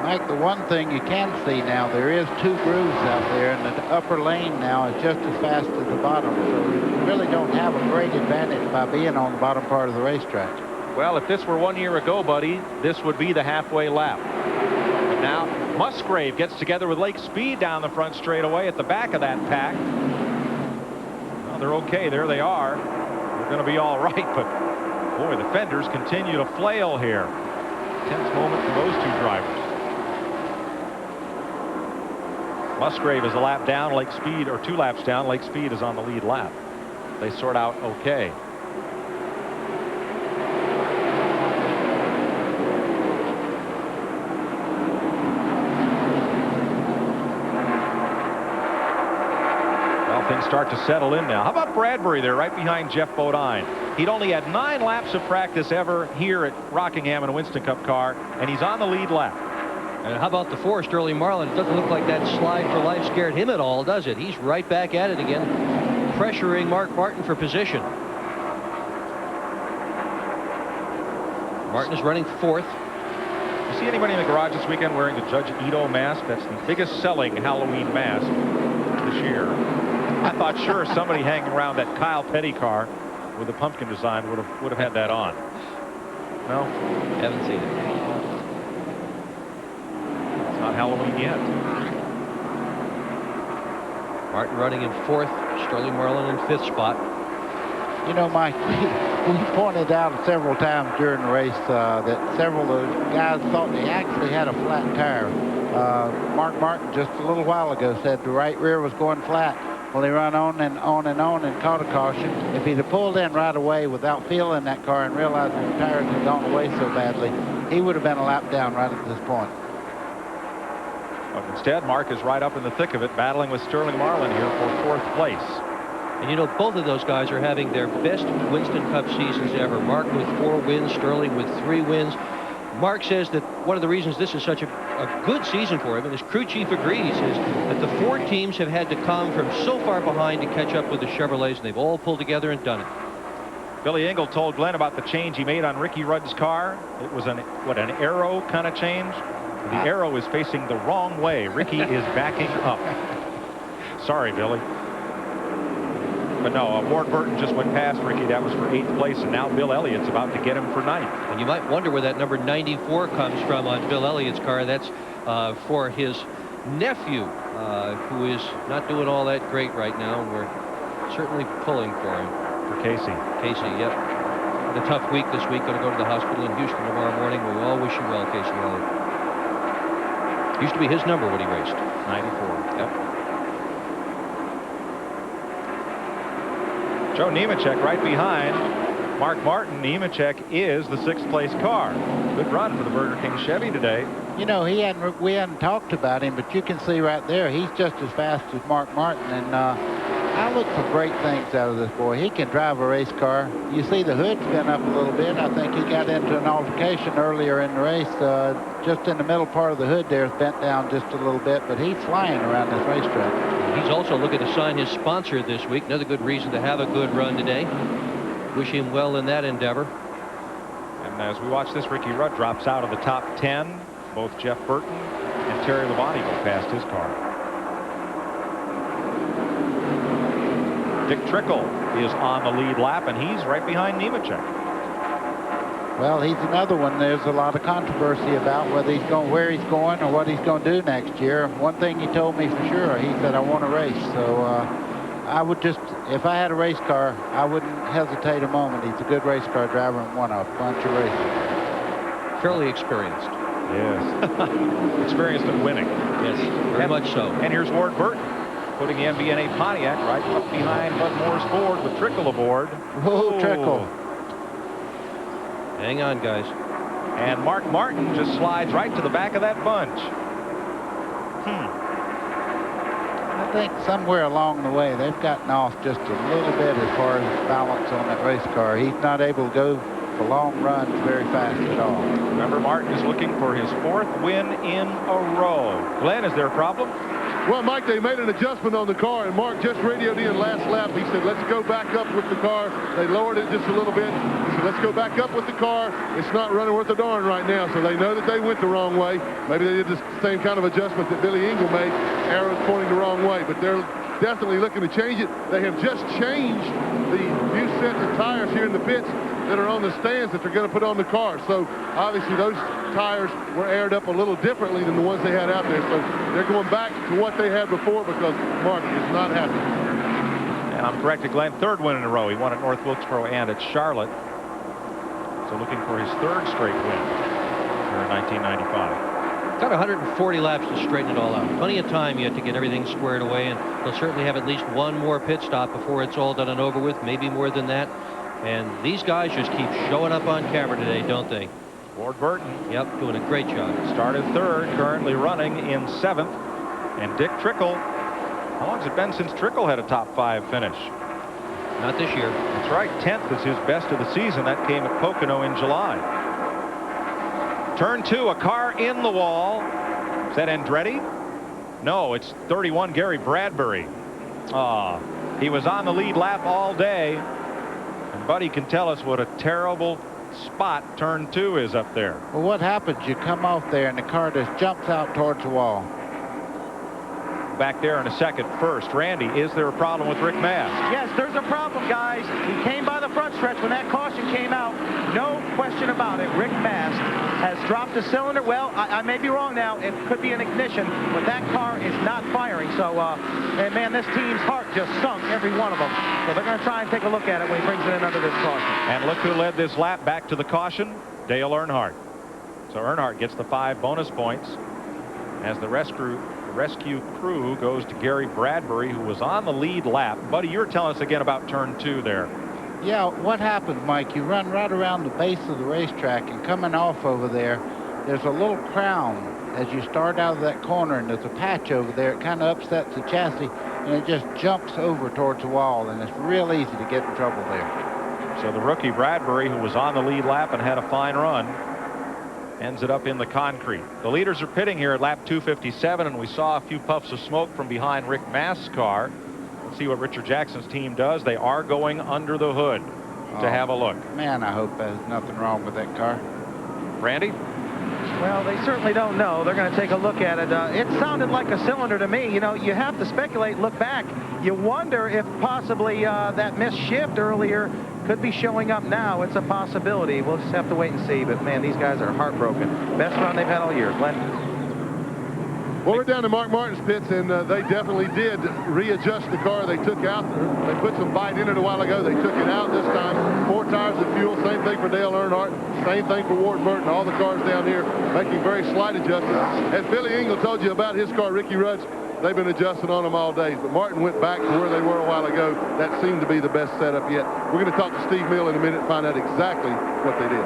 Mike, the one thing you can see now, there is 2 grooves out there, and the upper lane now is just as fast as the bottom. So you really don't have a great advantage by being on the bottom part of the racetrack. Well, if this were 1 year ago, buddy, this would be the halfway lap. But now Musgrave gets together with Lake Speed down the front straightaway at the back of that pack. Well, they're okay. There they are. They're going to be all right, but boy, the fenders continue to flail here. Tense moment for those 2 drivers. Musgrave is a lap down. Lake Speed, or 2 laps down. Lake Speed is on the lead lap. They sort out okay. Things start to settle in now. How about Bradbury there right behind Jeff Bodine? He'd only had 9 laps of practice ever here at Rockingham in a Winston Cup car, and he's on the lead lap. And how about the 4, Sterling Marlin? It doesn't look like that slide for life scared him at all, does it? He's right back at it again, pressuring Mark Martin for position. Martin is running 4th. You see anybody in the garage this weekend wearing the Judge Ito mask? That's the biggest selling Halloween mask this year. I thought sure somebody hanging around that Kyle Petty car with the pumpkin design would have had that on. No? Haven't seen it. It's not Halloween yet. Martin running in 4th, Sterling Marlin in 5th spot. You know, Mike, we pointed out several times during the race that several of the guys thought they actually had a flat tire. Mark Martin just a little while ago said the right rear was going flat. Well, he ran on and on and on and caught a caution. If he'd have pulled in right away without feeling that car and realizing the tires had gone away so badly, he would have been a lap down right at this point. But instead, Mark is right up in the thick of it, battling with Sterling Marlin here for 4th place. And you know, both of those guys are having their best Winston Cup seasons ever. Mark with 4 wins, Sterling with 3 wins. Mark says that one of the reasons this is such a good season for him, and his crew chief agrees, is that the 4 teams have had to come from so far behind to catch up with the Chevrolets, and they've all pulled together and done it. Billy Engel told Glenn about the change he made on Ricky Rudd's car. It was an arrow kind of change. The arrow is facing the wrong way. Ricky is backing up. Sorry, Billy. But no, Ward Burton just went past Ricky. That was for 8th place, and now Bill Elliott's about to get him for 9th. And you might wonder where that number 94 comes from on Bill Elliott's car. That's for his nephew, who is not doing all that great right now. And we're certainly pulling for him. For Casey. Casey, yep. Had a tough week this week. Going to go to the hospital in Houston tomorrow morning. We all wish you well, Casey Elliott. Used to be his number when he raced. 94. Yep. Joe Nemechek right behind Mark Martin. Nemechek is the 6th place car. Good run for the Burger King Chevy today. You know, we hadn't talked about him, but you can see right there, he's just as fast as Mark Martin. And I look for great things out of this boy. He can drive a race car. You see the hood's been up a little bit. I think he got into an altercation earlier in the race. Just in the middle part of the hood there is bent down just a little bit, but he's flying around this racetrack. He's also looking to sign his sponsor this week. Another good reason to have a good run today. Wish him well in that endeavor. And as we watch this, Ricky Rudd drops out of the top 10. Both Jeff Burton and Terry Labonte go past his car. Dick Trickle is on the lead lap, and he's right behind Nemechek. Well, he's another one there's a lot of controversy about whether he's going, where he's going, or what he's going to do next year. One thing he told me for sure, he said, I want to race. So I would just, if I had a race car, I wouldn't hesitate a moment. He's a good race car driver and won a bunch of races. Fairly experienced. Yes. Experienced at winning. Yes, very much so. And here's Ward Burton putting the MBNA Pontiac right up behind Bud Moore's Ford with Trickle aboard. Whoa, Trickle. Hang on, guys. And Mark Martin just slides right to the back of that bunch. I think somewhere along the way they've gotten off just a little bit as far as balance on that race car. He's not able to go for long runs very fast at all. Remember, Martin is looking for his 4th win in a row. Glenn, is there a problem? Well, Mike, they made an adjustment on the car, and Mark just radioed in last lap. He said, let's go back up with the car. They lowered it just a little bit. He said, let's go back up with the car. It's not running worth a darn right now, so they know that they went the wrong way. Maybe they did the same kind of adjustment that Billy Engel made. Arrows pointing the wrong way, but they're definitely looking to change it. They have just changed the new sets of tires here in the pits that are on the stands that they're going to put on the car. So obviously those tires were aired up a little differently than the ones they had out there. So they're going back to what they had before because Mark is not happy. And I'm corrected, Glenn, 3rd win in a row. He won at North Wilkesboro and at Charlotte. So looking for his 3rd straight win here in 1995. Got 140 laps to straighten it all out. Plenty of time yet to get everything squared away, and they'll certainly have at least one more pit stop before it's all done and over with, maybe more than that. And these guys just keep showing up on camera today, don't they? Ward Burton. Yep, doing a great job. Started 3rd, currently running in 7th. And Dick Trickle. How long has it been since Trickle had a top 5 finish? Not this year. That's right. 10th is his best of the season. That came at Pocono in July. Turn 2, a car in the wall. Is that Andretti? No, it's 31 Gary Bradbury. He was on the lead lap all day. And Buddy can tell us what a terrible spot turn 2 is up there. Well, what happens? You come off there and the car just jumps out towards the wall. Back there in a second. First, Randy, is there a problem with Rick Mast? Yes, there's a problem, guys. He came by the front stretch when that caution came out. No question about it. Rick Mast has dropped a cylinder. Well, I may be wrong now. It could be an ignition, but that car is not firing. So, and man, this team's heart just sunk, every one of them. So they're going to try and take a look at it when he brings it in under this caution. And look who led this lap back to the caution, Dale Earnhardt. So Earnhardt gets the 5 bonus points as the rescue crew goes to Gary Bradbury, who was on the lead lap. Buddy, you were telling us again about turn 2 there. Yeah, what happens, Mike? You run right around the base of the racetrack, and coming off over there, there's a little crown as you start out of that corner, and there's a patch over there. It kind of upsets the chassis. and it just jumps over towards the wall, and it's real easy to get in trouble there. So the rookie Bradbury, who was on the lead lap and had a fine run, ends it up in the concrete. The leaders are pitting here at lap 257, and we saw a few puffs of smoke from behind Rick Mast's car. Let's see what Richard Jackson's team does. They are going under the hood to have a look. Man, I hope there's nothing wrong with that car. Randy? Well, they certainly don't know. They're going to take a look at it. It sounded like a cylinder to me. You know, you have to speculate, look back. You wonder if possibly that missed shift earlier could be showing up now. It's a possibility. We'll just have to wait and see. But, man, these guys are heartbroken. Best run they've had all year. Glenn? Well, we're down to Mark Martin's pits, and they definitely did readjust the car they took out. They put some bite in it a while ago. They took it out this time. 4 tires of fuel. Same thing for Dale Earnhardt. Same thing for Ward Burton. All the cars down here making very slight adjustments. As Billy Engel told you about his car, Ricky Rudd's, they've been adjusting on them all day. But Martin went back to where they were a while ago. That seemed to be the best setup yet. We're going to talk to Steve Mill in a minute and find out exactly what they did.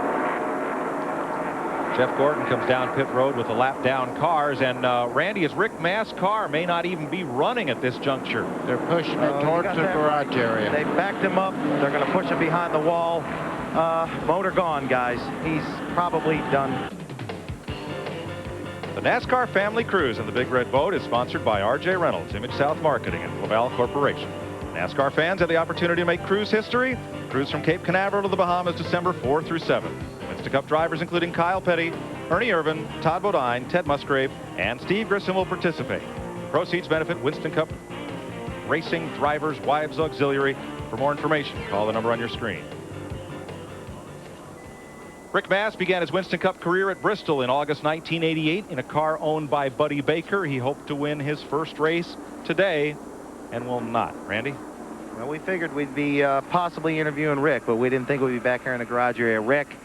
Jeff Gordon comes down pit road with the lap down cars, and Randy, his Rick Mast's car may not even be running at this juncture. They're pushing it towards the garage area. They backed him up. They're going to push him behind the wall. Motor gone, guys. He's probably done. The NASCAR Family Cruise in the Big Red Boat is sponsored by R.J. Reynolds, Image South Marketing, and Laval Corporation. NASCAR fans have the opportunity to make cruise history. Cruise from Cape Canaveral to the Bahamas December 4 through 7. Winston Cup drivers including Kyle Petty, Ernie Irvin, Todd Bodine, Ted Musgrave, and Steve Grissom will participate. Proceeds benefit Winston Cup Racing Drivers Wives Auxiliary. For more information, call the number on your screen. Rick Mast began his Winston Cup career at Bristol in August 1988 in a car owned by Buddy Baker. He hoped to win his first race today and will not. Randy? Well, we figured we'd be possibly interviewing Rick, but we didn't think we'd be back here in the garage area. Rick,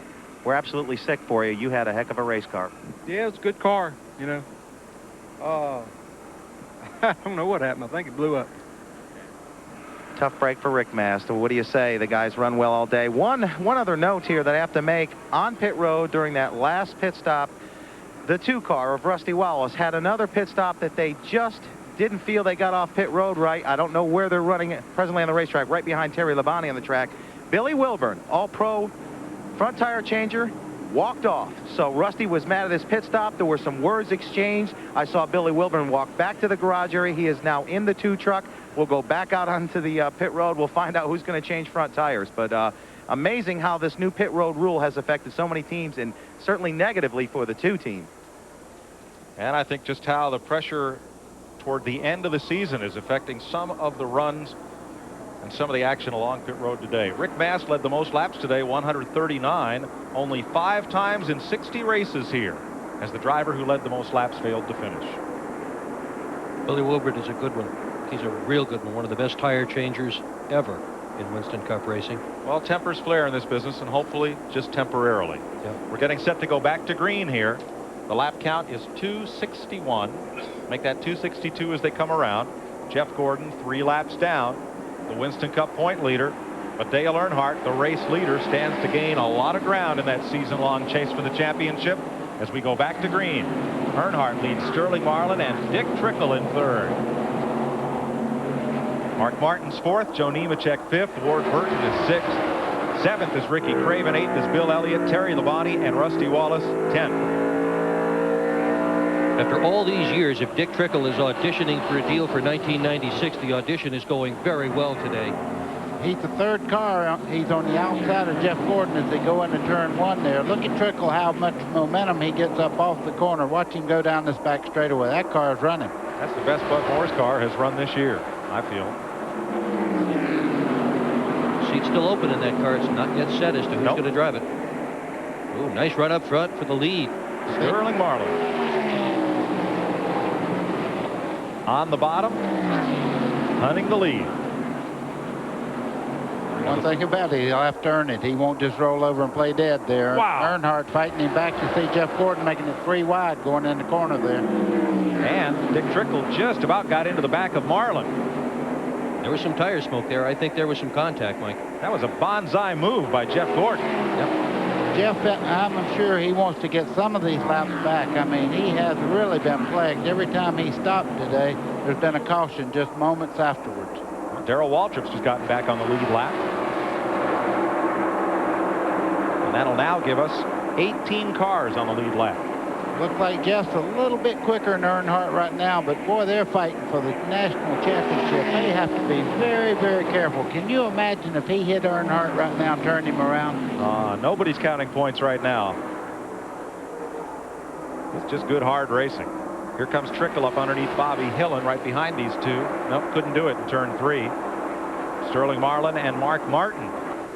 we're absolutely sick for you. You had a heck of a race car. Yeah, it's a good car, you know. I don't know what happened. I think it blew up. Tough break for Rick Mast. What do you say? The guys run well all day. One other note here that I have to make. On pit road during that last pit stop, the 2 car of Rusty Wallace had another pit stop that they just didn't feel they got off pit road right. I don't know where they're running presently on the racetrack, right behind Terry Labonte on the track. Billy Wilburn, all-pro front tire changer, walked off. So Rusty was mad at his pit stop. There were some words exchanged. I saw Billy Wilburn walk back to the garage area. He is now in the 2 truck. We'll go back out onto the pit road. We'll find out who's going to change front tires. But amazing how this new pit road rule has affected so many teams, and certainly negatively for the 2 team. And I think just how the pressure toward the end of the season is affecting some of the runs and some of the action along pit road today. Rick Mast led the most laps today, 139, only 5 times in 60 races here, as the driver who led the most laps failed to finish. Billy Wilbert is a good one. He's a real good one of the best tire changers ever in Winston Cup racing. Well, tempers flare in this business, and hopefully just temporarily. Yep. We're getting set to go back to green here. The lap count is 261. Make that 262 as they come around. Jeff Gordon 3 laps down, the Winston Cup point leader. But Dale Earnhardt, the race leader, stands to gain a lot of ground in that season-long chase for the championship as we go back to green. Earnhardt leads Sterling Marlin and Dick Trickle in 3rd. Mark Martin's 4th, Joe Nemechek 5th, Ward Burton is 6th. 7th is Ricky Craven, 8th is Bill Elliott, Terry Labonte, and Rusty Wallace 10th. After all these years, if Dick Trickle is auditioning for a deal for 1996, the audition is going very well today. He's the 3rd car. He's on the outside of Jeff Gordon as they go into turn 1 there. Look at Trickle, how much momentum he gets up off the corner. Watch him go down this back straightaway. That car is running. That's the best Bud Moore's car has run this year, I feel. Seat's still open in that car. It's not yet set as to who's going to drive it. Ooh, nice run up front for the lead. Sterling Marlin. On the bottom, hunting the lead. One thing about it, he'll have to earn it. He won't just roll over and play dead there. Wow. Earnhardt fighting him back. You see Jeff Gordon making it 3 wide going in the corner there. And Dick Trickle just about got into the back of Marlin. There was some tire smoke there. I think there was some contact, Mike. That was a bonsai move by Jeff Gordon. Yep. Jeff, I'm sure he wants to get some of these laps back. I mean, he has really been plagued. Every time he stopped today, there's been a caution just moments afterwards. Darrell Waltrip's just gotten back on the lead lap. And that'll now give us 18 cars on the lead lap. Looks like Jeff's a little bit quicker than Earnhardt right now, but boy, they're fighting for the national championship. They have to be very, very careful. Can you imagine if he hit Earnhardt right now and turned him around? Nobody's counting points right now. It's just good, hard racing. Here comes Trickle up underneath Bobby Hillen right behind these two. Nope, couldn't do it in turn 3. Sterling Marlin and Mark Martin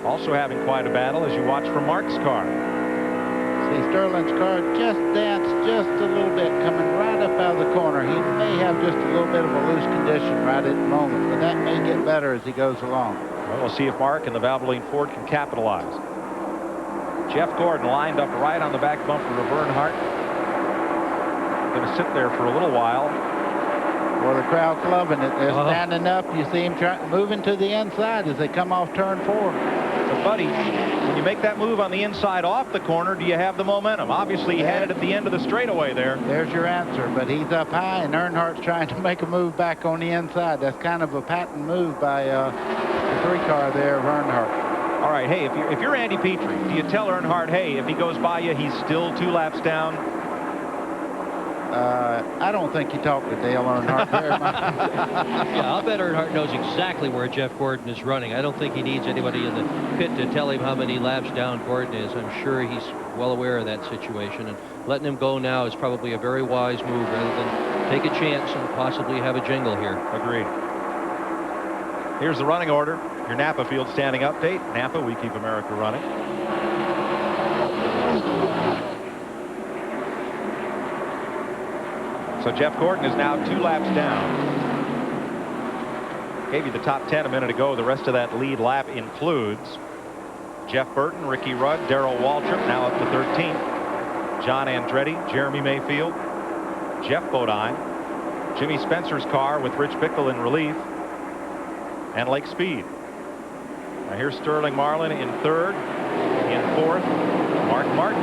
also having quite a battle as you watch from Mark's car. See, Sterling's car just danced just a little bit coming right up out of the corner. He may have just a little bit of a loose condition right at the moment, but that may get better as he goes along. Well, we'll see if Mark and the Valvoline Ford can capitalize. Jeff Gordon lined up right on the back bumper of Earnhardt. Going to sit there for a little while. Well, the crowd's loving it. They're standing up. You see him moving to the inside as they come off turn 4. So, Buddy, when you make that move on the inside off the corner, do you have the momentum? Obviously, he had it at the end of the straightaway there. There's your answer, but he's up high, and Earnhardt's trying to make a move back on the inside. That's kind of a patent move by the 3-car there of Earnhardt. All right, hey, if you're Andy Petrie, do you tell Earnhardt, hey, if he goes by you, he's still 2 laps down? I don't think he talked to Dale Earnhardt very much. Yeah, I'll bet Earnhardt knows exactly where Jeff Gordon is running. I don't think he needs anybody in the pit to tell him how many laps down Gordon is. I'm sure he's well aware of that situation, and letting him go now is probably a very wise move rather than take a chance and possibly have a jingle here. Agreed. Here's the running order. Your Napa Field standing update. Napa, we keep America running. So Jeff Gordon is now 2 laps down. Gave you the top 10 a minute ago. The rest of that lead lap includes Jeff Burton, Ricky Rudd, Darrell Waltrip, now up to 13th. John Andretti, Jeremy Mayfield, Jeff Bodine, Jimmy Spencer's car with Rich Bickle in relief, and Lake Speed. Now here's Sterling Marlin in 3rd. In 4th, Mark Martin.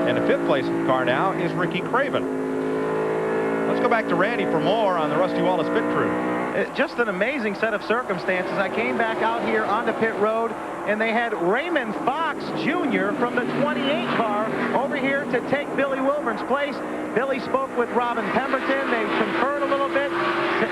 And the 5th place car now is Ricky Craven. Let's go back to Randy for more on the Rusty Wallace pit crew. Just an amazing set of circumstances. I came back out here onto pit road, and they had Raymond Fox Jr. from the 28 car over here to take Billy Wilburn's place. Billy spoke with Robin Pemberton. They conferred a little bit.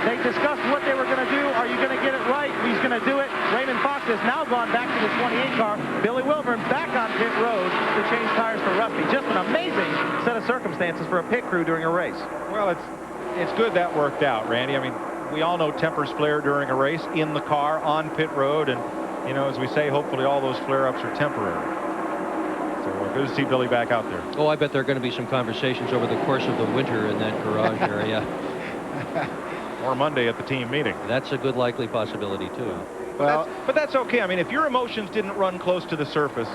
They discussed what they were going to do. Are you going to get it right? He's going to do it. Raymond Fox has now gone back to the 28 car. Billy Wilburn back on pit road to change tires for Rusty. Just an amazing set of circumstances for a pit crew during a race. Well, it's good that worked out, Randy. I mean, we all know tempers flare during a race in the car on pit road, and you know, as we say, hopefully all those flare-ups are temporary. So good to see Billy back out there. Oh, I bet there are going to be some conversations over the course of the winter in that garage area. Or Monday at the team meeting. That's a good likely possibility too. Well, but that's okay. I mean, if your emotions didn't run close to the surface,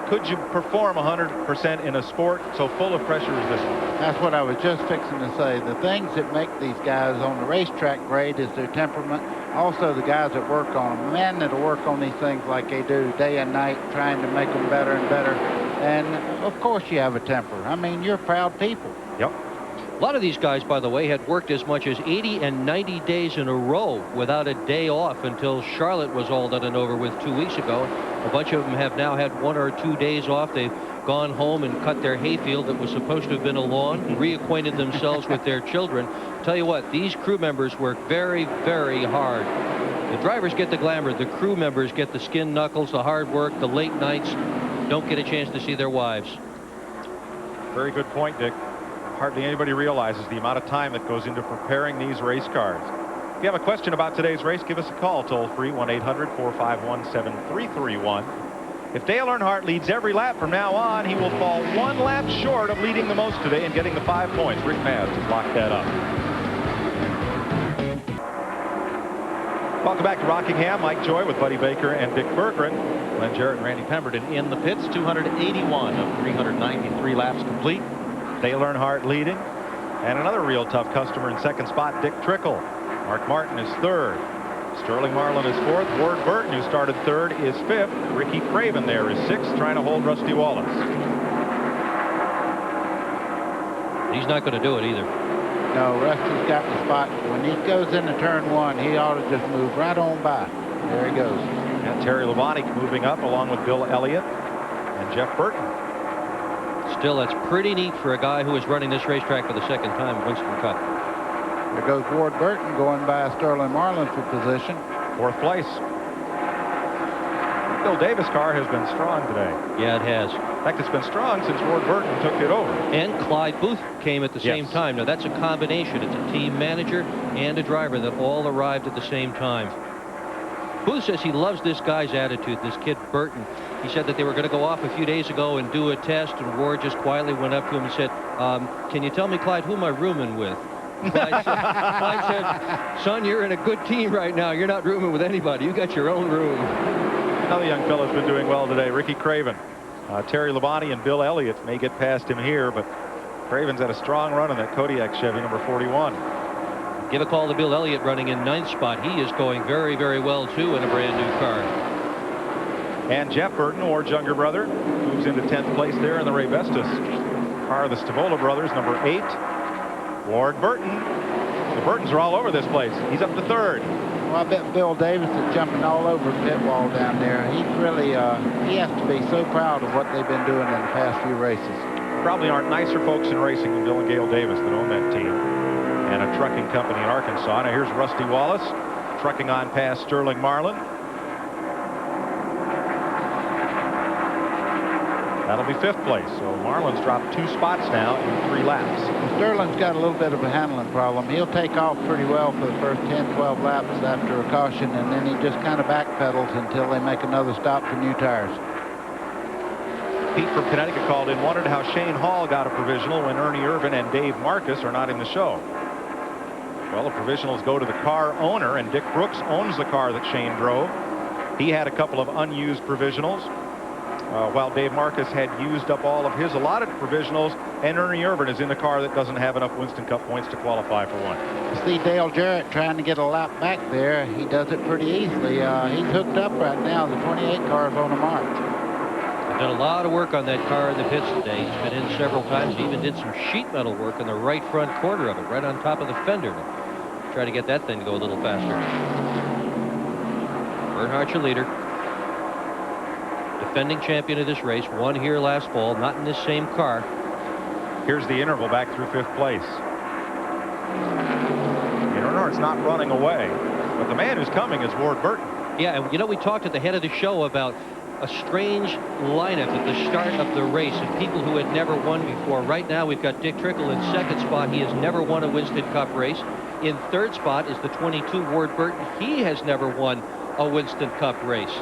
could you perform 100% in a sport so full of pressure as this one? That's what I was just fixing to say. The things that make these guys on the racetrack great is their temperament. Also, the guys that work on them, men that'll work on these things like they do day and night, trying to make them better and better. And of course, you have a temper. I mean, you're proud people. Yep. A lot of these guys, by the way, had worked as much as 80 and 90 days in a row without a day off until Charlotte was all done and over with 2 weeks ago. A bunch of them have now had 1 or 2 days off. They've gone home and cut their hayfield that was supposed to have been a lawn, and reacquainted themselves with their children. Tell you what, these crew members work very, very hard. The drivers get the glamour. The crew members get the skin knuckles, the hard work, the late nights. Don't get a chance to see their wives. Very good point, Dick. Hardly anybody realizes the amount of time that goes into preparing these race cars. If you have a question about today's race, give us a call, toll-free, 1-800-451-7331. If Dale Earnhardt leads every lap from now on, he will fall 1 lap short of leading the most today and getting the 5 points. Rick Maz has locked that up. Welcome back to Rockingham. Mike Joy with Buddy Baker and Dick Berggren. Glenn Jarrett and Randy Pemberton in the pits. 281 of 393 laps complete. Dale Earnhardt leading. And another real tough customer in second spot, Dick Trickle. Mark Martin is 3rd. Sterling Marlin is 4th. Ward Burton, who started 3rd, is 5th. Ricky Craven there is 6th, trying to hold Rusty Wallace. He's not going to do it either. No, Rusty's got the spot. When he goes into turn 1, he ought to just move right on by. There he goes. And Terry Labonte moving up along with Bill Elliott and Jeff Burton. Still, that's pretty neat for a guy who is running this racetrack for the 2nd time, Winston Cup. There goes Ward Burton going by Sterling Marlin for position. 4th place. Bill Davis' car has been strong today. Yeah, it has. In fact, it's been strong since Ward Burton took it over. And Clyde Booth came at the same time. Now, that's a combination. It's a team manager and a driver that all arrived at the same time. Booth says he loves this guy's attitude, this kid Burton. He said that they were going to go off a few days ago and do a test, and Ward just quietly went up to him and said, can you tell me, Clyde, who am I rooming with? Clyde said, son, you're in a good team right now. You're not rooming with anybody. You got your own room. Another young fellow's been doing well today, Ricky Craven. Terry Labonte and Bill Elliott may get past him here, but Craven's had a strong run in that Kodiak Chevy number 41. Give a call to Bill Elliott running in 9th spot. He is going very, very well, too, in a brand new car. And Jeff Burton, Ward's younger brother, moves into 10th place there in the Ray Vestas car of the Stavola brothers, number 8. Ward Burton. The Burtons are all over this place. He's up to 3rd. Well, I bet Bill Davis is jumping all over the pit wall down there. He's really, he has to be so proud of what they've been doing in the past few races. Probably aren't nicer folks in racing than Bill and Gail Davis that own that team and a trucking company in Arkansas. Now here's Rusty Wallace trucking on past Sterling Marlin. That'll be 5th place. So Marlin's dropped 2 spots now in 3 laps. Sterling's got a little bit of a handling problem. He'll take off pretty well for the first 10, 12 laps after a caution, and then he just kind of backpedals until they make another stop for new tires. Pete from Connecticut called in, wondered how Shane Hall got a provisional when Ernie Irvin and Dave Marcus are not in the show. Well, the provisionals go to the car owner, and Dick Brooks owns the car that Shane drove. He had a couple of unused provisionals, while Dave Marcus had used up all of his allotted provisionals, and Ernie Irvin is in the car that doesn't have enough Winston Cup points to qualify for one. You see Dale Jarrett trying to get a lap back there. He does it pretty easily. He's hooked up right now. The 28 car's on the march. They've done a lot of work on that car in the pits today. He's been in several times. He even did some sheet metal work in the right front corner of it, right on top of the fender, to try to get that thing to go a little faster. Earnhardt's your leader. Defending champion of this race, won here last fall, not in this same car. Here's the interval back through 5th place. And Earnhardt's not running away, but the man who's coming is Ward Burton. Yeah, and you know, we talked at the head of the show about a strange lineup at the start of the race and people who had never won before. Right now we've got Dick Trickle in 2nd spot. He has never won a Winston Cup race. In 3rd spot is the 22 Ward Burton. He has never won a Winston Cup race.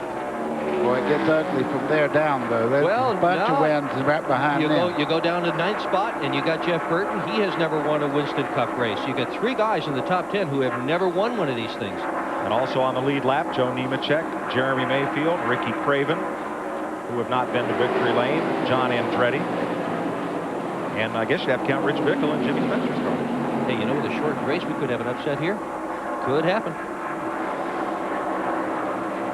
Boy, it gets ugly from there down, though. There's a bunch of wins right behind them. You go down to 9th spot, and you got Jeff Burton. He has never won a Winston Cup race. You got 3 guys in the top 10 who have never won one of these things. And also on the lead lap, Joe Nemechek, Jeremy Mayfield, Ricky Craven, who have not been to victory lane, John Andretti, and I guess you have to count Rich Bickle and Jimmy Spencer's car. Hey, you know, with a short race, we could have an upset here. Could happen.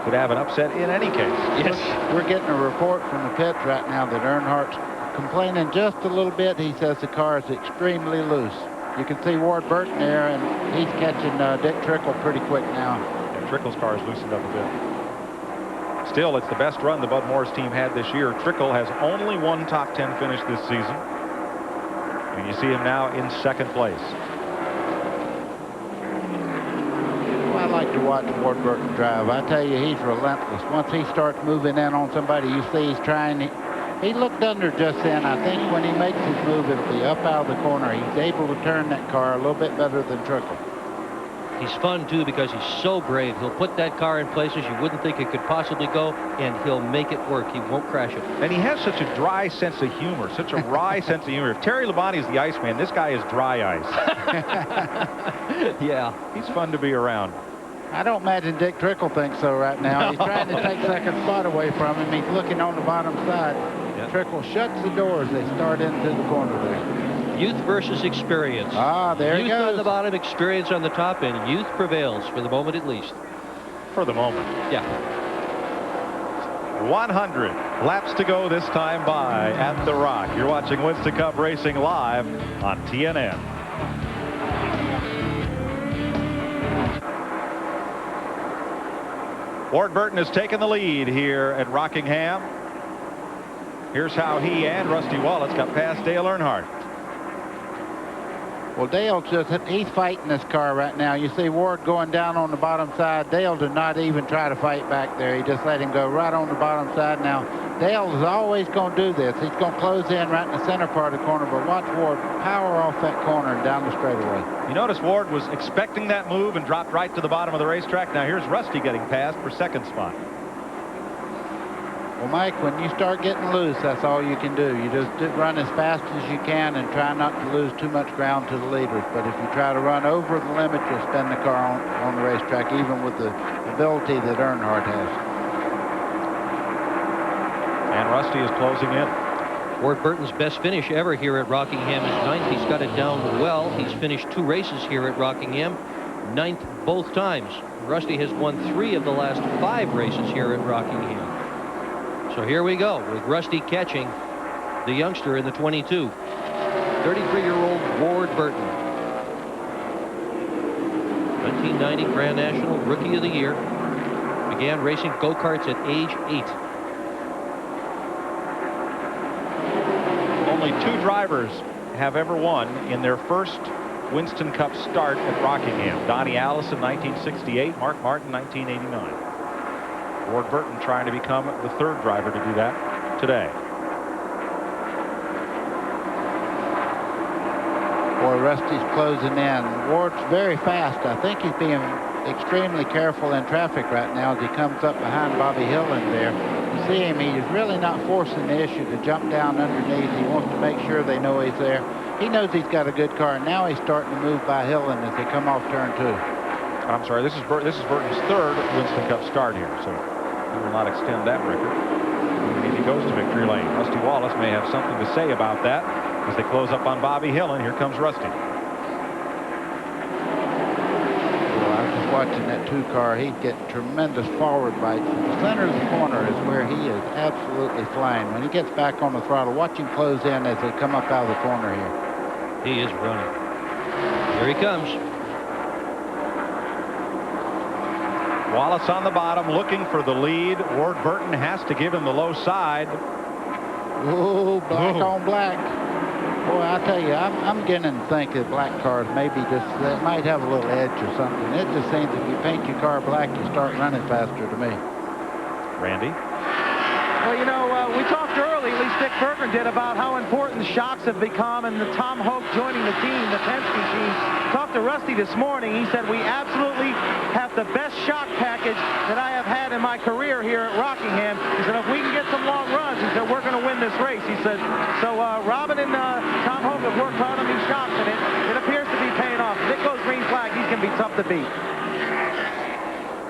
Could have an upset in any case. Yes. We're getting a report from the pits right now that Earnhardt's complaining just a little bit. He says the car is extremely loose. You can see Ward Burton there, and he's catching Dick Trickle pretty quick now. And Trickle's car has loosened up a bit. Still, it's the best run the Bud Morris team had this year. Trickle has only one top 10 finish this season. And you see him now in 2nd place. Well, I like to watch Ward Burton drive. I tell you, he's relentless. Once he starts moving in on somebody, you see he's trying. He looked under just then. I think when he makes his move, it'll be up out of the corner. He's able to turn that car a little bit better than Trickle. He's fun, too, because he's so brave. He'll put that car in places you wouldn't think it could possibly go, and he'll make it work. He won't crash it. And he has such a dry sense of humor, such a wry sense of humor. If Terry Labonte is the Iceman, this guy is dry ice. Yeah. He's fun to be around. I don't imagine Dick Trickle thinks so right now. He's trying to take 2nd spot away from him. He's looking on the bottom side. Yep. Trickle shuts the door as they start into the corner there. Youth versus experience. Ah, there he goes. Youth on the bottom, experience on the top, and youth prevails for the moment at least. for the moment. Yeah. 100 laps to go this time by at the Rock. You're watching Winston Cup Racing live on TNN. Ward Burton has taken the lead here at Rockingham. Here's how he and Rusty Wallace got past Dale Earnhardt. Well, Dale he's fighting this car right now. You see Ward going down on the bottom side. Dale did not even try to fight back there. He just let him go right on the bottom side. Now, Dale is always going to do this. He's going to close in right in the center part of the corner, but watch Ward power off that corner and down the straightaway. You notice Ward was expecting that move and dropped right to the bottom of the racetrack. Now here's Rusty getting past for second spot. Well, Mike, when you start getting loose, that's all you can do. You just run as fast as you can and try not to lose too much ground to the leaders. But if you try to run over the limit, you'll spin the car on the racetrack, even with the ability that Earnhardt has. And Rusty is closing in. Ward Burton's best finish ever here at Rockingham is 9th. He's got it down well. He's finished 2 races here at Rockingham, 9th both times. Rusty has won 3 of the last 5 races here at Rockingham. So here we go with Rusty catching the youngster in the 22. 33-year-old Ward Burton. 1990 Grand National Rookie of the Year. Began racing go-karts at age 8. Only 2 drivers have ever won in their first Winston Cup start at Rockingham. Donnie Allison, 1968, Mark Martin, 1989. Ward Burton trying to become the 3rd driver to do that today. Boy, Rusty's closing in. Ward's very fast. I think he's being extremely careful in traffic right now as he comes up behind Bobby Hillin there. You see him, he's really not forcing the issue to jump down underneath. He wants to make sure they know he's there. He knows he's got a good car, and now he's starting to move by Hillin as they come off turn 2. I'm sorry, this is Burton's 3rd Winston Cup start here, so he will not extend that record if he goes to victory lane. Rusty Wallace may have something to say about that as they close up on Bobby Hillin. Here comes Rusty. Well, I was just watching that 2 car. He's getting tremendous forward bites. The center of the corner is where he is absolutely flying. When he gets back on the throttle, watch him close in as they come up out of the corner here. He is running. Here he comes. Wallace on the bottom looking for the lead. Ward Burton has to give him the low side. Oh, black on black. Boy, I tell you, I'm beginning to think that black cars maybe just they might have a little edge or something. It just seems if you paint your car black, you start running faster to me. Randy? Well, you know, we talked early, at least Dick Berggren did, about how important the shocks have become and the Tom Hoke joining the team, the Penske team. Talked to Rusty this morning. He said, we absolutely have the best shock package that I have had in my career here at Rockingham. He said, if we can get some long runs, he said, we're going to win this race. He said, so Robin and Tom Hoke have worked hard on these shocks, and it appears to be paying off. If it goes green flag, he's going to be tough to beat.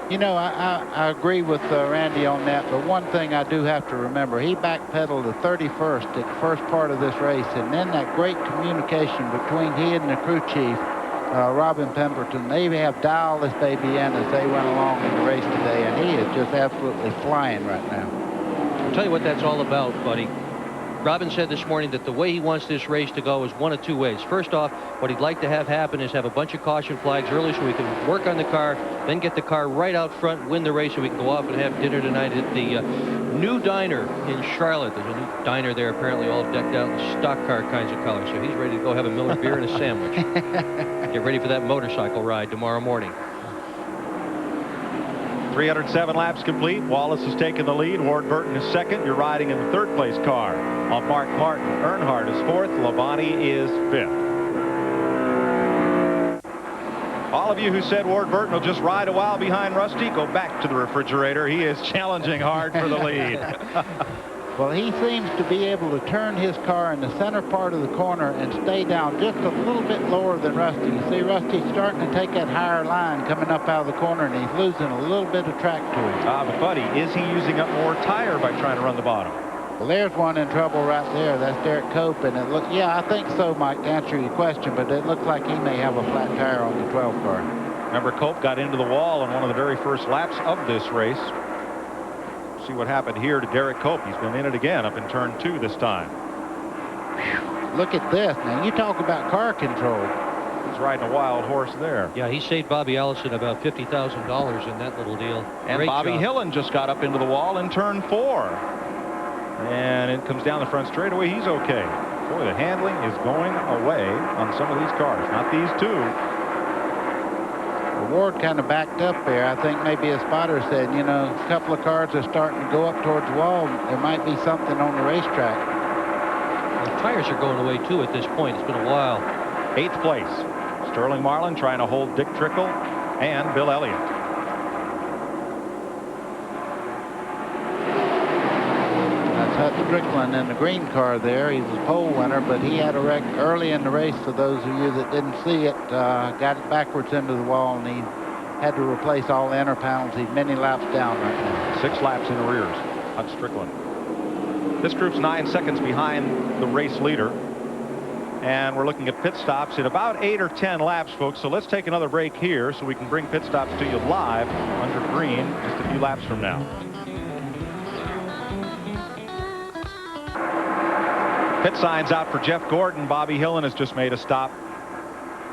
You know, I agree with Randy on that, but one thing I do have to remember, he backpedaled to 31st at the first part of this race, and then that great communication between he and the crew chief, Robin Pemberton, they have dialed this baby in as they went along in the race today, and he is just absolutely flying right now. I'll tell you what that's all about, buddy. Robin said this morning that the way he wants this race to go is one of 2 ways. First off, what he'd like to have happen is have a bunch of caution flags early so we can work on the car, then get the car right out front, win the race, so we can go off and have dinner tonight at the new diner in Charlotte. There's a new diner there apparently all decked out in stock car kinds of colors. So he's ready to go have a Miller beer and a sandwich. Get ready for that motorcycle ride tomorrow morning. 307 laps complete. Wallace has taken the lead. Ward Burton is second. You're riding in the 3rd place car on Mark Martin. Earnhardt is 4th. Labonte is 5th. All of you who said Ward Burton will just ride a while behind Rusty, go back to the refrigerator. He is challenging hard for the lead. Well, he seems to be able to turn his car in the center part of the corner and stay down just a little bit lower than Rusty. You see, Rusty's starting to take that higher line coming up out of the corner, and he's losing a little bit of track to him. But buddy, is he using up more tire by trying to run the bottom? Well, there's one in trouble right there. That's Derek Cope, and it looks, yeah, I think so, Mike, to answer your question, but it looks like he may have a flat tire on the 12 car. Remember, Cope got into the wall in one of the very first laps of this race. See what happened here to Derek Cope. He's been in it again up in turn 2 this time. Look at this. Now, you talk about car control. He's riding a wild horse there. Yeah, he saved Bobby Allison about $50,000 in that little deal. And Great Bobby job. Hillen just got up into the wall in turn 4. And it comes down the front straightaway. He's okay. Boy, the handling is going away on some of these cars. Not these two. Ward kind of backed up there. I think maybe a spotter said, you know, a couple of cars are starting to go up towards the wall. There might be something on the racetrack. The tires are going away, too, at this point. It's been a while. 8th place. Sterling Marlin trying to hold Dick Trickle and Bill Elliott. That's Hut Strickland in the green car there. He's a pole winner, but he had a wreck early in the race. For those of you that didn't see it, got it backwards into the wall, and he had to replace all the inner panels. He's many laps down right now. 6 laps in arrears. Hut Strickland. This group's 9 seconds behind the race leader. And we're looking at pit stops in about 8 or 10 laps, folks. So let's take another break here so we can bring pit stops to you live under green just a few laps from now. Pit signs out for Jeff Gordon. Bobby Hillen has just made a stop.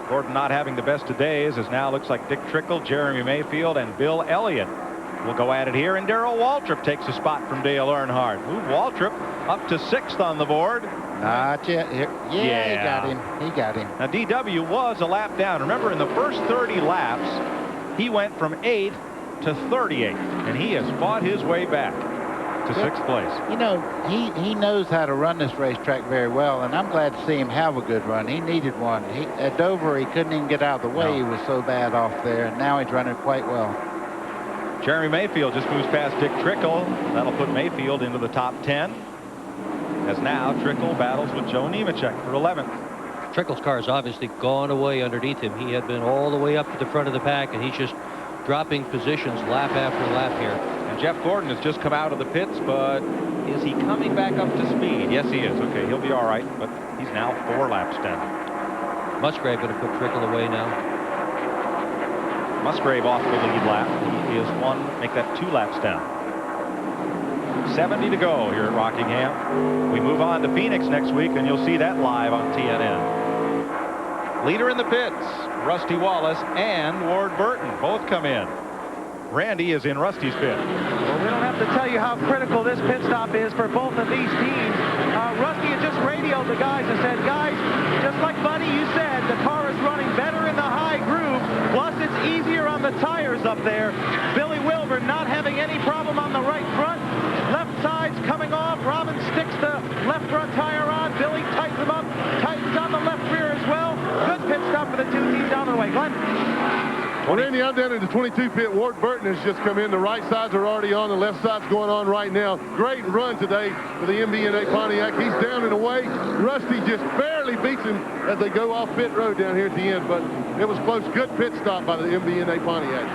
Gordon not having the best of days, as now looks like Dick Trickle, Jeremy Mayfield, and Bill Elliott will go at it here. And Darrell Waltrip takes a spot from Dale Earnhardt. Move Waltrip up to 6th on the board. Not yet. Yeah, he got him. He got him. Now, DW was a lap down. Remember, in the first 30 laps, he went from 8th to 38th, and he has fought his way back to 6th place. You know, he knows how to run this racetrack very well, and I'm glad to see him have a good run. He needed one. At Dover, he couldn't even get out of the way. No. He was so bad off there, and now he's running quite well. Jeremy Mayfield just moves past Dick Trickle. That'll put Mayfield into the top 10. As now Trickle battles with Joe Nemechek for 11th. Trickle's car has obviously gone away underneath him. He had been all the way up to the front of the pack, and he's just dropping positions lap after lap here. And Jeff Gordon has just come out of the pits, but is he coming back up to speed? Yes, he is. Okay, he'll be all right, but he's now 4 laps down. Musgrave going to put Trickle away now. Musgrave off the lead lap. He is make that 2 laps down. 70 to go here at Rockingham. We move on to Phoenix next week, and you'll see that live on TNN. Leader in the pits, Rusty Wallace and Ward Burton both come in. Randy is in Rusty's pit. Well, we don't have to tell you how critical this pit stop is for both of these teams. Rusty had just radioed the guys and said, guys, just like Buddy, you said, the car is running better in the high groove, plus it's easier on the tires up there. Billy Wilbur not having any problem on the right front. Left side's coming off. Robin sticks the left front tire on. Billy tightens them up, tightens on the left rear as well. Good pit stop for the 2 teams down the way. Glenn? Well, Randy, I'm down in the 22 pit. Ward Burton has just come in. The right sides are already on. The left side's going on right now. Great run today for the MB&A Pontiac. He's down and away. Rusty just barely beats him as they go off pit road down here at the end, but it was close. Good pit stop by the MB&A Pontiac.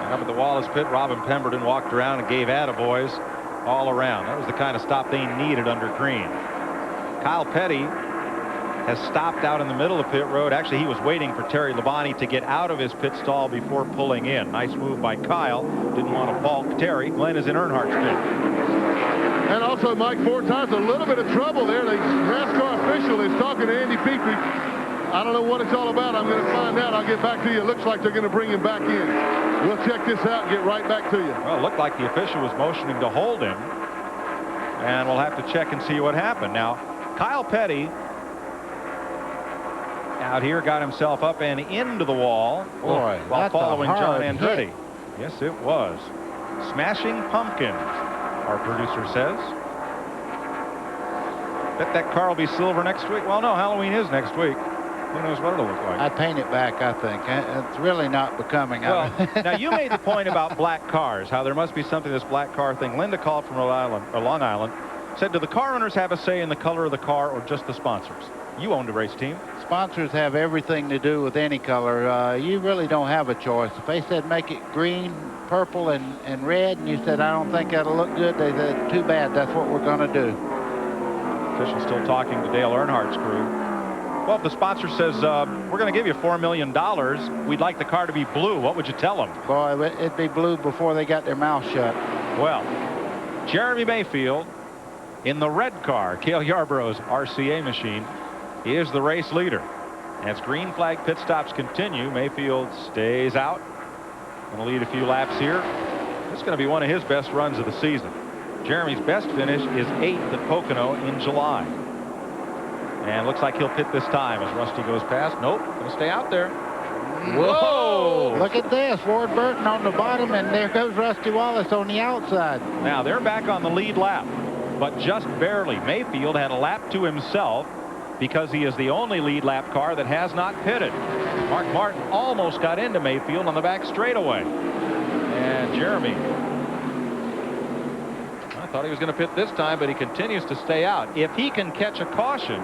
And up at the Wallace pit, Robin Pemberton walked around and gave attaboys all around. That was the kind of stop they needed under green. Kyle Petty has stopped out in the middle of pit road. Actually, he was waiting for Terry Labonte to get out of his pit stall before pulling in. Nice move by Kyle. Didn't want to balk Terry. Glenn is in Earnhardt's pit. And also, Mike, 4 times, a little bit of trouble there. The NASCAR official is talking to Andy Petrie. I don't know what it's all about. I'm going to find out. I'll get back to you. It looks like they're going to bring him back in. We'll check this out and get right back to you. Well, it looked like the official was motioning to hold him. And we'll have to check and see what happened. Now, Kyle Petty out here got himself up and into the wall. Boy, while following John hit. Andretti. Yes, it was. Smashing pumpkins, our producer says. Bet that car will be silver next week. Well, no, Halloween is next week. Who knows what it'll look like. I'd paint it back, I think. It's really not becoming. Well, now you made the point about black cars, how there must be something, this black car thing. Linda called from Rhode Island, or Long Island, said, do the car owners have a say in the color of the car or just the sponsors? You owned a race team. Sponsors have everything to do with any color. You really don't have a choice. If they said make it green, purple, and red, and you said, I don't think that'll look good, they said, too bad, that's what we're going to do. Official still talking to Dale Earnhardt's crew. Well, if the sponsor says, we're going to give you $4 million, we'd like the car to be blue, what would you tell them? Boy, it'd be blue before they got their mouth shut. Well, Jeremy Mayfield in the red car, Cale Yarborough's RCA machine, is the race leader. As green flag pit stops continue, Mayfield stays out. Going to lead a few laps here. This is going to be one of his best runs of the season. Jeremy's best finish is 8th at Pocono in July. And looks like he'll pit this time as Rusty goes past. Nope, going to stay out there. Whoa! Look at this. Ward Burton on the bottom, and there goes Rusty Wallace on the outside. Now, they're back on the lead lap, but just barely. Mayfield had a lap to himself because he is the only lead lap car that has not pitted. Mark Martin almost got into Mayfield on the back straightaway. And Jeremy, I thought he was going to pit this time, but he continues to stay out. If he can catch a caution,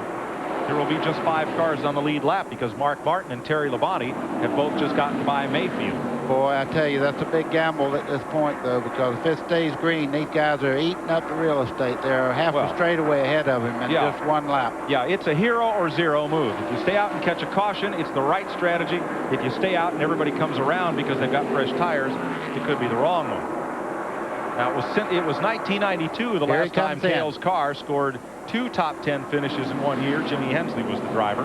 there will be just 5 cars on the lead lap because Mark Martin and Terry Labonte have both just gotten by Mayfield. Boy, I tell you, that's a big gamble at this point, though, because if it stays green, these guys are eating up the real estate. They're half a straightaway ahead of him in just one lap. Yeah, it's a hero or zero move. If you stay out and catch a caution, it's the right strategy. If you stay out and everybody comes around because they've got fresh tires, it could be the wrong one. Now, it was 1992 the last time Cale's car scored 2 top 10 finishes in one year. Jimmy Hensley was the driver.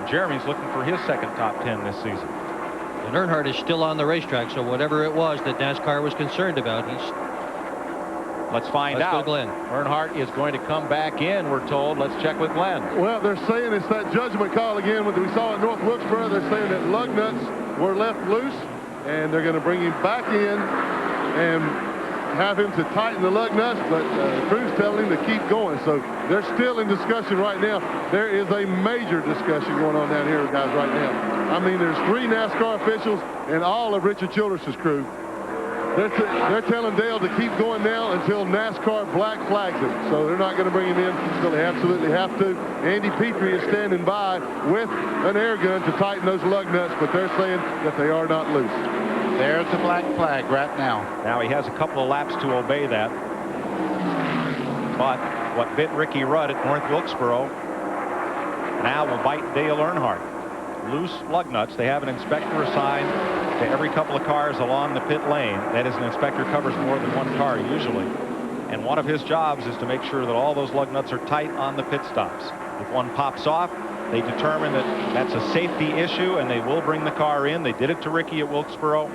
Jeremy's looking for his second top 10 this season. And Earnhardt is still on the racetrack, so whatever it was that NASCAR was concerned about, he's... Let's find out. Glenn. Earnhardt is going to come back in, we're told. Let's check with Glenn. Well, they're saying it's that judgment call again. What we saw at North Wilkesboro, they're saying that lug nuts were left loose, and they're going to bring him back in and have him to tighten the lug nuts, but crew's telling him to keep going. So they're still in discussion right now. There is a major discussion going on down here, guys, right now. I mean, there's 3 NASCAR officials and all of Richard Childress's crew. They're telling Dale to keep going now until NASCAR black flags him. So they're not going to bring him in until they absolutely have to. Andy Petrie is standing by with an air gun to tighten those lug nuts, but they're saying that they are not loose. There's the black flag right now. Now he has a couple of laps to obey that. But what bit Ricky Rudd at North Wilkesboro now will bite Dale Earnhardt. Loose lug nuts. They have an inspector assigned to every couple of cars along the pit lane. That is, an inspector covers more than one car usually. And one of his jobs is to make sure that all those lug nuts are tight on the pit stops. If one pops off, they determine that that's a safety issue, and they will bring the car in. They did it to Ricky at Wilkesboro.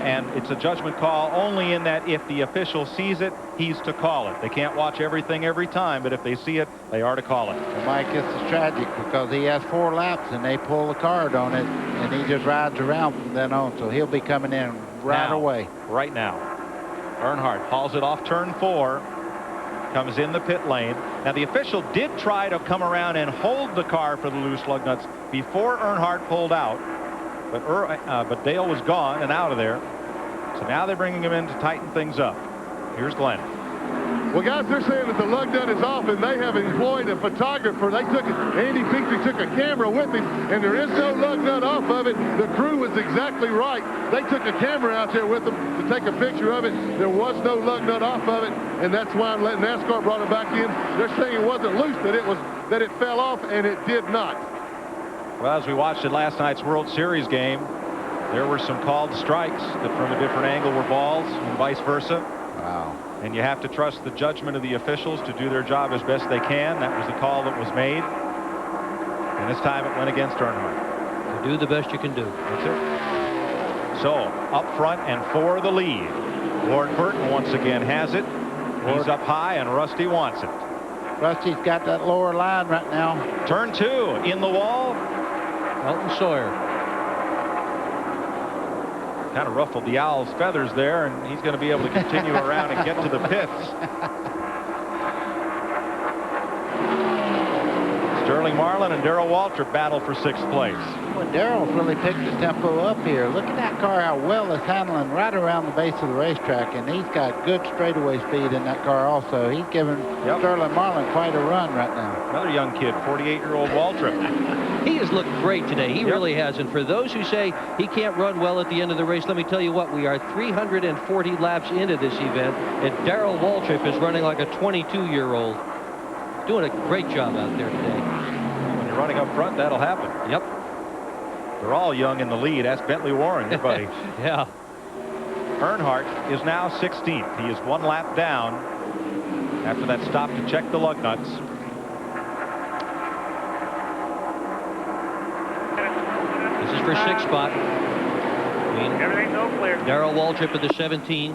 And it's a judgment call only in that if the official sees it, he's to call it. They can't watch everything every time, but if they see it, they are to call it. Well, Mike, this is tragic because he has 4 laps, and they pull the card on it, and he just rides around from then on, so he'll be coming in right away. Right now. Earnhardt hauls it off turn 4. Comes in the pit lane. Now the official did try to come around and hold the car for the loose lug nuts before Earnhardt pulled out, but Dale was gone and out of there. So now they're bringing him in to tighten things up. Here's Glenn. Well, guys, they're saying that the lug nut is off, and they have employed a photographer. They took it. Andy Petrie took a camera with him, and there is no lug nut off of it. The crew was exactly right. They took a camera out there with them to take a picture of it. There was no lug nut off of it, and that's why NASCAR brought it back in. They're saying it wasn't loose, that it fell off, and it did not. Well, as we watched at last night's World Series game, there were some called strikes that from a different angle were balls and vice versa. Wow. And you have to trust the judgment of the officials to do their job as best they can. That was the call that was made. And this time it went against Earnhardt. You do the best you can do. That's it. So, up front and for the lead. Ward Burton once again has it. He's up high, and Rusty wants it. Rusty's got that lower line right now. Turn 2 in the wall. Elton Sawyer. Kind of ruffled the Owl's feathers there, and he's going to be able to continue around and get to the pits. Sterling Marlin and Darrell Waltrip battle for 6th place. Well, Darrell's really picked the tempo up here. Look at that car, how well it's handling right around the base of the racetrack, and he's got good straightaway speed in that car also. He's giving Sterling Marlin quite a run right now. Another young kid, 48-year-old Waltrip. He has looked great today. He really has. And for those who say he can't run well at the end of the race, let me tell you what, we are 340 laps into this event, and Darrell Waltrip is running like a 22-year-old. Doing a great job out there today. you're running up front, that'll happen. Yep. They're all young in the lead. That's Bentley Warren, your buddy. Yeah. Earnhardt is now 16th. He is 1 lap down after that stop to check the lug nuts. This is for 6th spot. Everything's all clear. Darrell Waltrip at the 17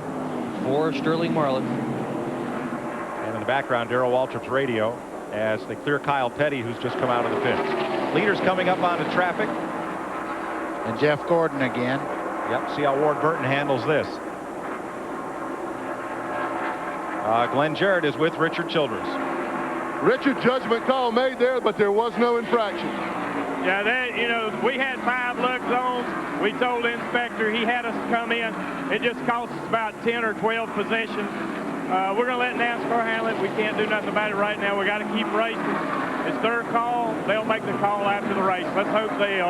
for Sterling Marlin. And in the background, Darrell Waltrip's radio as they clear Kyle Petty, who's just come out of the pits. Leaders coming up onto traffic. And Jeff Gordon again. Yep, see how Ward Burton handles this. Glenn Jarrett is with Richard Childress. Richard, judgment call made there, but there was no infraction. Yeah, we had 5 lug zones. We told the inspector he had us come in. It just cost us about 10 or 12 possessions. We're going to let NASCAR handle it. We can't do nothing about it right now. We got to keep racing. It's their call. They'll make the call after the race. Let's hope they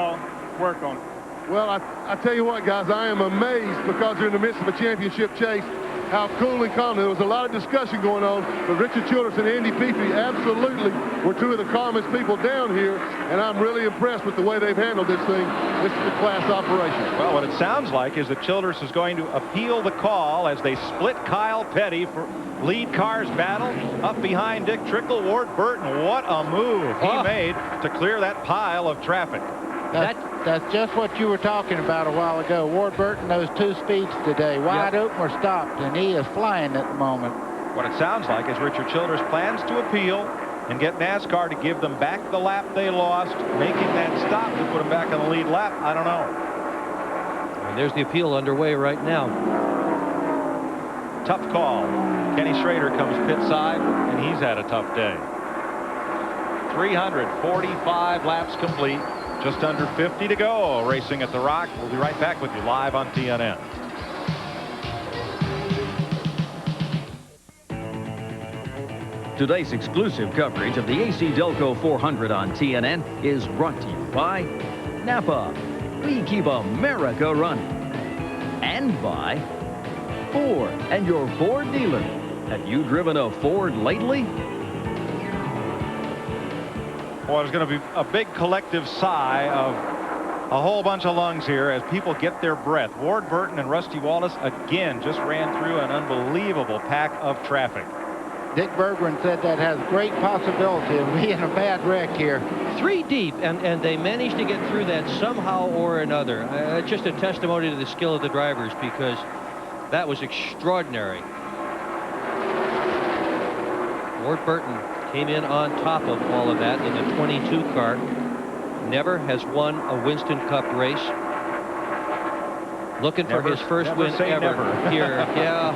work on it. Well, I tell you what, guys, I am amazed because they're in the midst of a championship chase. How cool and calm. There was a lot of discussion going on, but Richard Childress and Andy Peavy absolutely were 2 of the calmest people down here, and I'm really impressed with the way they've handled this thing. This is a class operation. Well, what it sounds like is that Childress is going to appeal the call as they split Kyle Petty for lead cars battle up behind Dick Trickle. Ward Burton, what a move he made to clear that pile of traffic. That's just what you were talking about a while ago. Ward Burton knows 2 speeds today, wide open or stopped, and he is flying at the moment. What it sounds like is Richard Childress plans to appeal and get NASCAR to give them back the lap they lost, making that stop to put them back on the lead lap. I don't know. And there's the appeal underway right now. Tough call. Kenny Schrader comes pit side, and he's had a tough day. 345 laps complete. Just under 50 to go, racing at the Rock. We'll be right back with you live on TNN. Today's exclusive coverage of the AC-Delco 400 on TNN is brought to you by Napa. We keep America running. And by Ford and your Ford dealer. Have you driven a Ford lately? Well, there's going to be a big collective sigh of a whole bunch of lungs here as people get their breath. Ward Burton and Rusty Wallace again just ran through an unbelievable pack of traffic. Dick Berggren said that has great possibility of being a bad wreck here. 3 deep, and they managed to get through that somehow or another. It's just a testimony to the skill of the drivers, because that was extraordinary. Ward Burton came in on top of all of that in the 22 car. Never has won a Winston Cup race. Looking for his first win ever here. Yeah.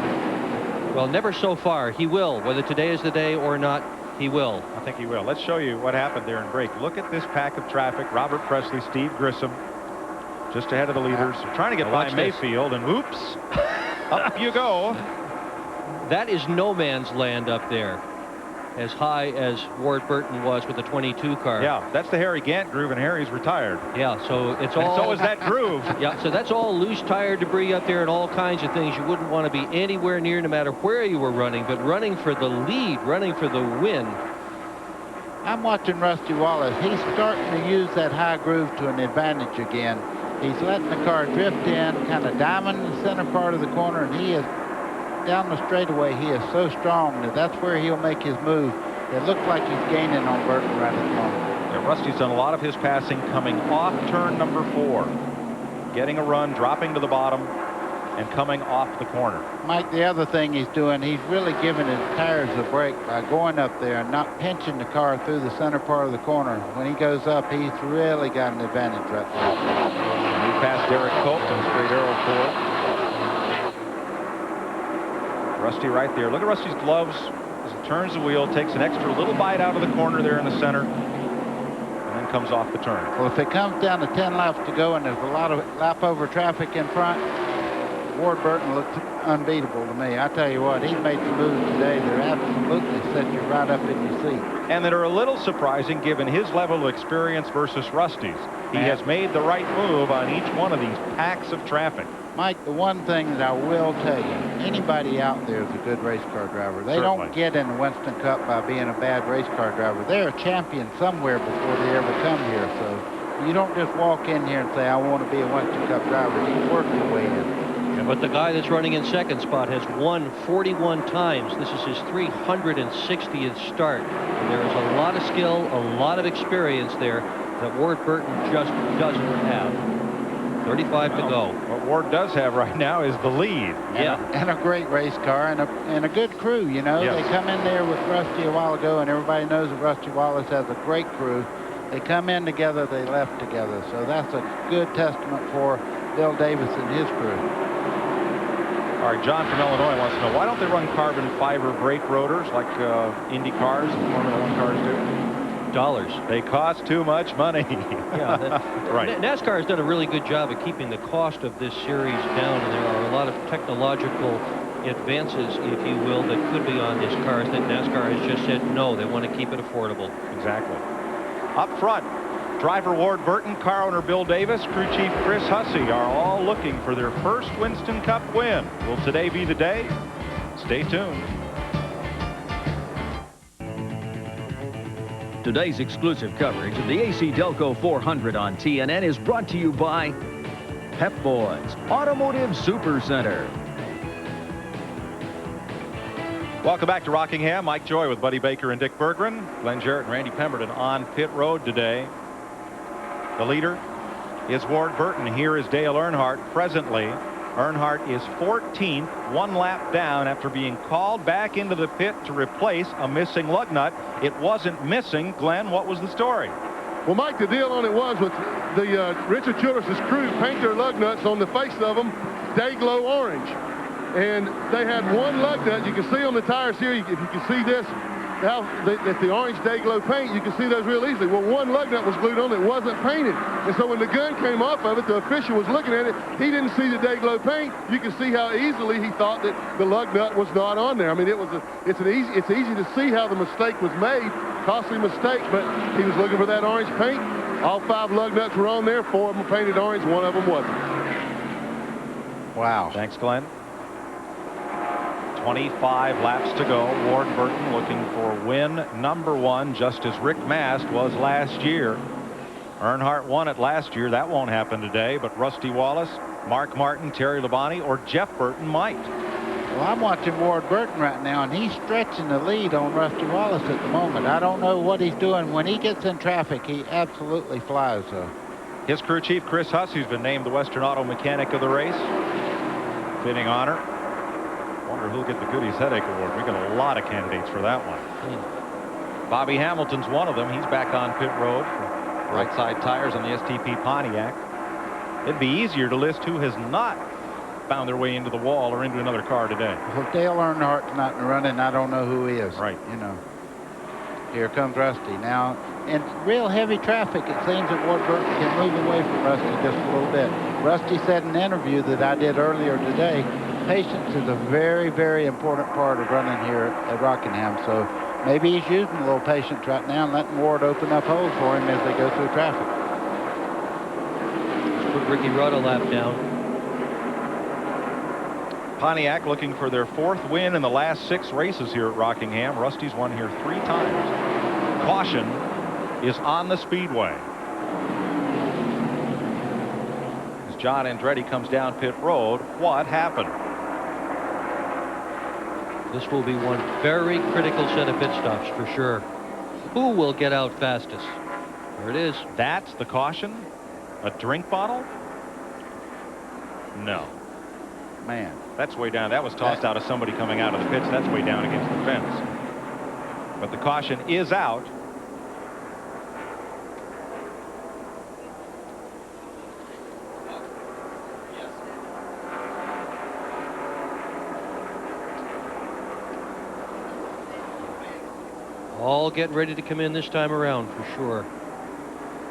Well, never so far. He will. Whether today is the day or not, he will. I think he will. Let's show you what happened there in break. Look at this pack of traffic. Robert Presley, Steve Grissom, just ahead of the leaders. They're trying to get by Mayfield, and oops, up you go. That is no man's land up there, as high as Ward Burton was with the 22 car. Yeah, that's the Harry Gant groove, and Harry's retired. Yeah, so it's all... And so is that groove. Yeah, so that's all loose tire debris up there and all kinds of things you wouldn't want to be anywhere near, no matter where you were running, but running for the lead, running for the win. I'm watching Rusty Wallace. He's starting to use that high groove to an advantage again. He's letting the car drift in, kind of diamond the center part of the corner, and he is down the straightaway. He is so strong that that's where he'll make his move. It looks like he's gaining on Burton right at the moment. Yeah, Rusty's done a lot of his passing coming off turn number 4, getting a run, dropping to the bottom, and coming off the corner. Mike, the other thing he's doing, he's really giving his tires a break by going up there and not pinching the car through the center part of the corner. When he goes up, he's really got an advantage right there. And he passed Derek Cope and straight arrow 4. Rusty right there. Look at Rusty's gloves as he turns the wheel, takes an extra little bite out of the corner there in the center, and then comes off the turn. Well, if it comes down to 10 laps to go and there's a lot of lap over traffic in front, Ward Burton looks unbeatable to me. I tell you what, he's made some moves today that absolutely set you right up in your seat. And that are a little surprising given his level of experience versus Rusty's. He has made the right move on each one of these packs of traffic. Mike, the one thing that I will tell you, anybody out there is a good race car driver. They Certainly. don't get in the Winston Cup by being a bad race car driver. They're a champion somewhere before they ever come here. So you don't just walk in here and say, I want to be a Winston Cup driver. You work your way in. But the guy that's running in second spot has won 41 times. This is his 360th start. And there is a lot of skill, a lot of experience there that Ward Burton just doesn't have. 35 to go. What Ward does have right now is the lead. Yeah. And a great race car and a good crew, you know. Yes. They come in there with Rusty a while ago, and everybody knows that Rusty Wallace has a great crew. They come in together, they left together. So that's a good testament for Bill Davis and his crew. All right, John from Illinois wants to know, why don't they run carbon fiber brake rotors like Indy cars and Formula One cars do? Dollars. They cost too much money. Yeah, right. NASCAR has done a really good job of keeping the cost of this series down, and there are a lot of technological advances, if you will, that could be on these cars that NASCAR has just said no, they want to keep it affordable. Exactly. Up front, driver Ward Burton, car owner Bill Davis, crew chief Chris Hussey are all looking for their first Winston Cup win. Will today be the day? Stay tuned. Today's exclusive coverage of the AC-Delco 400 on TNN is brought to you by Pep Boys Automotive Super Center. Welcome back to Rockingham. Mike Joy with Buddy Baker and Dick Berggren. Glenn Jarrett and Randy Pemberton on pit road today. The leader is Ward Burton. Here is Dale Earnhardt. Presently, Earnhardt is 14th, one lap down after being called back into the pit to replace a missing lug nut. It wasn't missing. Glenn, what was the story? Well, Mike, the deal on it was with the Richard Childress' crew paint their lug nuts on the face of them day-glow orange. And they had one lug nut. You can see on the tires here, if you can see this, how the orange day-glow paint, you can see those real easily. Well, one lug nut was glued on that wasn't painted. And so when the gun came off of it, the official was looking at it. He didn't see the day-glow paint. You can see how easily he thought that the lug nut was not on there. I mean, it's easy to see how the mistake was made. Costly mistake, but he was looking for that orange paint. All 5 lug nuts were on there. 4 of them were painted orange. 1 of them wasn't. Wow. Thanks, Glenn. 25 laps to go. Ward Burton looking for win number 1, just as Rick Mast was last year. Earnhardt won it last year. That won't happen today, but Rusty Wallace, Mark Martin, Terry Labonte, or Jeff Burton might. Well, I'm watching Ward Burton right now, and he's stretching the lead on Rusty Wallace at the moment. I don't know what he's doing. When he gets in traffic, he absolutely flies. His crew chief, Chris Huss, who's been named the Western Auto Mechanic of the race. Fitting honor. Wonder who'll get the Goodies Headache Award. We got a lot of candidates for that one. Bobby Hamilton's one of them. He's back on pit road for right side tires on the STP Pontiac. It'd be easier to list who has not found their way into the wall or into another car today. Well, Dale Earnhardt's not running. I don't know who he is. Right. You know. Here comes Rusty. Now, in real heavy traffic, it seems that Ward Burton can move away from Rusty just a little bit. Rusty said in an interview that I did earlier today, patience is a very, very important part of running here at Rockingham. So maybe he's using a little patience right now and letting Ward open up holes for him as they go through traffic. Put Ricky Rudd a lap down. Pontiac looking for their 4th win in the last 6 races here at Rockingham. Rusty's won here 3 times. Caution is on the Speedway. As John Andretti comes down pit road, what happened? This will be one very critical set of pit stops for sure. Who will get out fastest? There it is. That's the caution? A drink bottle? No. Man. That's way down. That was tossed out of somebody coming out of the pits. That's way down against the fence. But the caution is out. All getting ready to come in this time around for sure.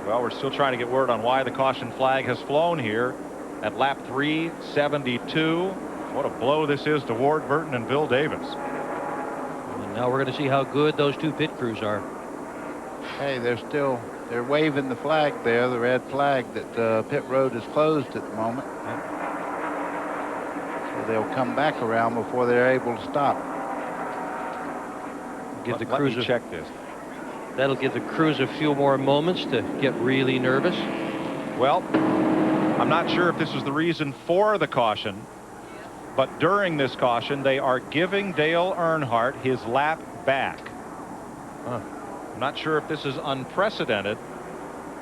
Well, we're still trying to get word on why the caution flag has flown here at lap 372. What a blow this is to Ward Burton and Bill Davis. And now we're going to see how good those 2 pit crews are. Hey, they're waving the flag there, the red flag that pit road is closed at the moment. they'll come back around before they're able to stop. Give the Let crews me check this. That'll give the crews a few more moments to get really nervous. Well, I'm not sure if this is the reason for the caution, but during this caution, they are giving Dale Earnhardt his lap back. I'm not sure if this is unprecedented,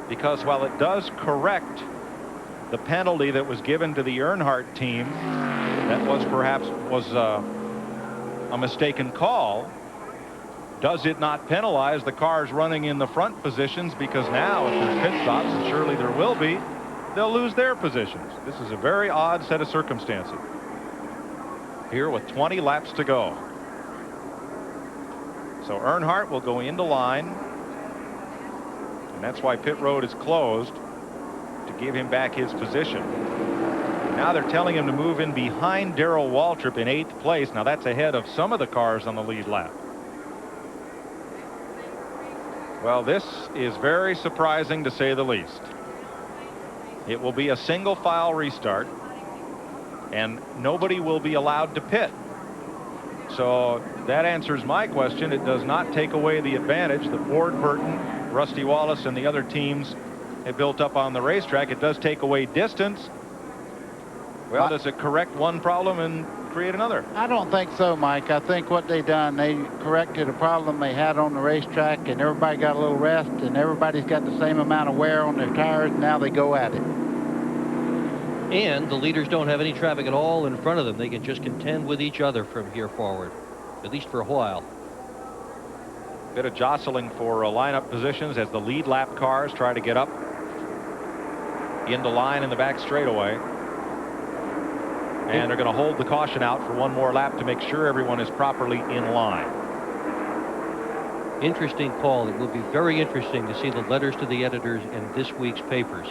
because while it does correct the penalty that was given to the Earnhardt team, that was perhaps a mistaken call. Does it not penalize the cars running in the front positions? Because now, if there's pit stops, and surely there will be, they'll lose their positions. This is a very odd set of circumstances here with 20 laps to go. So Earnhardt will go into line, and that's why pit road is closed, to give him back his position. Now they're telling him to move in behind Darrell Waltrip in 8th place. Now that's ahead of some of the cars on the lead lap. Well, this is very surprising, to say the least. It will be a single file restart, and nobody will be allowed to pit. So that answers my question. It does not take away the advantage that Ward Burton, Rusty Wallace, and the other teams have built up on the racetrack. It does take away distance. Well, does it correct one problem and create another? I don't think so, Mike. I think what they done, they corrected a problem they had on the racetrack, and everybody got a little rest, and everybody's got the same amount of wear on their tires. Now they go at it. And the leaders don't have any traffic at all in front of them. They can just contend with each other from here forward, at least for a while. Bit of jostling for lineup positions as the lead lap cars try to get up into line in the back straightaway. And they're going to hold the caution out for one more lap to make sure everyone is properly in line. Interesting call. It will be very interesting to see the letters to the editors in this week's papers.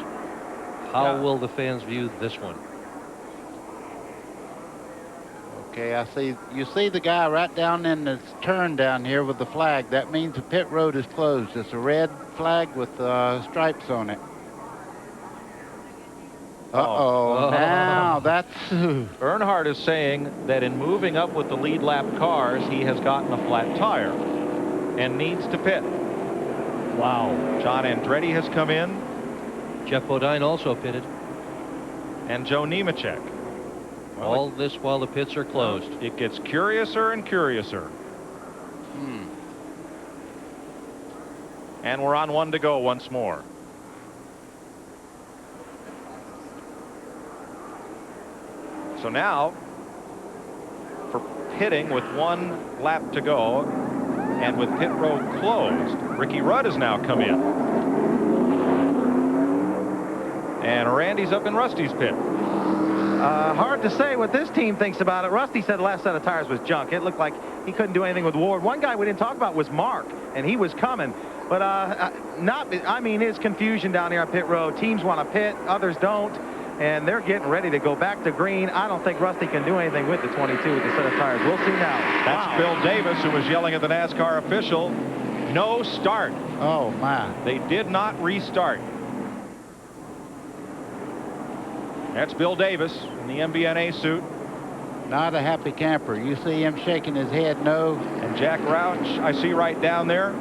How will the fans view this one? Okay, I see. You see the guy right down in the turn down here with the flag. That means the pit road is closed. It's a red flag with stripes on it. Uh-oh. Now that's... Earnhardt is saying that in moving up with the lead lap cars, he has gotten a flat tire and needs to pit. Wow. John Andretti has come in. Jeff Bodine also pitted. And Joe Nemechek. Well, all this while the pits are closed. It gets curiouser and curiouser. And we're on one to go once more. So now, for pitting with one lap to go and with pit road closed, Ricky Rudd has now come in. And Randy's up in Rusty's pit. Hard to say what this team thinks about it. Rusty said the last set of tires was junk. It looked like he couldn't do anything with Ward. One guy we didn't talk about was Mark, and he was coming. But I mean, his confusion down here on pit road. Teams want to pit, others don't. And they're getting ready to go back to green. I don't think Rusty can do anything with the 22 with the set of tires. We'll see now. That's Bill Davis, who was yelling at the NASCAR official. No start. Oh, my. They did not restart. That's Bill Davis in the MBNA suit. Not a happy camper. You see him shaking his head no. And Jack Rouch, I see right down there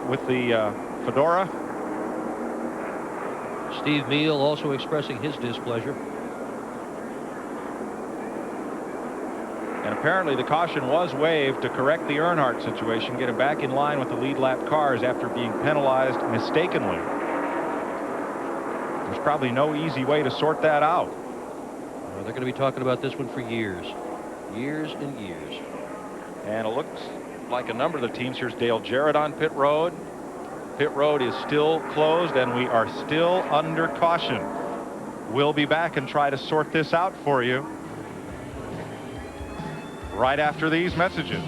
with the fedora. Steve Meal also expressing his displeasure. And apparently the caution was waived to correct the Earnhardt situation, get him back in line with the lead lap cars after being penalized mistakenly. There's probably no easy way to sort that out. They're going to be talking about this one for years. Years and years. And it looks like a number of the teams. Here's Dale Jarrett on pit road. Pit road is still closed, and we are still under caution. We'll be back and try to sort this out for you right after these messages.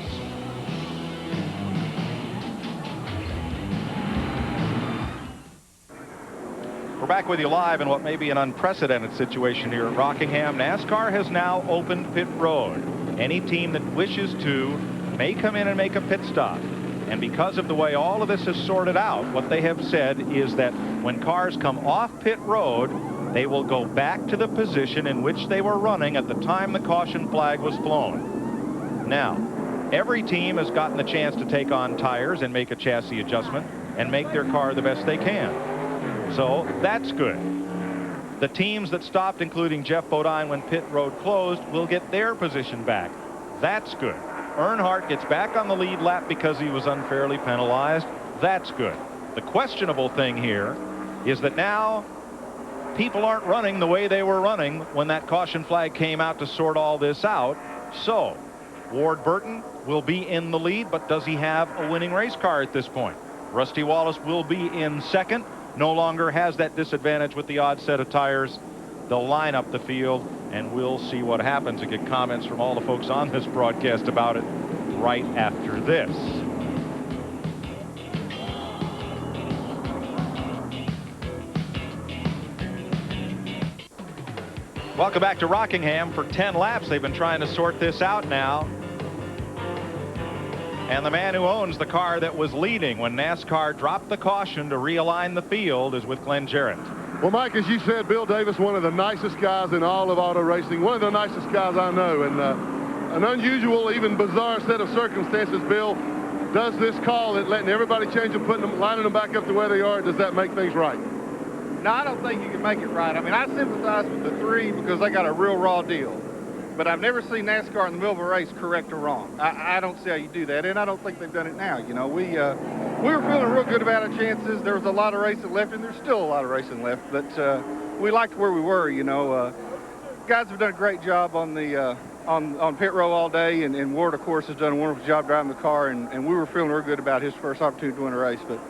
We're back with you live in what may be an unprecedented situation here at Rockingham. NASCAR has now opened pit road. Any team that wishes to may come in and make a pit stop. And because of the way all of this is sorted out, what they have said is that when cars come off pit road, They will go back to the position in which they were running at the time the caution flag was flown. Now, every team has gotten the chance to take on tires and make a chassis adjustment and make their car the best they can. So that's good. The teams that stopped, including Jeff Bodine when pit road closed, will get their position back. That's good. Earnhardt gets back on the lead lap because he was unfairly penalized. That's good. The questionable thing here is that now people aren't running the way they were running when that caution flag came out to sort all this out. So Ward Burton will be in the lead, but does he have a winning race car at this point? Rusty Wallace will be in second, no longer has that disadvantage with the odd set of tires. They'll line up the field, and we'll see what happens and get comments from all the folks on this broadcast about it right after this. Welcome back to Rockingham. For 10 laps, they've been trying to sort this out now. And the man who owns the car that was leading when NASCAR dropped the caution to realign the field is with Glenn Jarrett. Well, Mike, as you said, Bill Davis, one of the nicest guys in all of auto racing, one of the nicest guys I know, and an unusual, even bizarre set of circumstances. Bill, does this call at letting everybody change them, lining them back up to where they are, does that make things right? No, I don't think you can make it right. I mean, I sympathize with the three because they got a real raw deal. But I've never seen NASCAR in the middle of a race correct or wrong. I don't see how you do that, and I don't think they've done it now. You know, we were feeling real good about our chances. There was a lot of racing left, and there's still a lot of racing left. But we liked where we were. You know, guys have done a great job on the on pit row all day, and Ward, of course, has done a wonderful job driving the car. And we were feeling real good about his first opportunity to win a race. But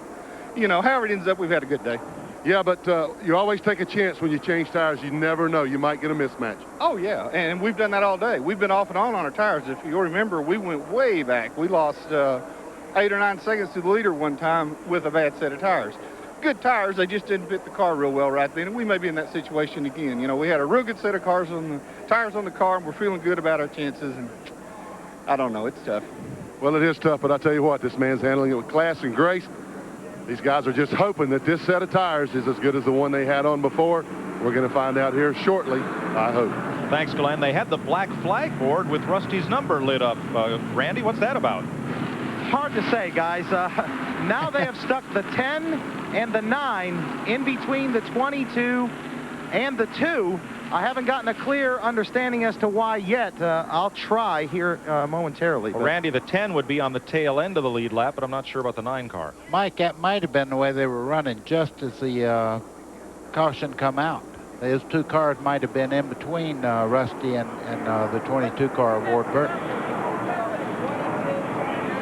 you know, however it ends up, we've had a good day. Yeah, but you always take a chance when you change tires. You never know. You might get a mismatch. Oh, yeah, and we've done that all day. We've been off and on our tires. If you remember, we went way back. We lost 8 or 9 seconds to the leader one time with a bad set of tires. Good tires, they just didn't fit the car real well right then, and we may be in that situation again. You know, we had a real good set of tires on the car, and we're feeling good about our chances, and I don't know, it's tough. Well, it is tough, but I tell you what, this man's handling it with class and grace. These guys are just hoping that this set of tires is as good as the one they had on before. We're going to find out here shortly, I hope. Thanks, Glenn. They had the black flag board with Rusty's number lit up. Randy, what's that about? Hard to say, guys. Now they have stuck the 10 and the 9 in between the 22 and the 2. I haven't gotten a clear understanding as to why yet. I'll try here momentarily. Well, Randy, the 10 would be on the tail end of the lead lap, but I'm not sure about the 9 car. Mike, that might have been the way they were running just as the caution come out. Those 2 cars might have been in between Rusty and the 22 car of Ward Burton.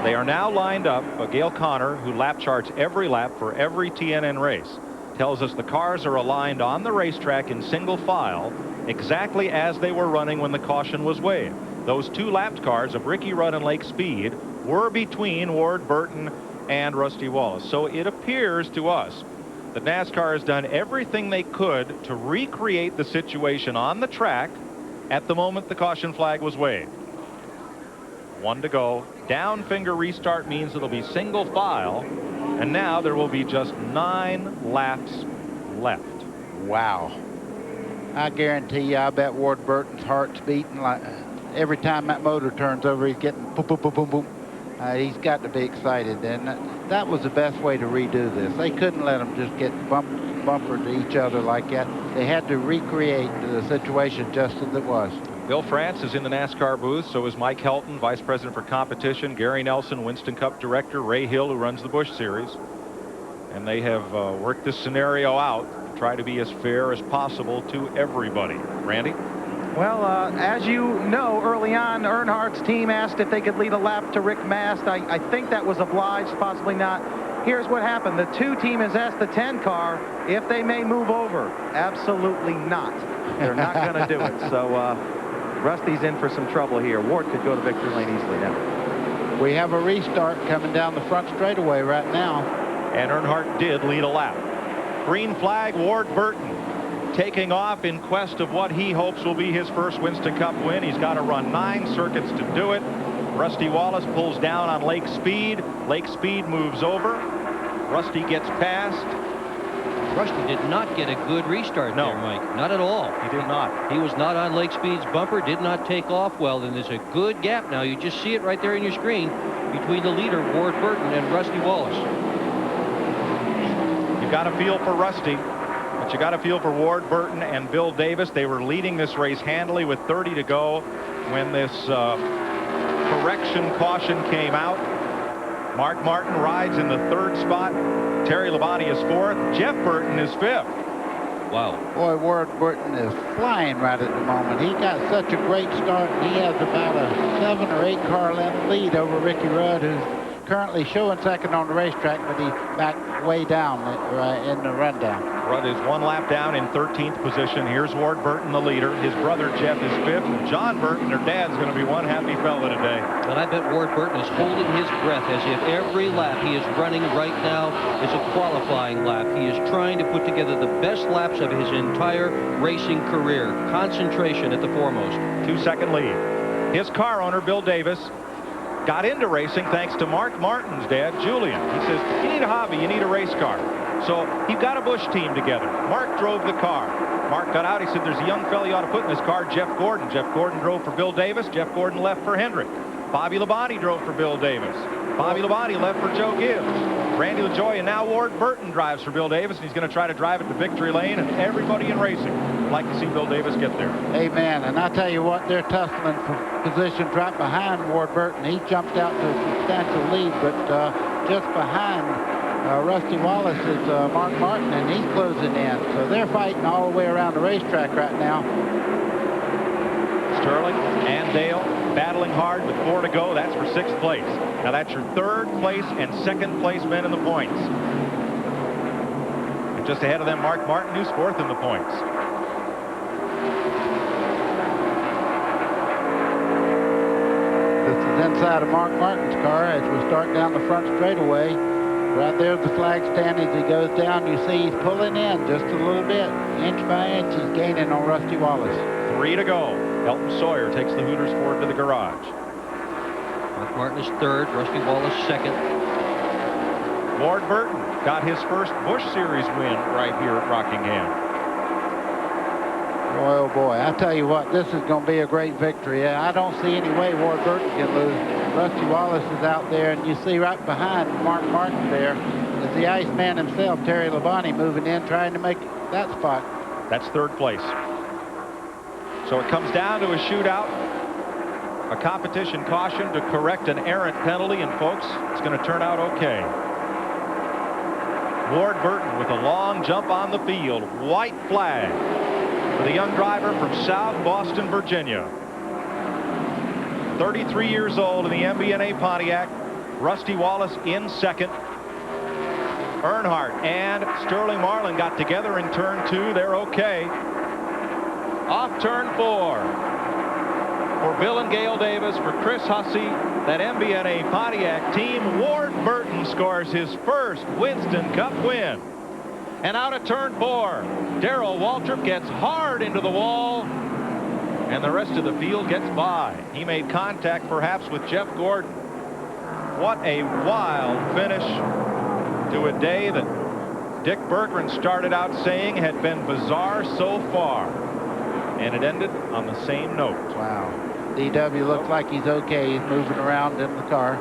They are now lined up. Gail Connor, who lap charts every lap for every TNN race, tells us the cars are aligned on the racetrack in single file exactly as they were running when the caution was waved. Those 2 lapped cars of Ricky Rudd and Lake Speed were between Ward Burton and Rusty Wallace. So it appears to us that NASCAR has done everything they could to recreate the situation on the track at the moment the caution flag was waved. 1 to go. Down finger restart means it'll be single file. And now there will be just 9 laps left. Wow. I guarantee you, I bet Ward Burton's heart's beating like every time that motor turns over, he's getting boom, boom, boom, boom, boom. He's got to be excited, and that was the best way to redo this. They couldn't let them just get bumper to each other like that. They had to recreate the situation just as it was. Bill France is in the NASCAR booth. So is Mike Helton, Vice President for Competition, Gary Nelson, Winston Cup Director, Ray Hill, who runs the Busch Series. And they have worked this scenario out to try to be as fair as possible to everybody. Randy? Well, as you know, early on, Earnhardt's team asked if they could lead a lap to Rick Mast. I think that was obliged, possibly not. Here's what happened. The 2 team has asked the 10 car if they may move over. Absolutely not. They're not going to do it. So Rusty's in for some trouble here. Ward could go to victory lane easily now. We have a restart coming down the front straightaway right now. And Earnhardt did lead a lap. Green flag, Ward Burton taking off in quest of what he hopes will be his first Winston Cup win. He's got to run 9 circuits to do it. Rusty Wallace pulls down on Lake Speed. Lake Speed moves over. Rusty gets past. Rusty did not get a good restart there, Mike. Not at all. He did not. He was not on Lake Speed's bumper, did not take off well, and there's a good gap now. You just see it right there in your screen between the leader, Ward Burton, and Rusty Wallace. You got to feel for Rusty, but you got to feel for Ward Burton and Bill Davis. They were leading this race handily with 30 to go when this correction caution came out. Mark Martin rides in the 3rd spot. Terry Labonte is 4th. Jeff Burton is 5th. Wow. Boy, Ward Burton is flying right at the moment. He got such a great start. He has about a 7 or 8 car length lead over Ricky Rudd, who's currently showing 2nd on the racetrack, but he backed way down in the rundown. Rudd is 1 lap down in 13th position. Here's Ward Burton, the leader. His brother Jeff is 5th, and John Burton, their dad's going to be one happy fella today. And I bet Ward Burton is holding his breath as if every lap he is running right now is a qualifying lap. He is trying to put together the best laps of his entire racing career. Concentration at the foremost. 2-second lead. His car owner, Bill Davis, got into racing thanks to Mark Martin's dad, Julian. He says, you need a hobby, you need a race car. So he got a Busch team together. Mark drove the car. Mark got out. He said, there's a young fella you ought to put in this car, Jeff Gordon. Jeff Gordon drove for Bill Davis. Jeff Gordon left for Hendrick. Bobby Labonte drove for Bill Davis. Bobby Labonte left for Joe Gibbs. Randy LaJoie, and now Ward Burton drives for Bill Davis, and he's going to try to drive it to victory lane, and everybody in racing would like to see Bill Davis get there. Amen. And I tell you what, they're tussling for positions right behind Ward Burton. He jumped out to a substantial lead, but just behind Rusty Wallace is Mark Martin, and he's closing in. So they're fighting all the way around the racetrack right now. Sterling and Dale battling hard with 4 to go. That's for 6th place. Now that's your 3rd place and 2nd place men in the points. And just ahead of them, Mark Martin, who's 4th in the points. This is inside of Mark Martin's car as we start down the front straightaway. Right there's the flag stand. As he goes down, you see he's pulling in just a little bit. Inch by inch, he's gaining on Rusty Wallace. 3 to go. Elton Sawyer takes the Hooters Ford to the garage. Mark Martin is 3rd, Rusty Wallace 2nd. Ward Burton got his first Busch Series win right here at Rockingham. Boy, oh boy, I tell you what, this is going to be a great victory. I don't see any way Ward Burton can lose. Rusty Wallace is out there, and you see right behind Mark Martin there is the Iceman himself, Terry Labonte, moving in, trying to make that spot. That's 3rd place. So it comes down to a shootout, a competition caution to correct an errant penalty, and folks, it's going to turn out okay. Ward Burton with a long jump on the field, white flag for the young driver from South Boston, Virginia. 33 years old in the MBNA Pontiac. Rusty Wallace in 2nd. Earnhardt and Sterling Marlin got together in turn 2. They're okay. Off turn 4 for Bill and Gail Davis, for Chris Hussey, that MBNA Pontiac team. Ward Burton scores his first Winston Cup win. And out of turn 4, Darrell Waltrip gets hard into the wall, and the rest of the field gets by. He made contact perhaps with Jeff Gordon. What a wild finish to a day that Dick Berggren started out saying had been bizarre so far. And it ended on the same note. Wow. DW looks like he's okay. He's moving around in the car.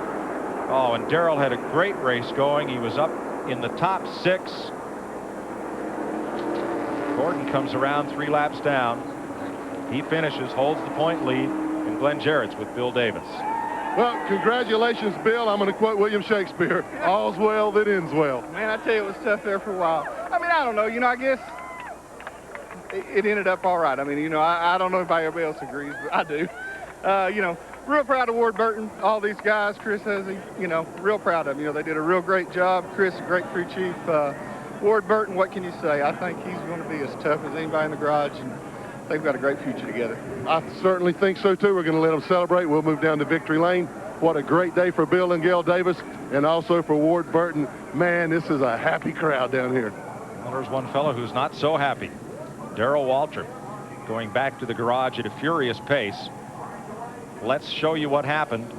Oh, and Darrell had a great race going. He was up in the top 6. Gordon comes around 3 laps down. He finishes, holds the point lead, and Glenn Jarrett's with Bill Davis. Well, congratulations, Bill. I'm going to quote William Shakespeare. All's well that ends well. Man, I tell you, it was tough there for a while. I mean, I don't know. You know, I guess it ended up all right. I mean, you know, I don't know if everybody else agrees, but I do. You know, real proud of Ward Burton, all these guys, Chris Hussey, you know, real proud of them. You know, they did a real great job. Chris, a great crew chief. Ward Burton, what can you say? I think he's going to be as tough as anybody in the garage, and they've got a great future together. I certainly think so, too. We're going to let them celebrate. We'll move down to victory lane. What a great day for Bill and Gail Davis, and also for Ward Burton. Man, this is a happy crowd down here. Well, there's one fellow who's not so happy. Darrell Waltrip going back to the garage at a furious pace. Let's show you what happened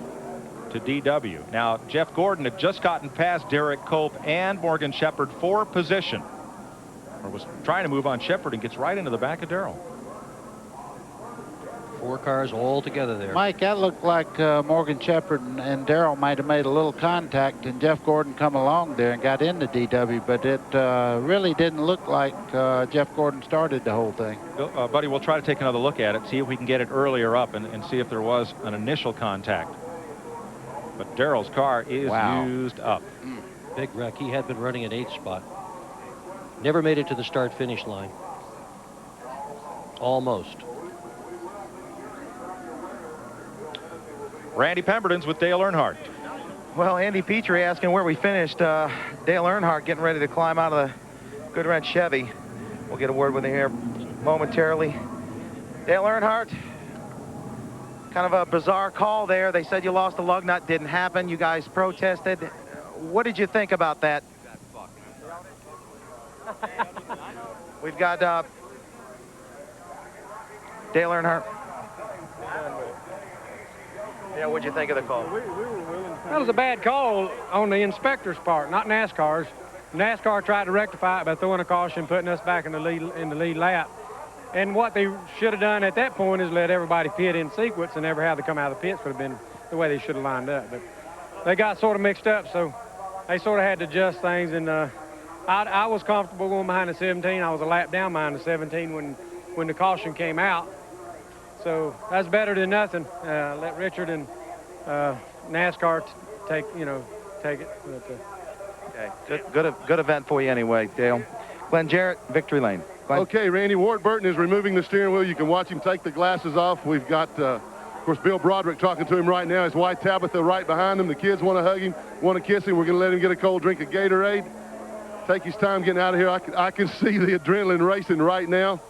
to DW. Now, Jeff Gordon had just gotten past Derek Cope and Morgan Shepherd for position. or was trying to move on Shepard and gets right into the back of Darrell. 4 cars all together there. Mike, that looked like Morgan Shepard and Darrell might have made a little contact, and Jeff Gordon come along there and got into DW, but it really didn't look like Jeff Gordon started the whole thing. Buddy, we'll try to take another look at it, see if we can get it earlier up and see if there was an initial contact. But Darrell's car is used up. Big wreck. He had been running an 8th spot. Never made it to the start-finish line. Almost. Randy Pemberton's with Dale Earnhardt. Well, Andy Petrie asking where we finished. Dale Earnhardt getting ready to climb out of the Good Red Chevy. We'll get a word with him here momentarily. Dale Earnhardt, kind of a bizarre call there. They said you lost a lug nut. Didn't happen. You guys protested. What did you think about that? We've got Dale Earnhardt. Yeah, what'd you think of the call? That was a bad call on the inspector's part, not NASCAR's. NASCAR tried to rectify it by throwing a caution, putting us back in the lead lap. And what they should have done at that point is let everybody pit in sequence and never have to come out of the pits would have been the way they should have lined up. But they got sort of mixed up, so they sort of had to adjust things. And I was comfortable going behind the 17. I was a lap down behind the 17 when the caution came out. So that's better than nothing. Let Richard and NASCAR take it. Okay, good event for you anyway, Dale. Glenn Jarrett, Victory Lane. Glenn. Okay, Randy, Ward Burton is removing the steering wheel. You can watch him take the glasses off. We've got, of course, Bill Broderick talking to him right now. His wife Tabitha right behind him. The kids want to hug him, want to kiss him. We're going to let him get a cold drink of Gatorade. Take his time getting out of here. I can see the adrenaline racing right now.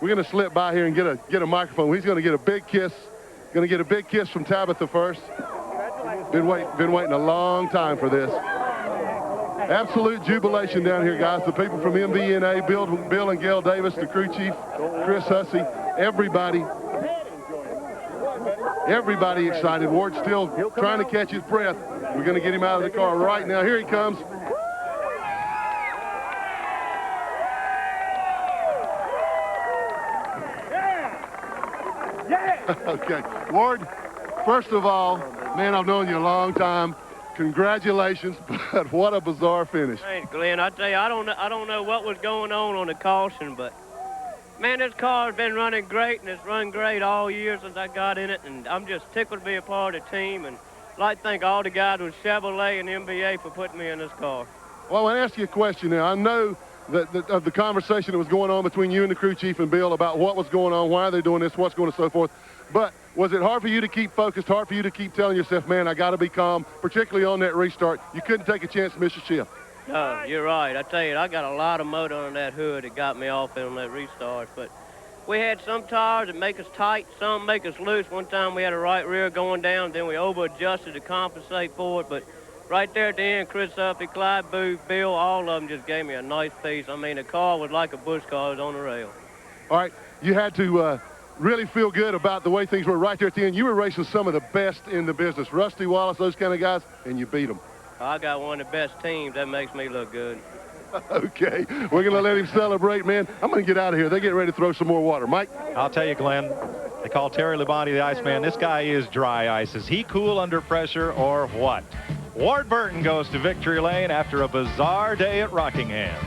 We're going to slip by here and get a microphone. He's going to get a big kiss. Going to get a big kiss from Tabitha first. Been waiting a long time for this. Absolute jubilation down here, guys. The people from MVNA, Bill and Gail Davis, the crew chief, Chris Hussey, everybody excited. Ward's still trying to catch his breath. We're going to get him out of the car right now. Here he comes. Okay, Ward, first of all, man, I've known you a long time. Congratulations, but what a bizarre finish. Thanks, Glenn. I tell you, I don't know what was going on the caution, but man, this car's been running great, and it's run great all year since I got in it, and I'm just tickled to be a part of the team, and I'd like to thank all the guys with Chevrolet and MBA for putting me in this car. Well, I want to ask you a question now. I know that of the conversation that was going on between you and the crew chief and Bill about what was going on, why they're doing this, what's going on, so forth. But was it hard for you to keep focused, hard for you to keep telling yourself, man, I got to be calm, particularly on that restart? You couldn't take a chance to miss your shift. No, you're right. I tell you, I got a lot of motor on that hood that got me off on that restart. But we had some tires that make us tight, some make us loose. One time we had a right rear going down, then we over-adjusted to compensate for it. But right there at the end, Chris Huffy, Clyde Booth, Bill, all of them just gave me a nice piece. I mean, the car was like a bush car. It was on the rail. All right, you had to really feel good about the way things were right there at the end. You were racing some of the best in the business. Rusty Wallace, those kind of guys, and you beat them. I got one of the best teams. That makes me look good. Okay, we're going to let him celebrate, man. I'm going to get out of here. They're getting ready to throw some more water. Mike? I'll tell you, Glenn, they call Terry Labonte the Iceman. This guy is dry ice. Is he cool under pressure or what? Ward Burton goes to victory lane after a bizarre day at Rockingham.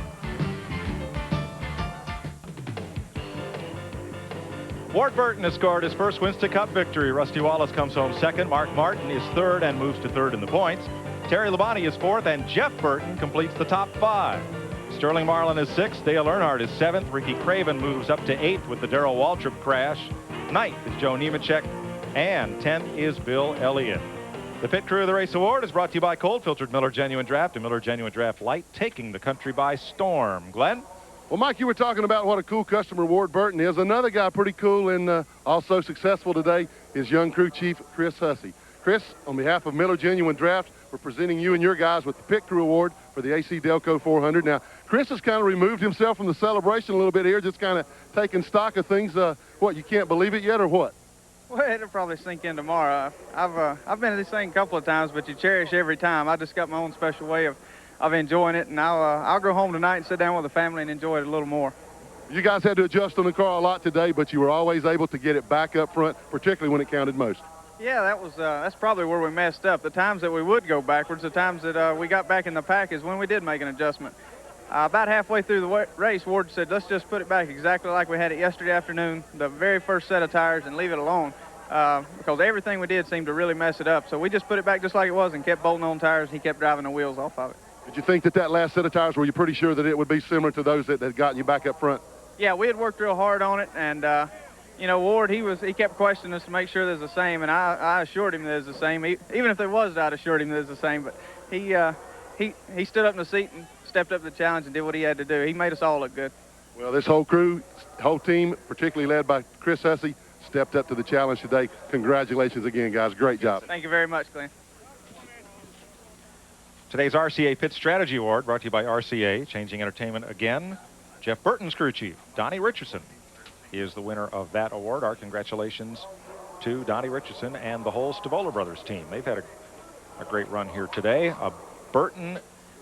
Ward Burton has scored his first Winston Cup victory. Rusty Wallace comes home second. Mark Martin is third and moves to third in the points. Terry Labonte is fourth, and Jeff Burton completes the top 5. Sterling Marlin is 6th. Dale Earnhardt is 7th. Ricky Craven moves up to 8th with the Darrell Waltrip crash. 9th is Joe Nemechek, and 10th is Bill Elliott. The Pit Crew of the Race Award is brought to you by Cold Filtered Miller Genuine Draft and Miller Genuine Draft Light, taking the country by storm. Glenn? Well, Mike, you were talking about what a cool customer Ward Burton is. Another guy pretty cool and also successful today is young crew chief Chris Hussey. Chris, on behalf of Miller Genuine Draft, we're presenting you and your guys with the Pit Crew Award for the AC-Delco 400. Now, Chris has kind of removed himself from the celebration a little bit here, just kind of taking stock of things. What, you can't believe it yet, or what? Well, it'll probably sink in tomorrow. I've been to this thing a couple of times, but you cherish every time. I just got my own special way of I've been enjoying it, and I'll go home tonight and sit down with the family and enjoy it a little more. You guys had to adjust on the car a lot today, but you were always able to get it back up front, particularly when it counted most. Yeah, that's probably where we messed up. The times that we would go backwards, the times that we got back in the pack is when we did make an adjustment. About halfway through the race, Ward said, let's just put it back exactly like we had it yesterday afternoon, the very first set of tires, and leave it alone, because everything we did seemed to really mess it up. So we just put it back just like it was and kept bolting on tires, and he kept driving the wheels off of it. Did you think that last set of tires, were you pretty sure that it would be similar to those that had gotten you back up front? Yeah, we had worked real hard on it, and you know, Ward, he kept questioning us to make sure there's the same, and I assured him there's the same. Even if there was, I'd assured him there's the same. But he stood up in the seat and stepped up to the challenge and did what he had to do. He made us all look good. Well, this whole crew, whole team, particularly led by Chris Hussey, stepped up to the challenge today. Congratulations again, guys. Great job. Thank you very much, Glenn. Today's RCA Pit Strategy Award brought to you by RCA, changing entertainment again. Jeff Burton's crew chief, Donnie Richardson, is the winner of that award. Our congratulations to Donnie Richardson and the whole Stavola Brothers team. They've had a great run here today. A Burton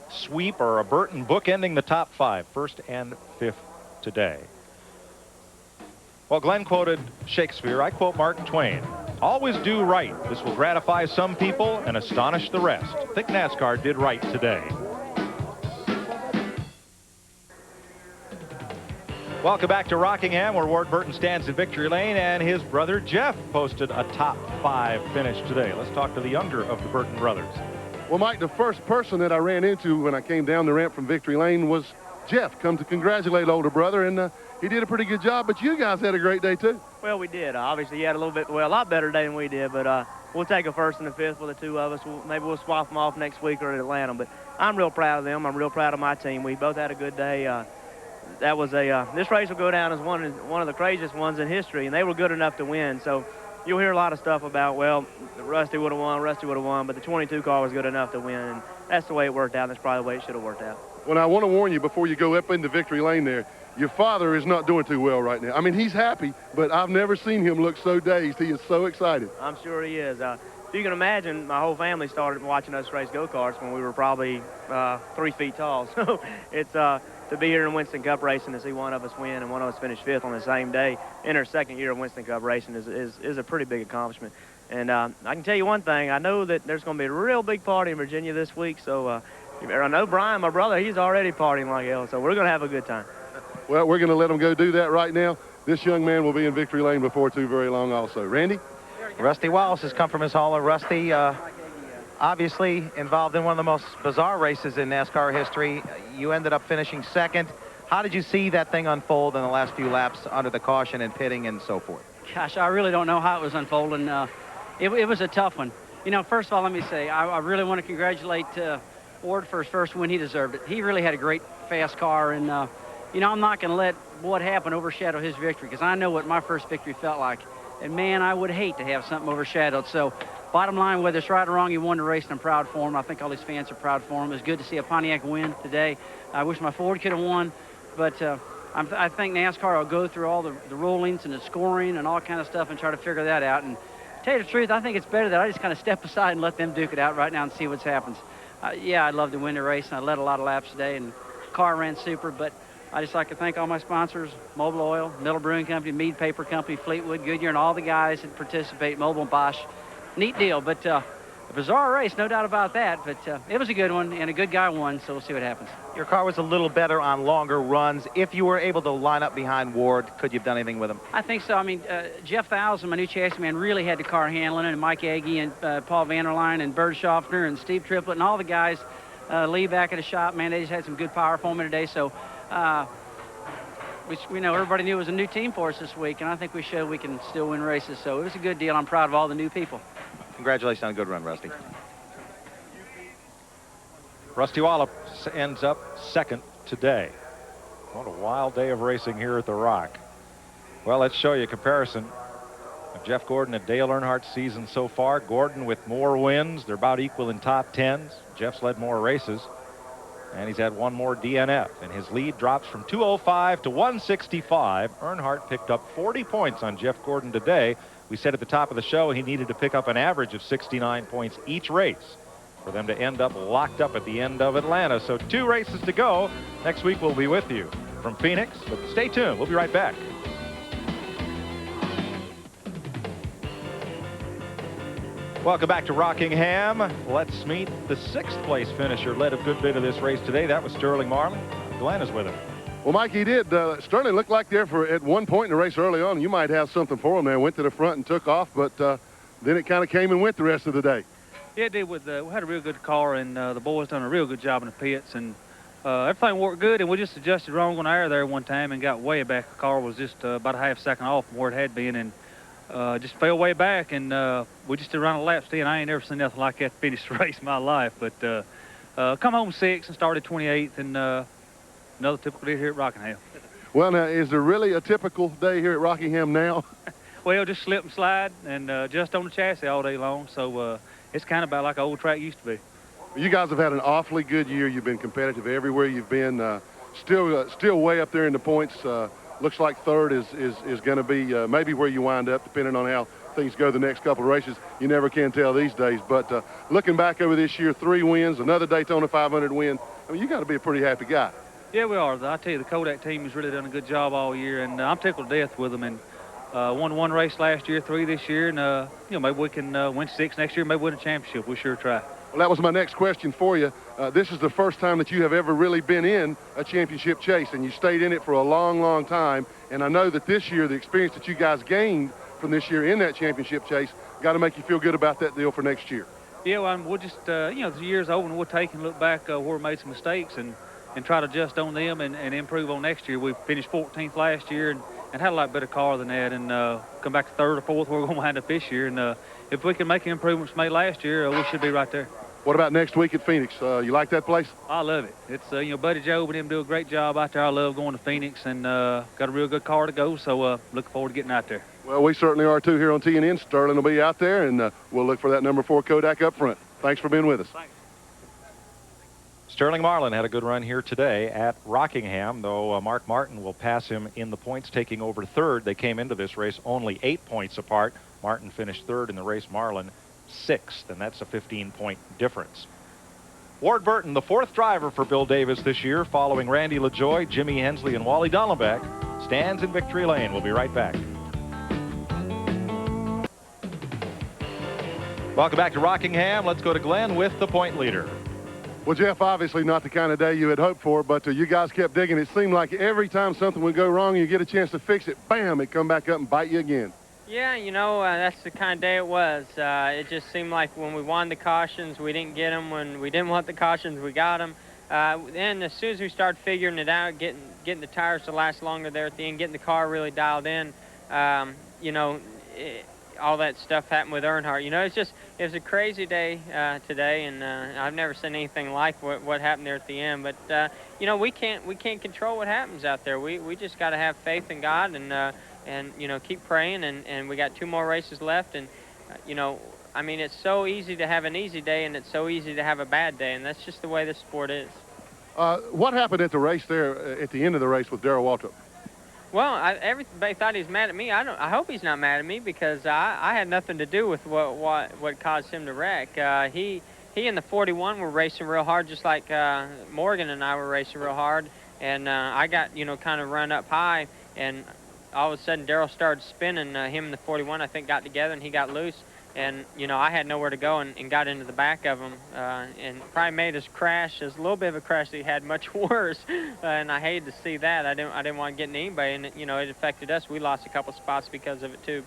sweep, or a Burton book ending the top 5, first and fifth today. Well, Glenn quoted Shakespeare. I quote Mark Twain. Always do right. This will gratify some people and astonish the rest. I think NASCAR did right today. Welcome back to Rockingham, where Ward Burton stands in victory lane, and his brother Jeff posted a top 5 finish today. Let's talk to the younger of the Burton brothers. Well, Mike, the first person that I ran into when I came down the ramp from victory lane was Jeff, come to congratulate older brother, and he did a pretty good job, but you guys had a great day too. Well, we did. Obviously, he had a lot better day than we did, but we'll take a first and a fifth with the two of us. Maybe we'll swap them off next week or at Atlanta, but I'm real proud of them. I'm real proud of my team. We both had a good day. That was this race will go down as one of the craziest ones in history, and they were good enough to win. So you'll hear a lot of stuff about, well, Rusty would have won, but the 22 car was good enough to win, and that's the way it worked out. That's probably the way it should have worked out. Well, I want to warn you before you go up into victory lane there, your father is not doing too well right now. I mean, he's happy, but I've never seen him look so dazed. He is so excited. I'm sure he is. If you can imagine, my whole family started watching us race go-karts when we were probably 3 feet tall. So it's to be here in Winston Cup racing, to see one of us win and one of us finish 5th on the same day in our 2nd year of Winston Cup racing is a pretty big accomplishment. And I can tell you one thing. I know that there's going to be a real big party in Virginia this week. So I know Brian, my brother, he's already partying like hell. So we're going to have a good time. Well, we're going to let him go do that right now. This young man will be in victory lane before too very long also. Randy? Rusty Wallace has come from his hauler. Rusty, obviously involved in one of the most bizarre races in NASCAR history. You ended up finishing 2nd. How did you see that thing unfold in the last few laps under the caution and pitting and so forth? Gosh, I really don't know how it was unfolding. It was a tough one. You know, first of all, let me say, I really want to congratulate Ward for his first win. He deserved it. He really had a great, fast car, and, you know, I'm not going to let what happened overshadow his victory, because I know what my first victory felt like. And, man, I would hate to have something overshadowed. So, bottom line, whether it's right or wrong, he won the race, and I'm proud for him. I think all these fans are proud for him. It was good to see a Pontiac win today. I wish my Ford could have won, but I think NASCAR will go through all the rulings and the scoring and all kind of stuff and try to figure that out. And to tell you the truth, I think it's better that I just kind of step aside and let them duke it out right now and see what happens. Yeah, I'd love to win the race, and I led a lot of laps today, and the car ran super, but I just like to thank all my sponsors, Mobil Oil, Miller Brewing Company, Mead Paper Company, Fleetwood, Goodyear, and all the guys that participate, Mobil and Bosch. Neat deal, but a bizarre race, no doubt about that, but it was a good one, and a good guy won, so we'll see what happens. Your car was a little better on longer runs. If you were able to line up behind Ward, could you have done anything with him? I think so. I mean, Jeff Thousand, my new chassis man, really had the car handling, and Mike Agee and Paul Vanderline and Bert Schaffner and Steve Triplett and all the guys, Lee back at the shop, man, they just had some good power for me today, so we know everybody knew it was a new team for us this week, and I think we showed we can still win races, so it was a good deal. I'm proud of all the new people. Congratulations on a good run, Rusty. Rusty Wallace ends up 2nd today. What a wild day of racing here at the Rock. Well, let's show you a comparison of Jeff Gordon and Dale Earnhardt's season so far. Gordon with more wins. They're about equal in top 10s. Jeff's led more races, and he's had one more DNF, and his lead drops from 205 to 165. Earnhardt picked up 40 points on Jeff Gordon today. We said at the top of the show he needed to pick up an average of 69 points each race for them to end up locked up at the end of Atlanta. So 2 races to go. Next week we'll be with you from Phoenix, but stay tuned. We'll be right back. Welcome back to Rockingham. Let's meet the 6th place finisher. Led a good bit of this race today. That was Sterling Marlin. Glenn is with him. Well, Mike, he did. Sterling looked like there at one point in the race early on, you might have something for him there. Went to the front and took off, but then it kind of came and went the rest of the day. Yeah, it did. We had a real good car, and the boys done a real good job in the pits, and everything worked good, and we just adjusted wrong on the air there one time and got way back. The car was just about a half second off from where it had been, and just fell way back, and we just did run a lap stand. I ain't never seen nothing like that to finish the race in my life, but come home 6th and started 28th, and another typical day here at Rockingham. Well, now, is there really a typical day here at Rockingham now? Well, just slip and slide and just on the chassis all day long, so it's kind of about like an old track used to be. You guys have had an awfully good year. You've been competitive everywhere you've been. Still way up there in the points. Looks like 3rd is going to be maybe where you wind up, depending on how things go the next couple of races. You never can tell these days. But looking back over this year, 3 wins, another Daytona 500 win. I mean, you got to be a pretty happy guy. Yeah, we are. I tell you, the Kodak team has really done a good job all year, and I'm tickled to death with them. And won 1 race last year, 3 this year, and maybe we can win 6 next year, maybe win a championship. We sure try. Well, that was my next question for you. This is the first time that you have ever really been in a championship chase, and you stayed in it for a long, long time. And I know that this year, the experience that you guys gained from this year in that championship chase got to make you feel good about that deal for next year. Yeah, well, we'll just, the year's over, and we'll take and look back where we made some mistakes and try to adjust on them and improve on next year. We finished 14th last year and had a lot better car than that, and come back to 3rd or 4th where we're going to wind up this year. And if we can make the improvements made last year, we should be right there. What about next week at Phoenix? You like that place? I love it. It's, Buddy Joe and him do a great job out there. I love going to Phoenix, and got a real good car to go, so looking forward to getting out there. Well, we certainly are too here on TNN. Sterling will be out there, and we'll look for that number 4 Kodak up front. Thanks for being with us. Thanks. Sterling Marlin had a good run here today at Rockingham, though Mark Martin will pass him in the points, taking over 3rd. They came into this race only 8 points apart. Martin finished 3rd in the race, Marlin 6th, and that's a 15-point difference. Ward Burton, the 4th driver for Bill Davis this year, following Randy LaJoie, Jimmy Hensley, and Wally Dallenbach, stands in victory lane. We'll be right back. Welcome back to Rockingham. Let's go to Glenn with the point leader. Well, Jeff, obviously not the kind of day you had hoped for, but you guys kept digging. It seemed like every time something would go wrong, you get a chance to fix it, bam, it come back up and bite you again. Yeah, that's the kind of day it was. It just seemed like when we won the cautions, we didn't get them. When we didn't want the cautions, we got them. Then as soon as we started figuring it out, getting the tires to last longer there at the end, getting the car really dialed in, all that stuff happened with Earnhardt. It was a crazy day today, and I've never seen anything like what happened there at the end. But we can't control what happens out there. We just got to have faith in God and keep praying. And we got 2 more races left. And it's so easy to have an easy day, and it's so easy to have a bad day, and that's just the way this sport is. What happened at the race there at the end of the race with Darrell Waltrip? Well, everybody thought he was mad at me. I hope he's not mad at me, because I had nothing to do with what caused him to wreck. He and the 41 were racing real hard, just like Morgan and I were racing real hard. And I got kind of run up high, and all of a sudden Darrell started spinning. Him and the 41, I think, got together, and he got loose. And I had nowhere to go and got into the back of him, and probably made us crash. There's a little bit of a crash that he had much worse, and I hated to see that. I didn't want to get into anybody, and it affected us. We lost a couple spots because of it too.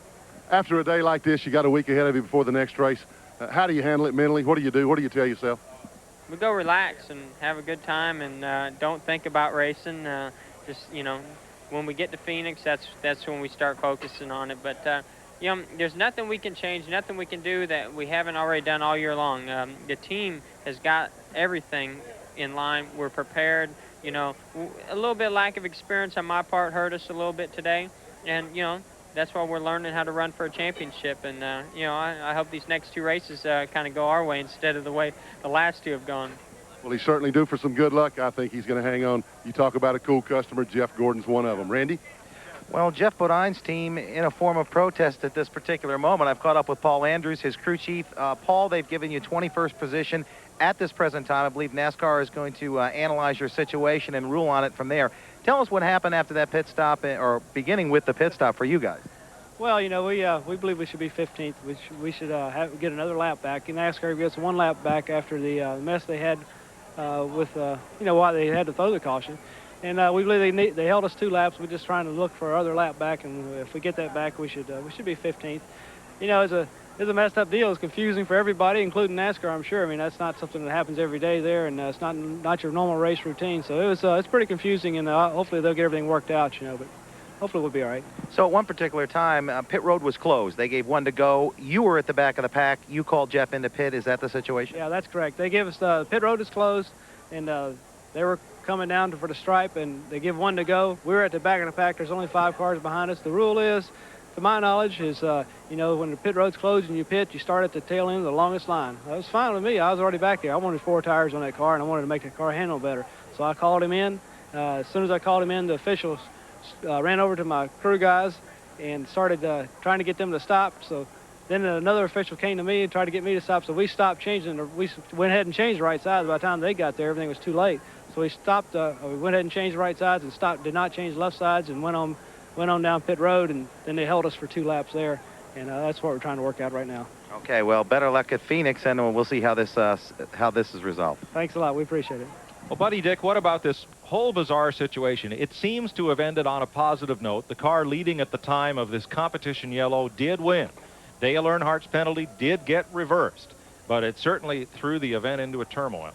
After a day like this, you got a week ahead of you before the next race. How do you handle it mentally? What do you do? What do you tell yourself? We go relax and have a good time, and don't think about racing. Just when we get to Phoenix, that's when we start focusing on it. But there's nothing we can change, nothing we can do that we haven't already done all year long. The team has got everything in line. We're prepared. A little bit of lack of experience on my part hurt us a little bit today. And, that's why we're learning how to run for a championship. And, I hope these next 2 races kind of go our way instead of the way the last 2 have gone. Well, he's certainly due for some good luck. I think he's going to hang on. You talk about a cool customer. Jeff Gordon's one of them. Randy? Well, Jeff Bodine's team in a form of protest at this particular moment. I've caught up with Paul Andrews, his crew chief. Paul, they've given you 21st position at this present time. I believe NASCAR is going to analyze your situation and rule on it from there. Tell us what happened after that pit stop, or beginning with the pit stop for you guys. Well, you know, we believe we should be 15th. We should get another lap back. And NASCAR gets one lap back after the mess they had with, you know, why they had to throw the caution. And we believe they held us 2 laps. We're just trying to look for our other lap back, and if we get that back, we should be 15th. You know, it's a messed up deal. It's confusing for everybody, including NASCAR, I'm sure. I mean, that's not something that happens every day there, and it's not your normal race routine. So it's pretty confusing, and hopefully they'll get everything worked out, you know. But hopefully we'll be all right. So at one particular time, pit road was closed. They gave 1 to go. You were at the back of the pack. You called Jeff into pit. Is that the situation? Yeah, that's correct. They gave us the pit road is closed, and they were coming down for the stripe, and they give 1 to go. We were at the back of the pack. There's only 5 cars behind us. The rule is, to my knowledge, is you know, when the pit road's closed and you pit, you start at the tail end of the longest line. That was fine with me. I was already back there. I wanted 4 tires on that car, and I wanted to make the car handle better. So I called him in. As soon as I called him in, the officials ran over to my crew guys and started trying to get them to stop. So then another official came to me and tried to get me to stop. So we stopped changing. We went ahead and changed the right sides. By the time they got there, everything was too late. So we stopped. We went ahead and changed the right sides and stopped. Did not change left sides and went on down pit road. And then they held us for 2 laps there. And that's what we're trying to work out right now. Okay. Well, better luck at Phoenix, and we'll see how this is resolved. Thanks a lot. We appreciate it. Well, Buddy Dick, what about this whole bizarre situation? It seems to have ended on a positive note. The car leading at the time of this competition yellow did win. Dale Earnhardt's penalty did get reversed, but it certainly threw the event into a turmoil.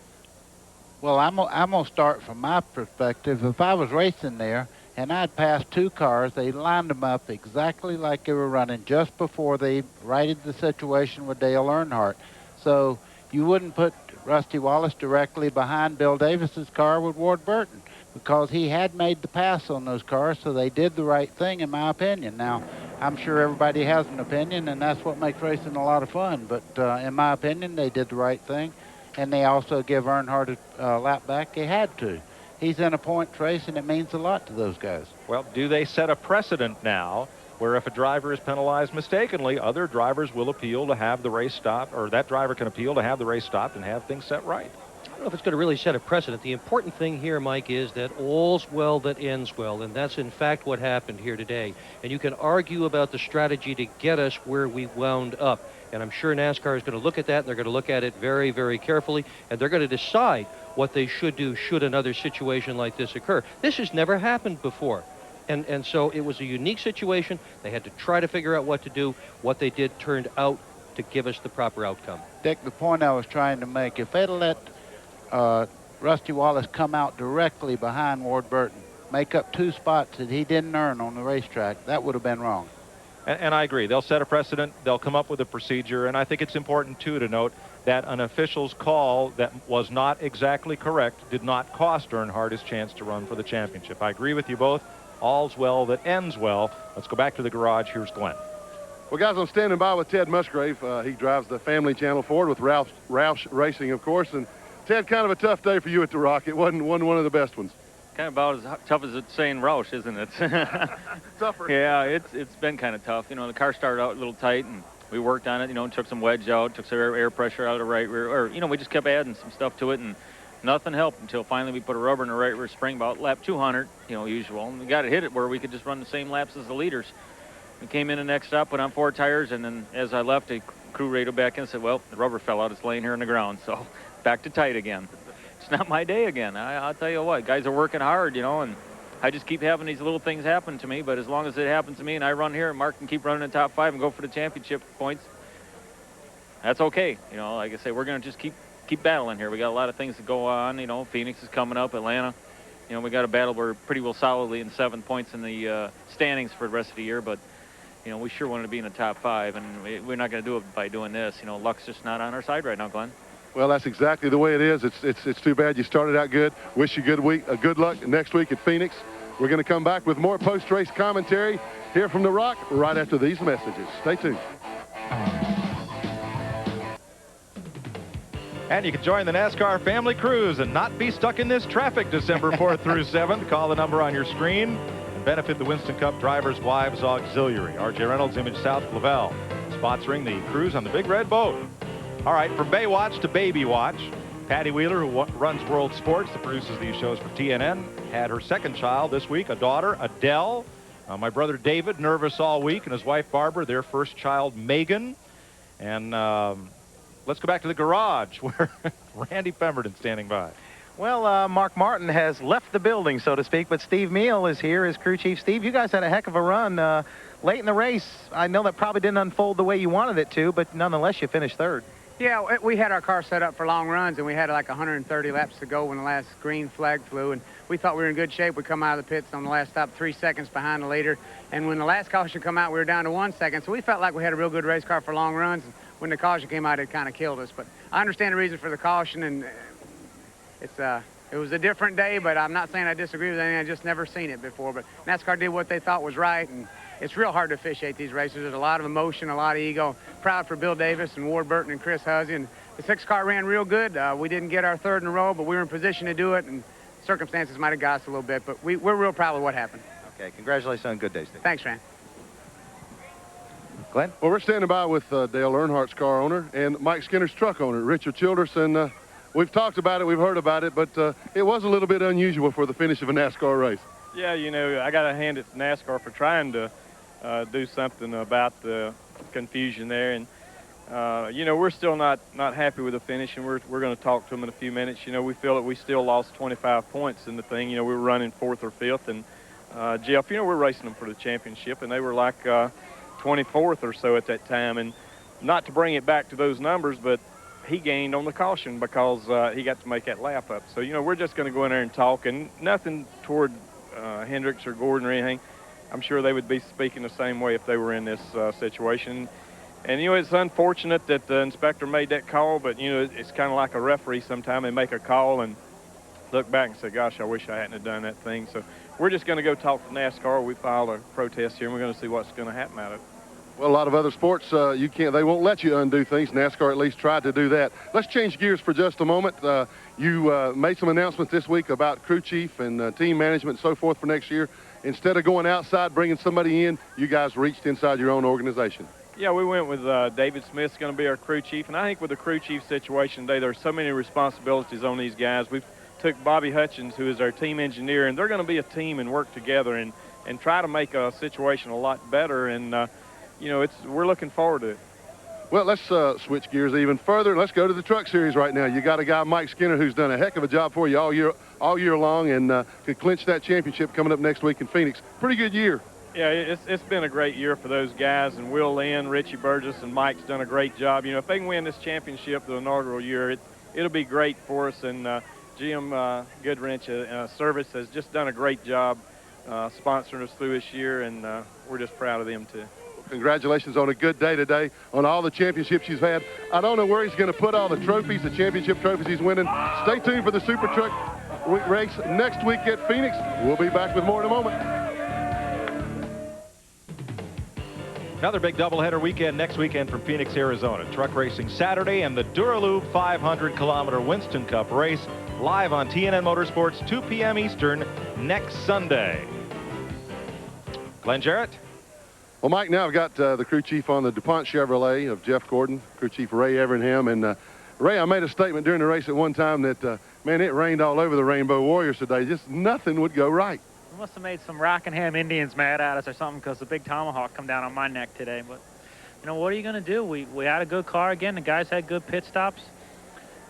Well, I'm going to start from my perspective. If I was racing there and I'd passed 2 cars, they lined them up exactly like they were running just before they righted the situation with Dale Earnhardt. So you wouldn't put Rusty Wallace directly behind Bill Davis's car with Ward Burton, because he had made the pass on those cars, so they did the right thing, in my opinion. Now, I'm sure everybody has an opinion, and that's what makes racing a lot of fun, but in my opinion, they did the right thing, and they also give Earnhardt a lap back. They had to. He's in a points race, and it means a lot to those guys. Well, do they set a precedent now where if a driver is penalized mistakenly, other drivers will appeal to have the race stopped, or that driver can appeal to have the race stopped and have things set right? I don't know if it's going to really set a precedent. The important thing here, Mike, is that all's well that ends well, and that's in fact what happened here today. And you can argue about the strategy to get us where we wound up. And I'm sure NASCAR is going to look at that, and they're going to look at it very, very carefully, and they're going to decide what they should do should another situation like this occur. This has never happened before. And so it was a unique situation. They had to try to figure out what to do. What they did turned out to give us the proper outcome. Dick, the point I was trying to make, if they'd let Rusty Wallace come out directly behind Ward Burton, make up 2 spots that he didn't earn on the racetrack, that would have been wrong. And I agree. They'll set a precedent. They'll come up with a procedure. And I think it's important, too, to note that an official's call that was not exactly correct did not cost Earnhardt his chance to run for the championship. I agree with you both. All's well that ends well. Let's go back to the garage. Here's Glenn. Well, guys, I'm standing by with Ted Musgrave. He drives the Family Channel Ford with Roush Racing, of course. And Ted, kind of a tough day for you at the Rock. It wasn't one of the best ones. Kind of about as tough as it's saying Roush, isn't it? Tougher. Yeah, it's been kind of tough. You know, the car started out a little tight, and we worked on it. You know, and took some wedge out, took some air pressure out of the right rear. Or, you know, we just kept adding some stuff to it, and nothing helped until finally we put a rubber in the right rear spring about lap 200, you know, usual. And we got it hit it where we could just run the same laps as the leaders. We came in the next stop, put on 4 tires, and then as I left, the crew radioed back in and said, well, the rubber fell out. It's laying here on the ground. So back to tight again. It's not my day again. I'll tell you what, guys are working hard, you know, and I just keep having these little things happen to me. But as long as it happens to me and I run here and Mark can keep running in the top 5 and go for the championship points, that's okay. You know, like I say, we're going to just keep battling here. We got a lot of things to go on. You know, Phoenix is coming up, Atlanta. You know, we got a battle. We're pretty well solidly in 7 points in the standings for the rest of the year. But, you know, we sure want to be in the top 5, and we're not going to do it by doing this. You know, luck's just not on our side right now, Glenn. Well, that's exactly the way it is. It's too bad you started out good. Wish you good luck next week at Phoenix. We're going to come back with more post-race commentary here from The Rock right after these messages. Stay tuned. And you can join the NASCAR family cruise and not be stuck in this traffic December 4th through 7th. Call the number on your screen. benefit the Winston Cup Drivers' Wives Auxiliary. R.J. Reynolds, Image South, Lavelle, sponsoring the cruise on the Big Red Boat. All right, from Baywatch to Baby Watch, Patty Wheeler, who runs World Sports, that produces these shows for TNN, had her second child this week, a daughter, Adele. My brother David, nervous all week, and his wife Barbara, their first child, Megan. And let's go back to the garage where Randy Pemberton's standing by. Well, Mark Martin has left the building, so to speak, but Steve Meal is here as crew chief. Steve, you guys had a heck of a run late in the race. I know that probably didn't unfold the way you wanted it to, but nonetheless, you finished third. Yeah, we had our car set up for long runs, and we had like 130 laps to go when the last green flag flew, and we thought we were in good shape. We come out of the pits on the last stop 3 seconds behind the leader, and when the last caution come out, we were down to 1 second, so we felt like we had a real good race car for long runs. And when the caution came out, it kind of killed us, but I understand the reason for the caution, and it was a different day, but I'm not saying I disagree with anything. I just never seen it before, but NASCAR did what they thought was right, and it's real hard to officiate these races. There's a lot of emotion, a lot of ego. Proud for Bill Davis and Ward Burton and Chris Huzzy. And the 6 car ran real good. We didn't get our third in a row, but we were in position to do it, and circumstances might have got us a little bit, but we're real proud of what happened. Okay, congratulations on a good day, Steve. Thanks, Rand. Glenn? Well, we're standing by with Dale Earnhardt's car owner and Mike Skinner's truck owner, Richard Childress, and we've talked about it, we've heard about it, but it was a little bit unusual for the finish of a NASCAR race. Yeah, you know, I got to hand it to NASCAR for trying to do something about the confusion there. And, you know, we're still not happy with the finish, and we're going to talk to them in a few minutes. You know, we feel that we still lost 25 points in the thing. You know, we were running 4th or 5th. And, Jeff, you know, we're racing them for the championship, and they were like 24th or so at that time. And not to bring it back to those numbers, but he gained on the caution because he got to make that lap up. So, you know, we're just going to go in there and talk, and nothing toward Hendricks or Gordon or anything. I'm sure they would be speaking the same way if they were in this situation. And, you know, it's unfortunate that the inspector made that call, but, you know, it's kind of like a referee. Sometimes they make a call and look back and say, gosh, I wish I hadn't have done that thing. So we're just going to go talk to NASCAR. We filed a protest here, and we're going to see what's going to happen out of it. Well, a lot of other sports, they won't let you undo things. NASCAR at least tried to do that. Let's change gears for just a moment. You made some announcements this week about crew chief and team management and so forth for next year. Instead of going outside, bringing somebody in, you guys reached inside your own organization. Yeah, we went with David Smith's going to be our crew chief. And I think with the crew chief situation today, there's so many responsibilities on these guys. We've took Bobby Hutchins, who is our team engineer, and they're going to be a team and work together and try to make a situation a lot better. And, you know, we're looking forward to it. Well, let's switch gears even further. Let's go to the Truck Series right now. You got a guy, Mike Skinner, who's done a heck of a job for you all year long, and could clinch that championship coming up next week in Phoenix. Pretty good year. Yeah, it's been a great year for those guys, and Will Lynn, Richie Burgess, and Mike's done a great job. You know, if they can win this championship the inaugural year, it'll be great for us. And Jim Goodwrench Service has just done a great job sponsoring us through this year, and we're just proud of them too. Congratulations on a good day today, on all the championships you've had. I don't know where he's going to put all the trophies, the championship trophies he's winning. Stay tuned for the Super Truck race next week at Phoenix. We'll be back with more in a moment. Another big doubleheader weekend next weekend from Phoenix, Arizona. Truck racing Saturday and the Duralube 500-kilometer Winston Cup race live on TNN Motorsports, 2 p.m. Eastern next Sunday. Glenn Jarrett. Well, Mike, now I've got the crew chief on the DuPont Chevrolet of Jeff Gordon, crew chief Ray Everingham. And Ray, I made a statement during the race at one time that, man, it rained all over the Rainbow Warriors today. Just nothing would go right. We must have made some Rockingham Indians mad at us or something because the big tomahawk come down on my neck today. But, you know, what are you going to do? We had a good car again. The guys had good pit stops.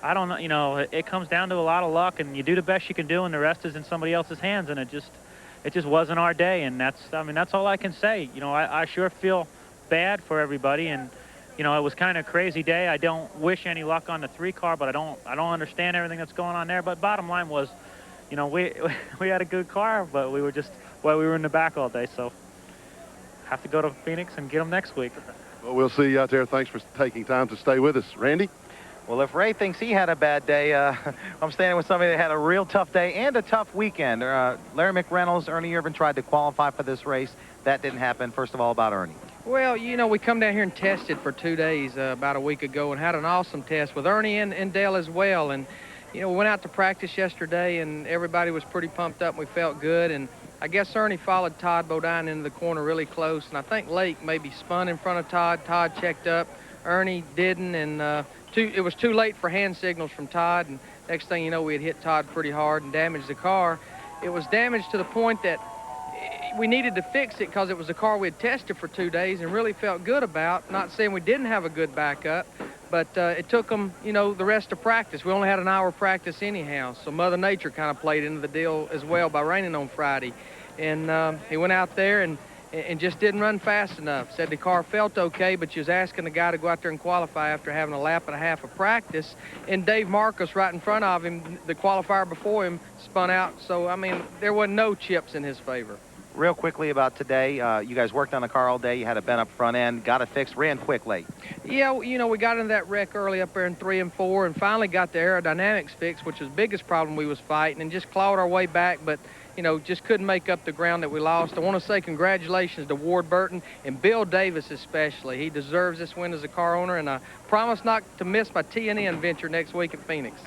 I don't know, you know, it comes down to a lot of luck, and you do the best you can do, and the rest is in somebody else's hands, and it just wasn't our day. And that's all I can say. You know, I sure feel bad for everybody, and, you know, it was kind of a crazy day. I don't wish any luck on the 3 car, but I don't understand everything that's going on there. But bottom line was, you know, we had a good car, but we were in the back all day, so have to go to Phoenix and get them next week. Well, we'll see you out there. Thanks for taking time to stay with us. Randy? Well, if Ray thinks he had a bad day, I'm standing with somebody that had a real tough day and a tough weekend. Larry McReynolds, Ernie Irvin tried to qualify for this race. That didn't happen. First of all, about Ernie. Well, you know, we come down here and tested for 2 days about a week ago and had an awesome test with Ernie and Dale as well. And, you know, we went out to practice yesterday, and everybody was pretty pumped up, and we felt good. And I guess Ernie followed Todd Bodine into the corner really close, and I think Lake maybe spun in front of Todd. Todd checked up. Ernie didn't, and it was too late for hand signals from Todd, and next thing you know, we had hit Todd pretty hard and damaged the car. It was damaged to the point that we needed to fix it because it was a car we had tested for 2 days and really felt good about. Not saying we didn't have a good backup, but it took them, you know, the rest of practice. We only had an hour practice anyhow, so Mother Nature kind of played into the deal as well by raining on Friday. And he went out there and just didn't run fast enough. Said the car felt okay, but you was asking the guy to go out there and qualify after having a lap and a half of practice. And Dave Marcus right in front of him, the qualifier before him, spun out. So, I mean, there wasn't no chips in his favor. Real quickly about today, you guys worked on the car all day. You had a bent up front end, got it fixed, ran quick late. Yeah, you know, we got into that wreck early up there in 3 and 4 and finally got the aerodynamics fixed, which was the biggest problem we was fighting, and just clawed our way back, but, you know, just couldn't make up the ground that we lost. I want to say congratulations to Ward Burton and Bill Davis especially. He deserves this win as a car owner, and I promise not to miss my TNN venture next week at Phoenix.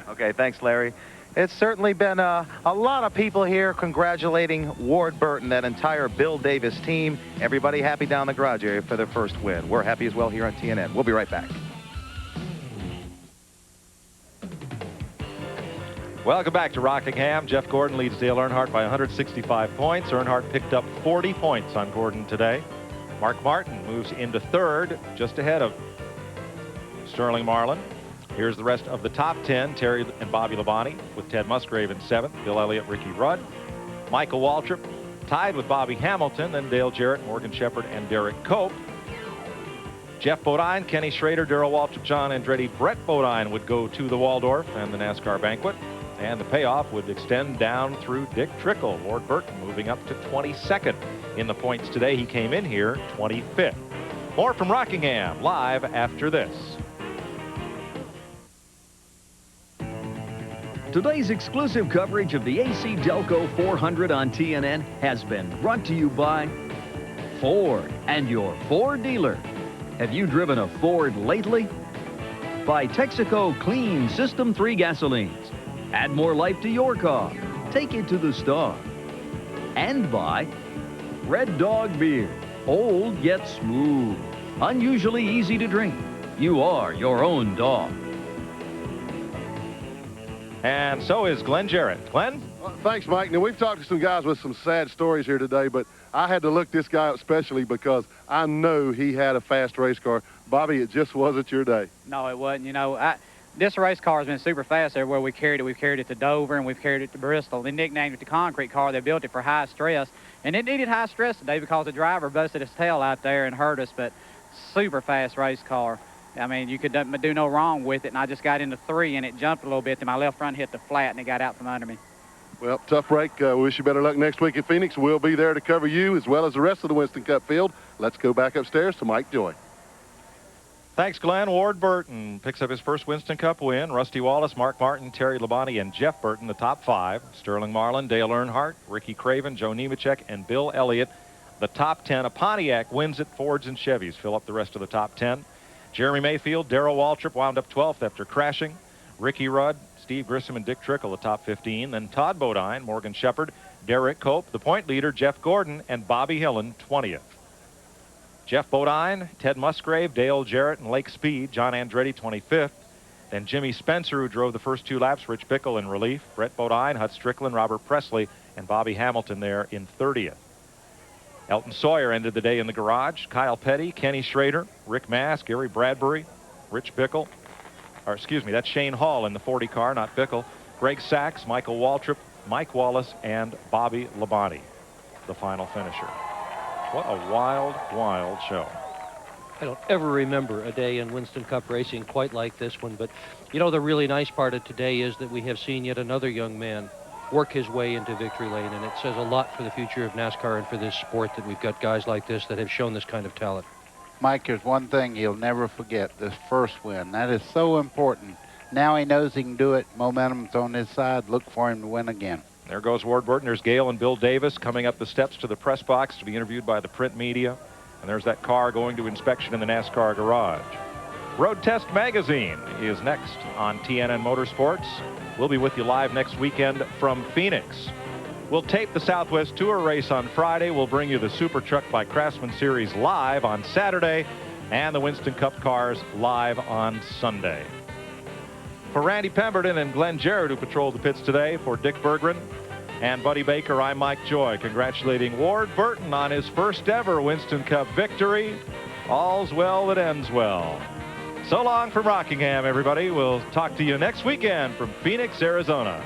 Okay, thanks, Larry. It's certainly been a lot of people here congratulating Ward Burton, that entire Bill Davis team. Everybody happy down the garage area for their first win. We're happy as well here on TNN. We'll be right back. Welcome back to Rockingham. Jeff Gordon leads Dale Earnhardt by 165 points. Earnhardt picked up 40 points on Gordon today. Mark Martin moves into third, just ahead of Sterling Marlin. Here's the rest of the top 10. Terry and Bobby Labonte with Ted Musgrave in 7th. Bill Elliott, Ricky Rudd. Michael Waltrip tied with Bobby Hamilton. Then Dale Jarrett, Morgan Shepherd, and Derek Cope. Jeff Bodine, Kenny Schrader, Darrell Waltrip, John Andretti, Brett Bodine would go to the Waldorf and the NASCAR banquet. And the payoff would extend down through Dick Trickle. Ward Burton moving up to 22nd in the points today. He came in here 25th. More from Rockingham live after this. Today's exclusive coverage of the AC-Delco 400 on TNN has been brought to you by Ford and your Ford dealer. Have you driven a Ford lately? By Texaco Clean System 3 gasolines. Add more life to your car. Take it to the star. And by Red Dog Beer. Old yet smooth. Unusually easy to drink. You are your own dog. And so is Glenn Jarrett. Glenn? Thanks, Mike. Now, we've talked to some guys with some sad stories here today, but I had to look this guy up specially because I know he had a fast race car. Bobby, it just wasn't your day. No, it wasn't. You know, this race car has been super fast everywhere we carried it. We've carried it to Dover, and we've carried it to Bristol. They nicknamed it the concrete car. They built it for high stress, and it needed high stress today because the driver busted his tail out there and hurt us, but super fast race car. I mean, you could do no wrong with it, and I just got into 3, and it jumped a little bit, and my left front hit the flat, and it got out from under me. Well, tough break. We wish you better luck next week at Phoenix. We'll be there to cover you as well as the rest of the Winston Cup field. Let's go back upstairs to Mike Joy. Thanks, Glenn. Ward Burton picks up his first Winston Cup win. Rusty Wallace, Mark Martin, Terry Labonte, and Jeff Burton, the top 5. Sterling Marlin, Dale Earnhardt, Ricky Craven, Joe Nemechek, and Bill Elliott, the top 10. A Pontiac wins it. Fords and Chevys fill up the rest of the top 10. Jeremy Mayfield, Darrell Waltrip wound up 12th after crashing. Ricky Rudd, Steve Grissom, and Dick Trickle, the top 15. Then Todd Bodine, Morgan Shepherd, Derek Cope, the point leader, Jeff Gordon, and Bobby Hillen, 20th. Jeff Bodine, Ted Musgrave, Dale Jarrett, and Lake Speed, John Andretti, 25th. Then Jimmy Spencer, who drove the first 2 laps, Rich Bickle in relief. Brett Bodine, Hut Strickland, Robert Presley, and Bobby Hamilton there in 30th. Elton Sawyer ended the day in the garage. Kyle Petty, Kenny Schrader, Rick Mass, Gary Bradbury, Rich Bickle. Or excuse me, that's Shane Hall in the 40 car, not Bickle. Greg Sachs, Michael Waltrip, Mike Wallace, and Bobby Labonte, the final finisher. What a wild, wild show. I don't ever remember a day in Winston Cup racing quite like this one, but you know, the really nice part of today is that we have seen yet another young man work his way into victory lane, and it says a lot for the future of NASCAR and for this sport that we've got guys like this that have shown this kind of talent. Mike, there's one thing he'll never forget, this first win. That is so important. Now he knows he can do it. Momentum's on his side. Look for him to win again. There goes Ward Burton. There's Gale and Bill Davis coming up the steps to the press box to be interviewed by the print media. And there's that car going to inspection in the NASCAR garage. Road Test Magazine is next on TNN Motorsports. We'll be with you live next weekend from Phoenix. We'll tape the Southwest Tour race on Friday. We'll bring you the Super Truck by Craftsman Series live on Saturday and the Winston Cup cars live on Sunday. For Randy Pemberton and Glenn Jarrett, who patrolled the pits today, for Dick Berggren and Buddy Baker, I'm Mike Joy, congratulating Ward Burton on his first ever Winston Cup victory. All's well that ends well. So long from Rockingham, everybody. We'll talk to you next weekend from Phoenix, Arizona.